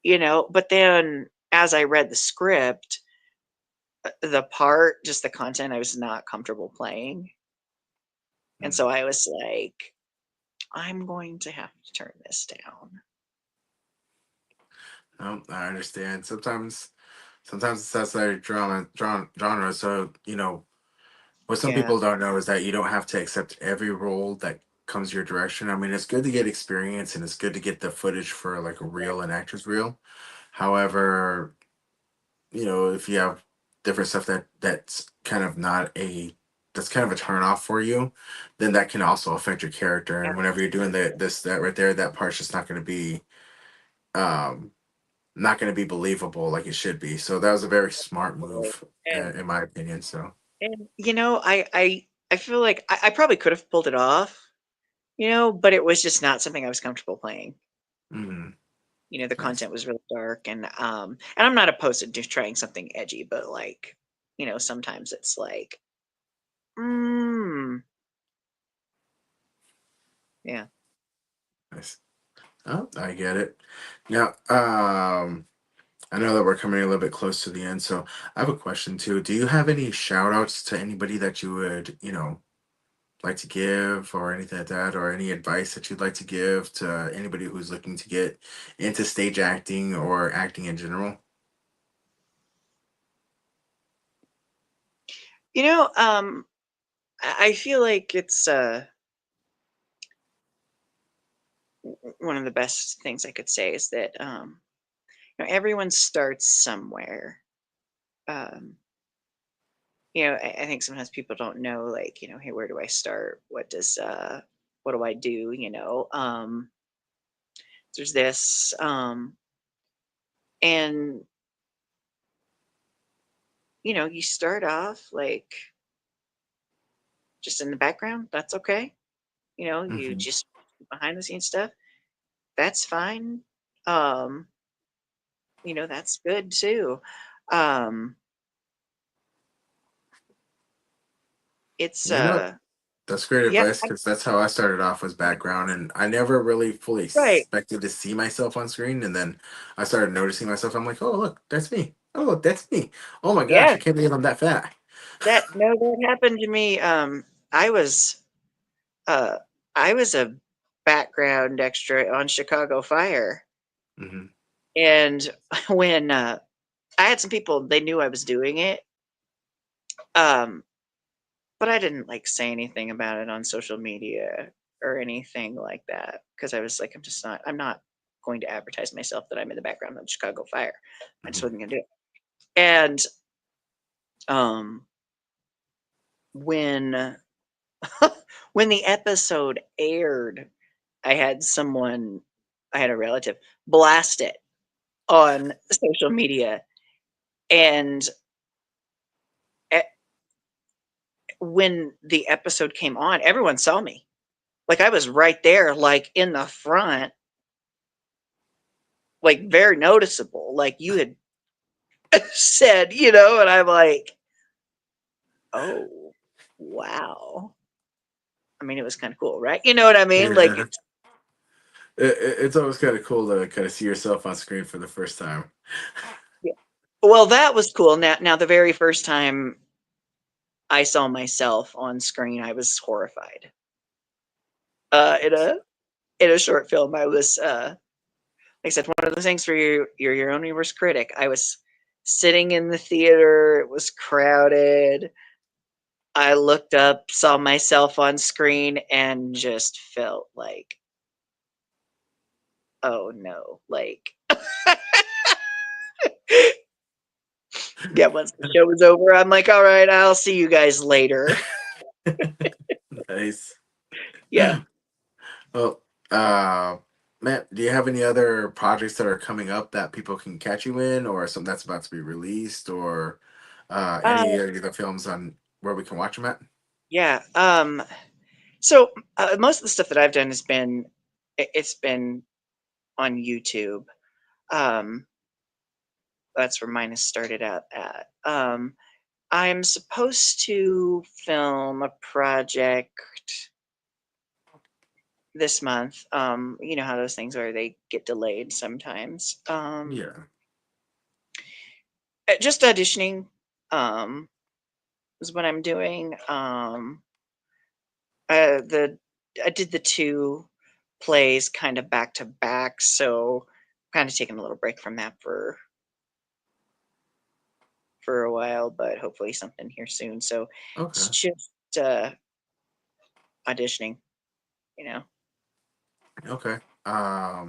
but then as I read the script, the part, just the content, I was not comfortable playing. And Mhm. so I was like, I'm going to have to turn this down. No, I understand. Sometimes it's outside genre. So what some Yeah. people don't know is that you don't have to accept every role that comes your direction. I mean, it's good to get experience and it's good to get the footage for like a reel and actor's reel. However, if you have different stuff that's kind of not a that's kind of a turn off for you, then that can also affect your character. And whenever you're doing that right there, that part's just um not going to be believable like it should be. So that was a very smart move, in my opinion. So And I feel like I probably could have pulled it off, but it was just not something I was comfortable playing. mhm, The nice. content was really dark, and I'm not opposed to just trying something edgy, but like, sometimes it's like, yeah. Nice. Oh, I get it. Now, I know that we're coming a little bit close to the end, so I have a question too. Do you have any shout outs to anybody that you would, like to give or anything like that, or any advice that you'd like to give to anybody who's looking to get into stage acting or acting in general? I feel like it's one of the best things I could say is that everyone starts somewhere. I think sometimes people don't know, like, hey, where do I start? What do I do? There's this, and you start off like just in the background. That's okay. You Hmm. just behind the scenes stuff. That's fine. Um, that's good too. Um, it's You know, that's great yeah, advice because that's how I started off was background, and I never really fully right. expected to see myself on screen, and then I started noticing myself. I'm like, oh look, that's me. Oh look, that's me. Oh my gosh, Yeah, I can't believe I'm that fat. that happened to me. I was uh I was a background extra on Chicago Fire. Hmm. And when I had some people, they knew I was doing it, um, but I didn't like say anything about it on social media or anything like that because I was like, I'm not going to advertise myself that I'm in the background of Chicago Fire. I just Hmm. wasn't gonna do it. And um, when when the episode aired, I had someone, I had a relative blast it on social media, and e- when the episode came on, everyone saw me. Like I was right there, like in the front, like very noticeable, like you had said, and I'm like, oh, wow. I mean, it was kind of cool, right? You know what I mean? Like, Yeah, it's always kind of cool to kind of see yourself on screen for the first time. yeah. Well, that was cool. Now, the very first time I saw myself on screen, I was horrified. In a short film, I was like I said, one of those things where you're your own worst critic. I was sitting in the theater, it was crowded. I looked up, saw myself on screen, and just felt like, oh no. Like, yeah, once the show was over, I'm like, all right, I'll see you guys later. Nice. Yeah. Well, Matt, do you have any other projects that are coming up that people can catch you in, or something that's about to be released, or Uh, any of the films on where we can watch them at? yeah. So most of the stuff that I've done it's been on YouTube. Um, that's where mine has started out at. I'm supposed to film a project this month. You know how those things are, they get delayed sometimes. Yeah. Just auditioning is what I'm doing. The I did the two plays kind of back to back, so kind of taking a little break from that for a while, but hopefully something here soon. So it's Okay. just auditioning. you know. Okay. I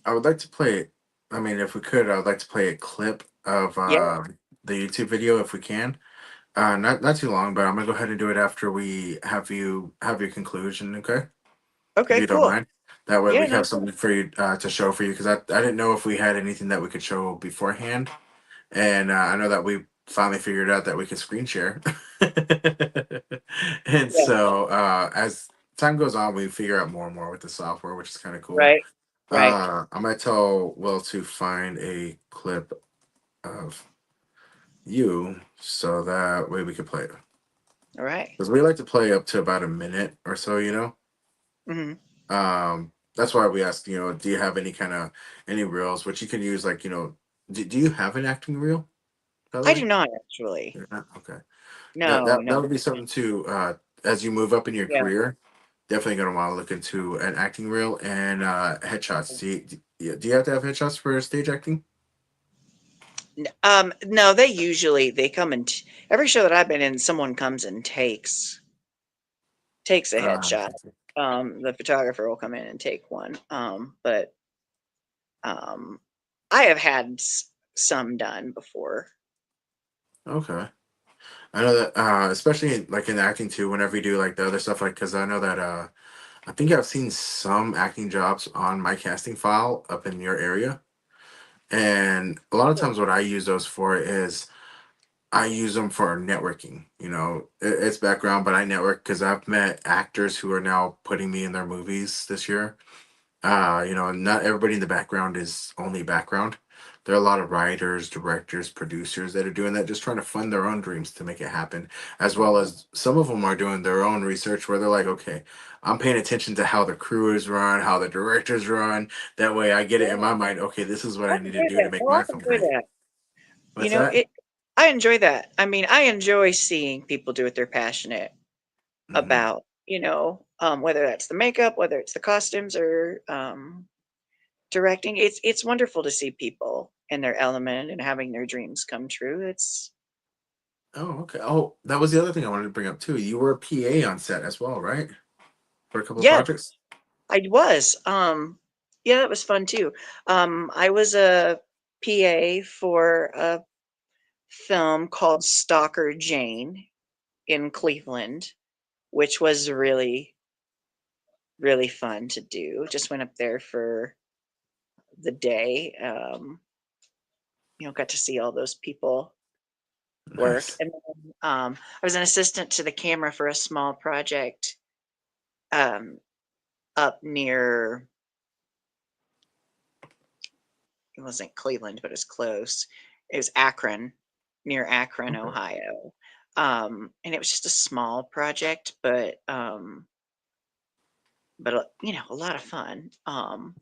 would like to play. I mean, if we could, I would like to play a clip of Yeah. the YouTube video if we can. Not too long, but I'm gonna go ahead and do it after we have your conclusion. Okay, if Okay, you don't cool. mind. That way Yeah, we no. have something for you to show for you because I didn't know if we had anything that we could show beforehand, and I know that we finally figured out that we could screen share. And Yeah. so as time goes on, we figure out more and more with the software, which is kind of cool. Right. Right. I'm gonna tell Will to find a clip of you so that way we can play it. All right. Because we like to play up to about a minute or so, you know. That's why we asked, you know, do you have any kind of any reels which you can use, like, you know, do you have an acting reel? By the I way? do not actually. You're not? Okay. No, That no. would be something to as you move up in your Yeah. career, definitely gonna want to look into an acting reel and headshots. Do you have to have headshots for stage acting? No, they come and every show that I've been in, someone comes and takes a headshot. The photographer will come in and take one. But I have had some done before. Okay. I know that, especially like in acting too. Whenever you do like the other stuff, like because I know that I think I've seen some acting jobs on my casting file up in your area, and a lot of times what I use those for is I use them for networking. You know, it's background, but I network because I've met actors who are now putting me in their movies this year. You know, not everybody in the background is only background. There are a lot of writers, directors, producers that are doing that, just trying to fund their own dreams to make it happen. As well as some of them are doing their own research where they're like, okay, I'm paying attention to how the crew is run, how the directors run. That way I get it in my mind, okay, this is what I I need to enjoy do to that. make Oh, my I film enjoy great. that. You What's know, that? I enjoy that. I mean, I enjoy seeing people do what they're passionate about, you know, whether that's the makeup, whether it's the costumes or directing. It's wonderful to see people in their element and having their dreams come true. It's Oh, okay. Oh, that was the other thing I wanted to bring up too. You were a PA on set as well, right? For a couple of yeah, projects? I was. Yeah, that was fun too. I was a PA for a film called Stalker Jane in Cleveland, which was really, really fun to do. Just went up there for the day. You know, got to see all those people work. Nice. And then, I was an assistant to the camera for a small project um, up near, it wasn't Cleveland, but it's close. It was Akron, near Akron, Okay. Ohio. And it was just a small project, but you know, a lot of fun.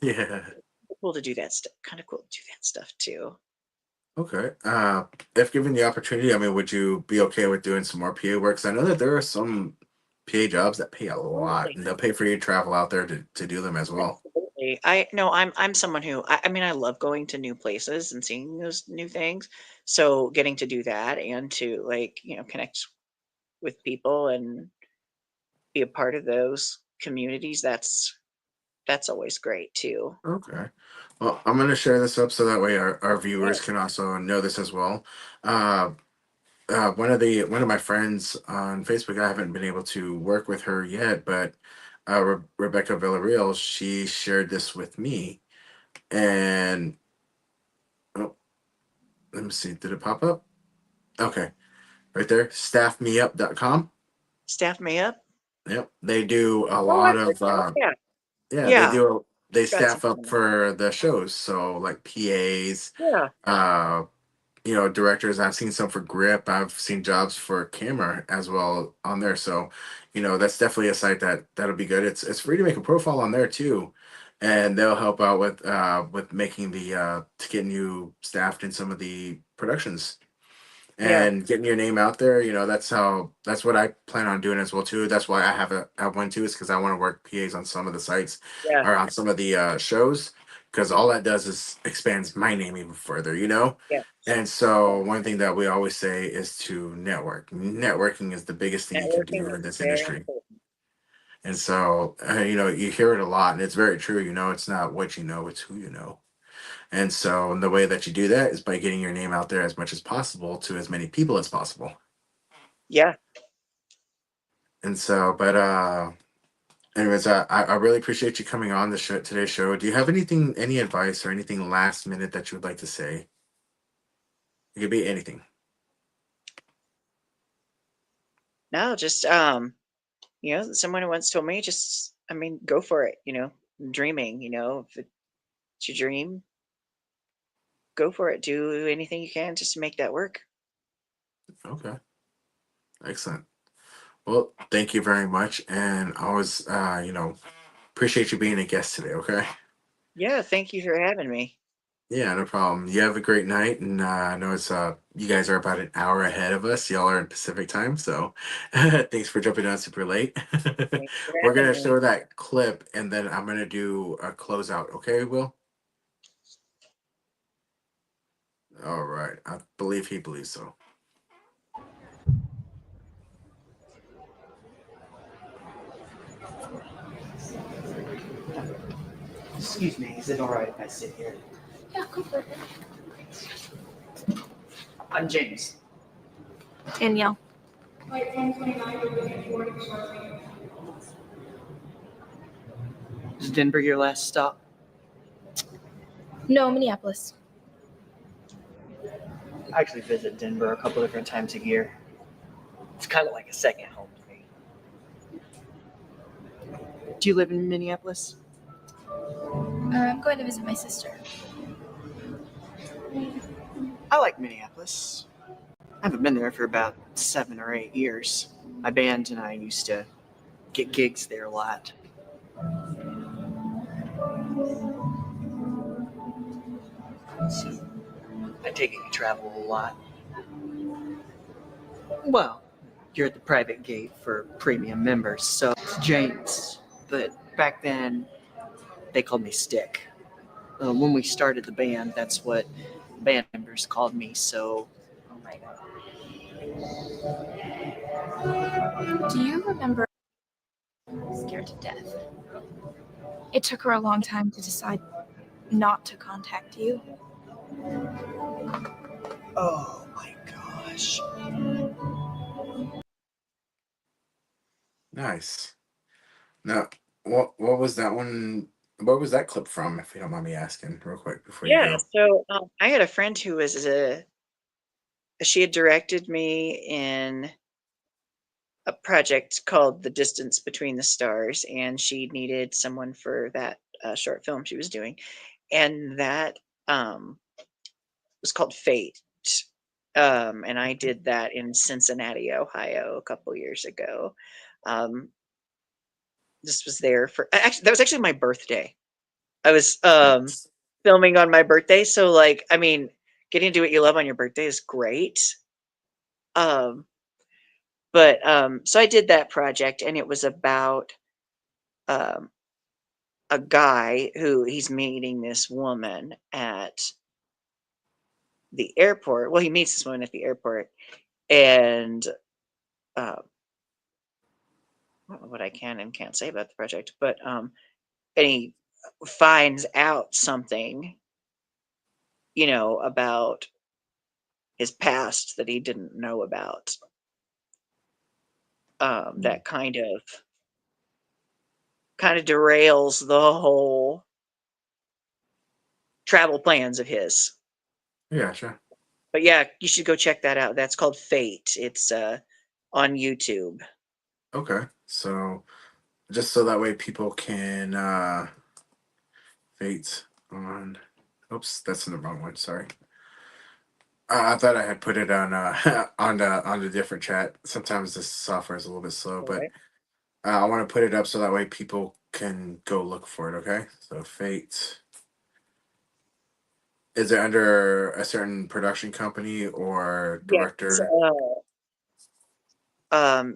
Yeah. Cool to do that stuff. Kind of cool to do that stuff too. Okay. If given the opportunity, I mean, would you be okay with doing some more PA work? 'Cause I know that there are some PA jobs that pay a lot, Absolutely. and they'll pay for you to travel out there to do them as well. Absolutely. I'm someone who I mean I love going to new places and seeing those new things. So getting to do that and to like, you know, connect with people and be a part of those communities, that's always great too. Okay. Well, I'm going to share this up so that way our Yeah. viewers can also know this as well. One of my friends on Facebook, I haven't been able to work with her yet, but Rebecca Villarreal, she shared this with me, and oh, let me see, did it pop up? Okay, right there, staffmeup.com. Staff me up. Yep, they do a Oh, I've lot heard of that. Yeah. yeah, Yeah. they Got some staff up for the shows, so like PAs, Yeah. uh you know, directors. I've seen some for grip. I've seen jobs for camera as well on there. So, you know, that's definitely a site that'll be good. It's free to make a profile on there too, and they'll help out with making the to getting you staffed in some of the productions Yeah. and getting your name out there. You know, that's what I plan on doing as well too. That's why I have one too, is because I want to work PAs on some of the sites Yeah. or on some of the shows, because all that does is expands my name even further, you know. Yes. And so one thing that we always say is to network. Networking is the biggest thing you can Networking do is in this very industry. important. And so, you hear it a lot, and it's very true. It's not what you know, it's who you know. And so, the way that you do that is by getting your name out there as much as possible to as many people as possible. Yeah. And so, but anyways, I really appreciate you coming on the show, today's show. Do you have any advice or anything last minute that you would like to say? It could be anything. No, just someone once told me, just go for it. Dreaming. If it's your dream, go for it. Do anything you can just to make that work. Okay, excellent. Well, thank you very much, and I always, appreciate you being a guest today. Okay. Yeah, thank you for having me. Yeah, no problem. You have a great night, and I know it's you guys are about an hour ahead of us. Y'all are in Pacific time, so thanks for jumping on super late. Thanks for We're having gonna me. show that clip, and then I'm gonna do a closeout. Okay, Will? All right. I believe he believes so. Excuse me, is it alright if I sit here? Yeah, go for it. I'm James. Danielle. Is Denver your last stop? No, Minneapolis. I actually visit Denver a couple different times a year. It's kind of like a second home to me. Do you live in Minneapolis? I'm going to visit my sister. I like Minneapolis. I haven't been there for about 7 or 8 years. My band and I used to get gigs there a lot. So, I take it you travel a lot. Well, you're at the private gate for premium members, so it's James. But back then, they called me Stick. When we started the band, that's what band members called me, so... Oh my God. Do you remember scared to death? It took her a long time to decide not to contact you. Oh my gosh. Nice. Now, what was that one? What was that clip from? If you don't mind me asking, real quick before you Yeah, go. so I had a friend who was she had directed me in a project called The Distance Between the Stars, and she needed someone for that short film she was doing, and that was called Fate. And I did that in Cincinnati, Ohio, a couple years ago. This was there for actually that was actually my birthday. I was filming on my birthday, so getting to do what you love on your birthday is great. But so I did that project, and it was about a guy who he's meeting this woman at the airport. Well, he meets this woman at the airport, and what I can and can't say about the project, but and he finds out something, about his past that he didn't know about. That kind of derails the whole travel plans of his. Yeah, sure. But yeah, you should go check that out. That's called Fate. It's on YouTube. Okay, so just so that way people can Fate on. Oops, that's in the wrong one. Sorry. I thought I had put it on on the different chat. Sometimes this software is a little bit slow, but I want to put it up so that way people can go look for it. Okay, so Fate. Is it under a certain production company or director?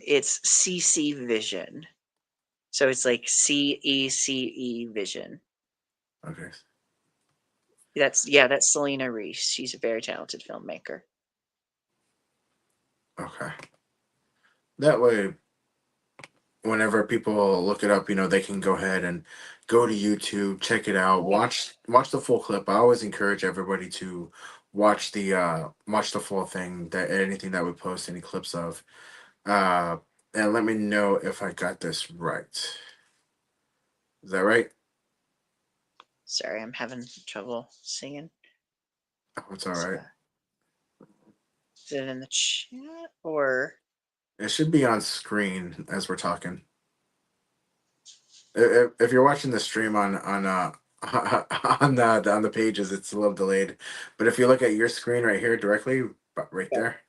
It's CC Vision. So it's like CECE Vision. Okay. That's Selena Reese. She's a very talented filmmaker. Okay. That way, whenever people look it up, they can go ahead and go to YouTube, check it out, watch the full clip. I always encourage everybody to watch the full thing, that anything that we post any clips of. And let me know if I got this right. Is that right? Sorry, I'm having trouble seeing. Oh, it's all right. Is it in the chat or? It should be on screen as we're talking. If you're watching the stream on on the pages, it's a little delayed. But if you look at your screen right here directly, right there,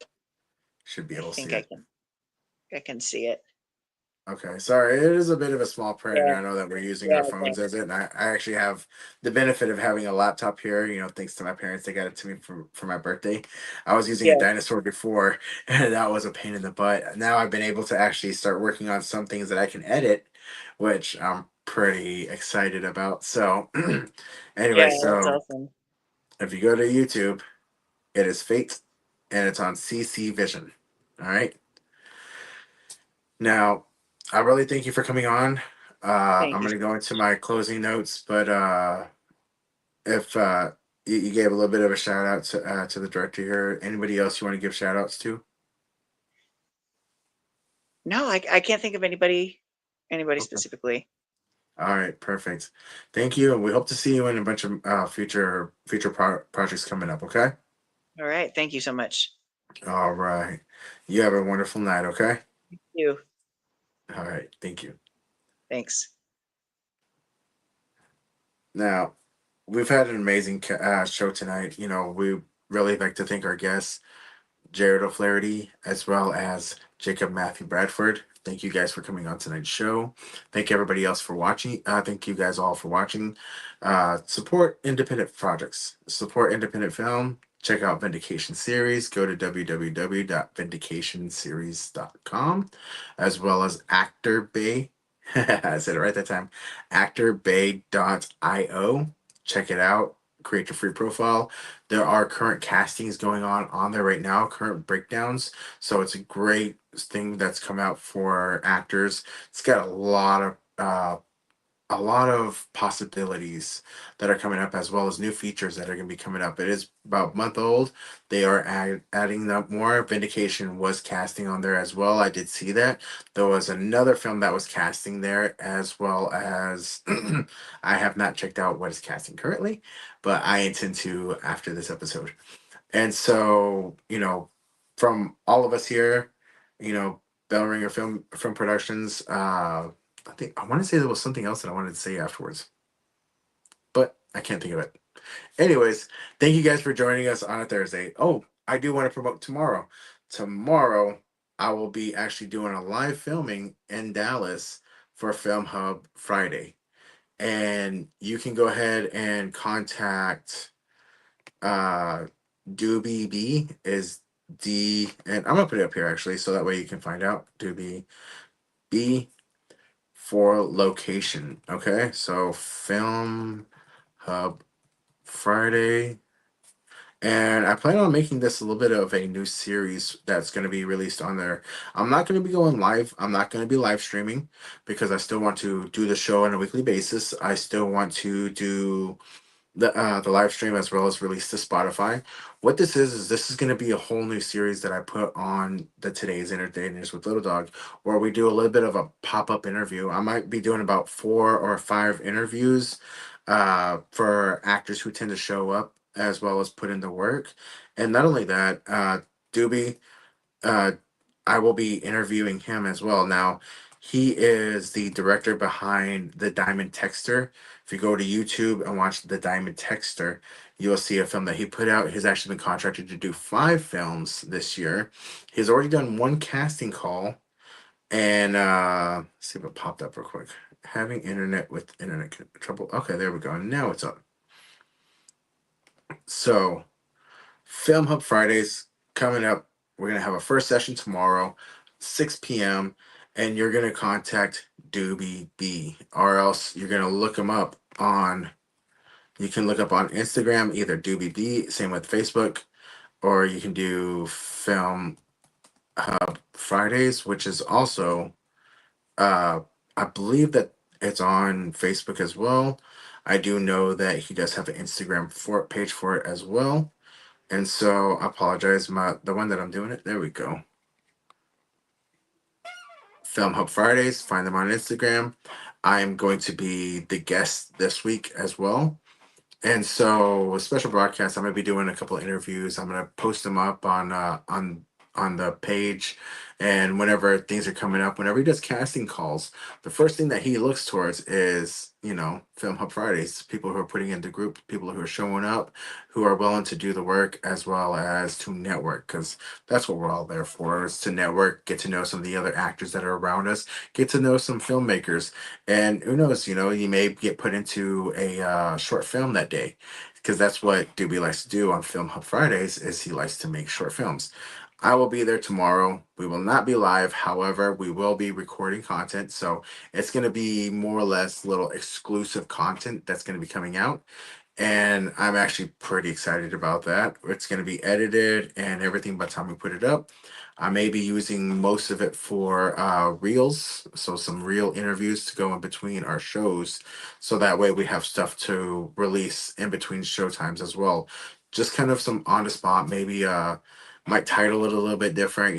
should be able to see it. I can see it. Okay, sorry, it is a bit of a small print, and Yeah. I know that we're using Yeah, our phones as it, and I actually have the benefit of having a laptop here, thanks to my parents. They got it to me for my birthday. I was using a Yeah. dinosaur before, and that was a pain in the butt. Now I've been able to actually start working on some things that I can edit, which I'm pretty excited about. So, anyway, Yeah, that's so awesome. if you go to YouTube, it is Fate, and it's on CC Vision. All right. Now, I really thank you for coming on. Thank I'm you. going to go into my closing notes, but if you gave a little bit of a shout out to the director here, anybody else you want to give shout outs to? No, I can't think of anybody specifically. All right, perfect. Thank you, and we hope to see you in a bunch of future projects coming up. Okay. All right. Thank you so much. All right. You have a wonderful night. Okay. Thank you. All right. Thank you. Thanks. Now, we've had an amazing show tonight. We really like to thank our guests, Jarod O'Flaherty, as well as Jacob Mathew Bradford. Thank you guys for coming on tonight's show. Thank everybody else for watching. Thank you guys all for watching. Support independent projects. Support independent film. Check out Vindication Series. Go to www.vindicationseries.com, as well as Actor Bay. I said it right that time. actorbay.io. Check it out. Create your free profile. There are current castings going on there right now, current breakdowns. So it's a great thing that's come out for actors. It's got a lot of possibilities that are coming up, as well as new features that are going to be coming up. It is about a month old. They are adding up more. Vindication was casting on there as well. I did see that. There was another film that was casting there, as well as I have not checked out what is casting currently, but I intend to after this episode. And so, from all of us here, Bell Ringer Film Productions, I want to say there was something else that I wanted to say afterwards, but I can't think of it. Anyways, thank you guys for joining us on a Thursday. Oh, I do want to promote tomorrow. Tomorrow, I will be actually doing a live filming in Dallas for Film Hub Friday. And you can go ahead and contact Doobie B is D, and I'm gonna put it up here actually, so that way you can find out. Doobie B for location. Okay, so Film Hub Friday. And I plan on making this a little bit of a new series that's going to be released on there. I'm not going to be going live. I'm not going to be live streaming because I still want to do the show on a weekly basis. I still want to do the live stream as well as release to Spotify. What this is this is going to be a whole new series that I put on the Today's Entertainers with Little Dog, where we do a little bit of a pop-up interview. I might be doing about 4 or 5 interviews for actors who tend to show up as well as put in the work. And not only that, Doobie, I will be interviewing him as well. Now, he is the director behind The Diamond Texter. If you go to YouTube and watch The Diamond Texter, you'll see a film that he put out. He's actually been contracted to do 5 films this year. He's already done 1 casting call. And let's see if it popped up real quick. Having internet with internet trouble. Okay, there we go. Now it's up. So, Film Hub Fridays coming up. We're going to have a first session tomorrow, 6 p.m., and you're going to contact Doobie B, or else you're going to look him up on, you can look up on Instagram, either Doobie B, same with Facebook, or you can do Film Hub Fridays, which is also I believe that it's on Facebook as well. I do know that he does have an Instagram page for it as well. And so I apologize. The one that I'm doing it, there we go. Film Hub Fridays. Find them on Instagram. I'm going to be the guest this week as well. And so a special broadcast, I'm gonna be doing a couple of interviews. I'm gonna post them up on the page, and whenever things are coming up, whenever he does casting calls, the first thing that he looks towards is, Film Hub Fridays, people who are putting in the group, people who are showing up, who are willing to do the work as well as to network, because that's what we're all there for, is to network, get to know some of the other actors that are around us, get to know some filmmakers, and who knows, you may get put into a short film that day, because that's what Doobie likes to do on Film Hub Fridays, is he likes to make short films. I will be there tomorrow. We will not be live. However, we will be recording content. So it's going to be more or less little exclusive content that's going to be coming out. And I'm actually pretty excited about that. It's going to be edited and everything by the time we put it up. I may be using most of it for reels, so some real interviews to go in between our shows, so that way we have stuff to release in between show times as well. Just kind of some on the spot, maybe might title it a little bit different,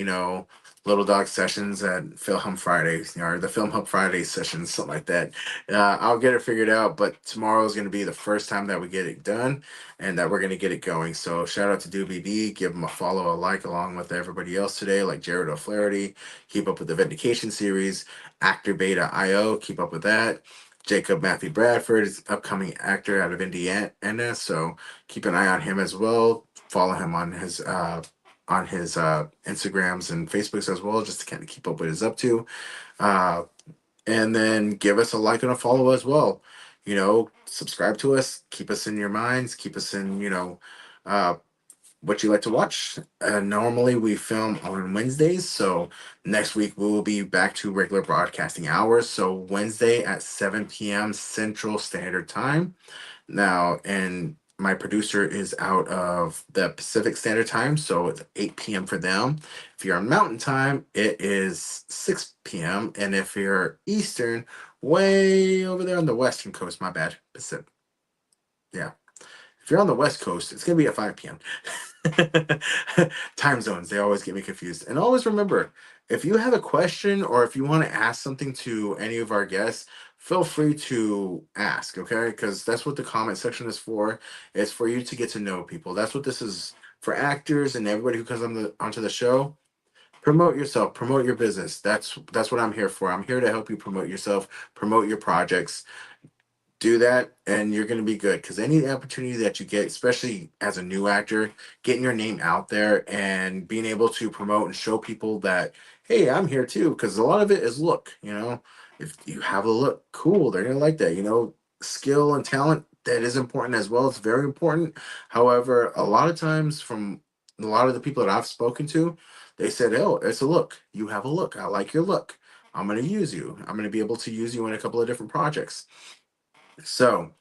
Little Dog Sessions at Film Hub Fridays, or the Film Hub Fridays sessions, something like that. I'll get it figured out, but tomorrow is going to be the first time that we get it done and that we're going to get it going. So shout out to Doobie B, give him a follow, a like, along with everybody else today, like Jarod O'Flaherty. Keep up with the Vindication series, Actor Beta IO, keep up with that. Jacob Mathew Bradford is an upcoming actor out of Indiana, so keep an eye on him as well. Follow him on his Instagrams and Facebooks as well, just to kind of keep up what he's up to. And then give us a like and a follow as well. Subscribe to us, keep us in your minds, keep us in, what you like to watch. Normally we film on Wednesdays, so next week we will be back to regular broadcasting hours. So Wednesday at 7 p.m. Central Standard Time. Now, and my producer is out of the Pacific Standard Time, so it's 8 p.m. for them. If you're on Mountain Time, it is 6 p.m. And if you're Eastern, way over there on the Western Coast, my bad, Pacific. Yeah. If you're on the West Coast, it's going to be at 5 p.m. Time zones, they always get me confused. And always remember, if you have a question or if you want to ask something to any of our guests, feel free to ask, okay? Because that's what the comment section is for. It's for you to get to know people. That's what this is for, actors and everybody who comes onto the show. Promote yourself, promote your business. That's what I'm here for. I'm here to help you promote yourself, promote your projects. Do that and you're going to be good, because any opportunity that you get, especially as a new actor, getting your name out there and being able to promote and show people that, hey, I'm here too, because a lot of it is look, if you have a look, cool, they're going to like that. Skill and talent, that is important as well. It's very important. However, a lot of times, from a lot of the people that I've spoken to, they said, oh, it's a look, you have a look, I like your look, I'm going to use you, I'm going to be able to use you in a couple of different projects. So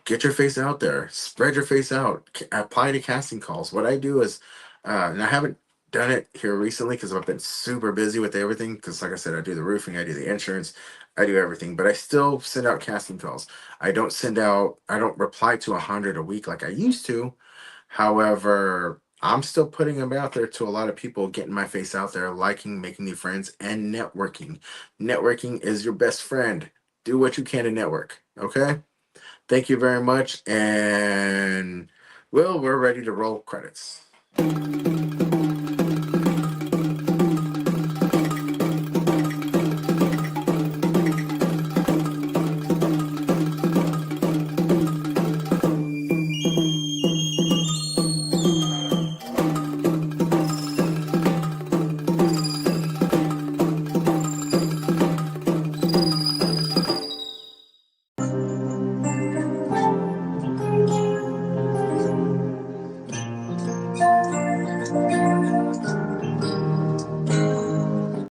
get your face out there, spread your face out, apply to casting calls. What I do is, and I haven't done it here recently because I've been super busy with everything. Because like I said, I do the roofing, I do the insurance, I do everything, but I still send out casting calls. I don't reply to 100 a week like I used to. However, I'm still putting them out there to a lot of people, getting my face out there, liking, making new friends, and networking. Networking is your best friend. Do what you can to network. Okay. Thank you very much. And we're ready to roll credits.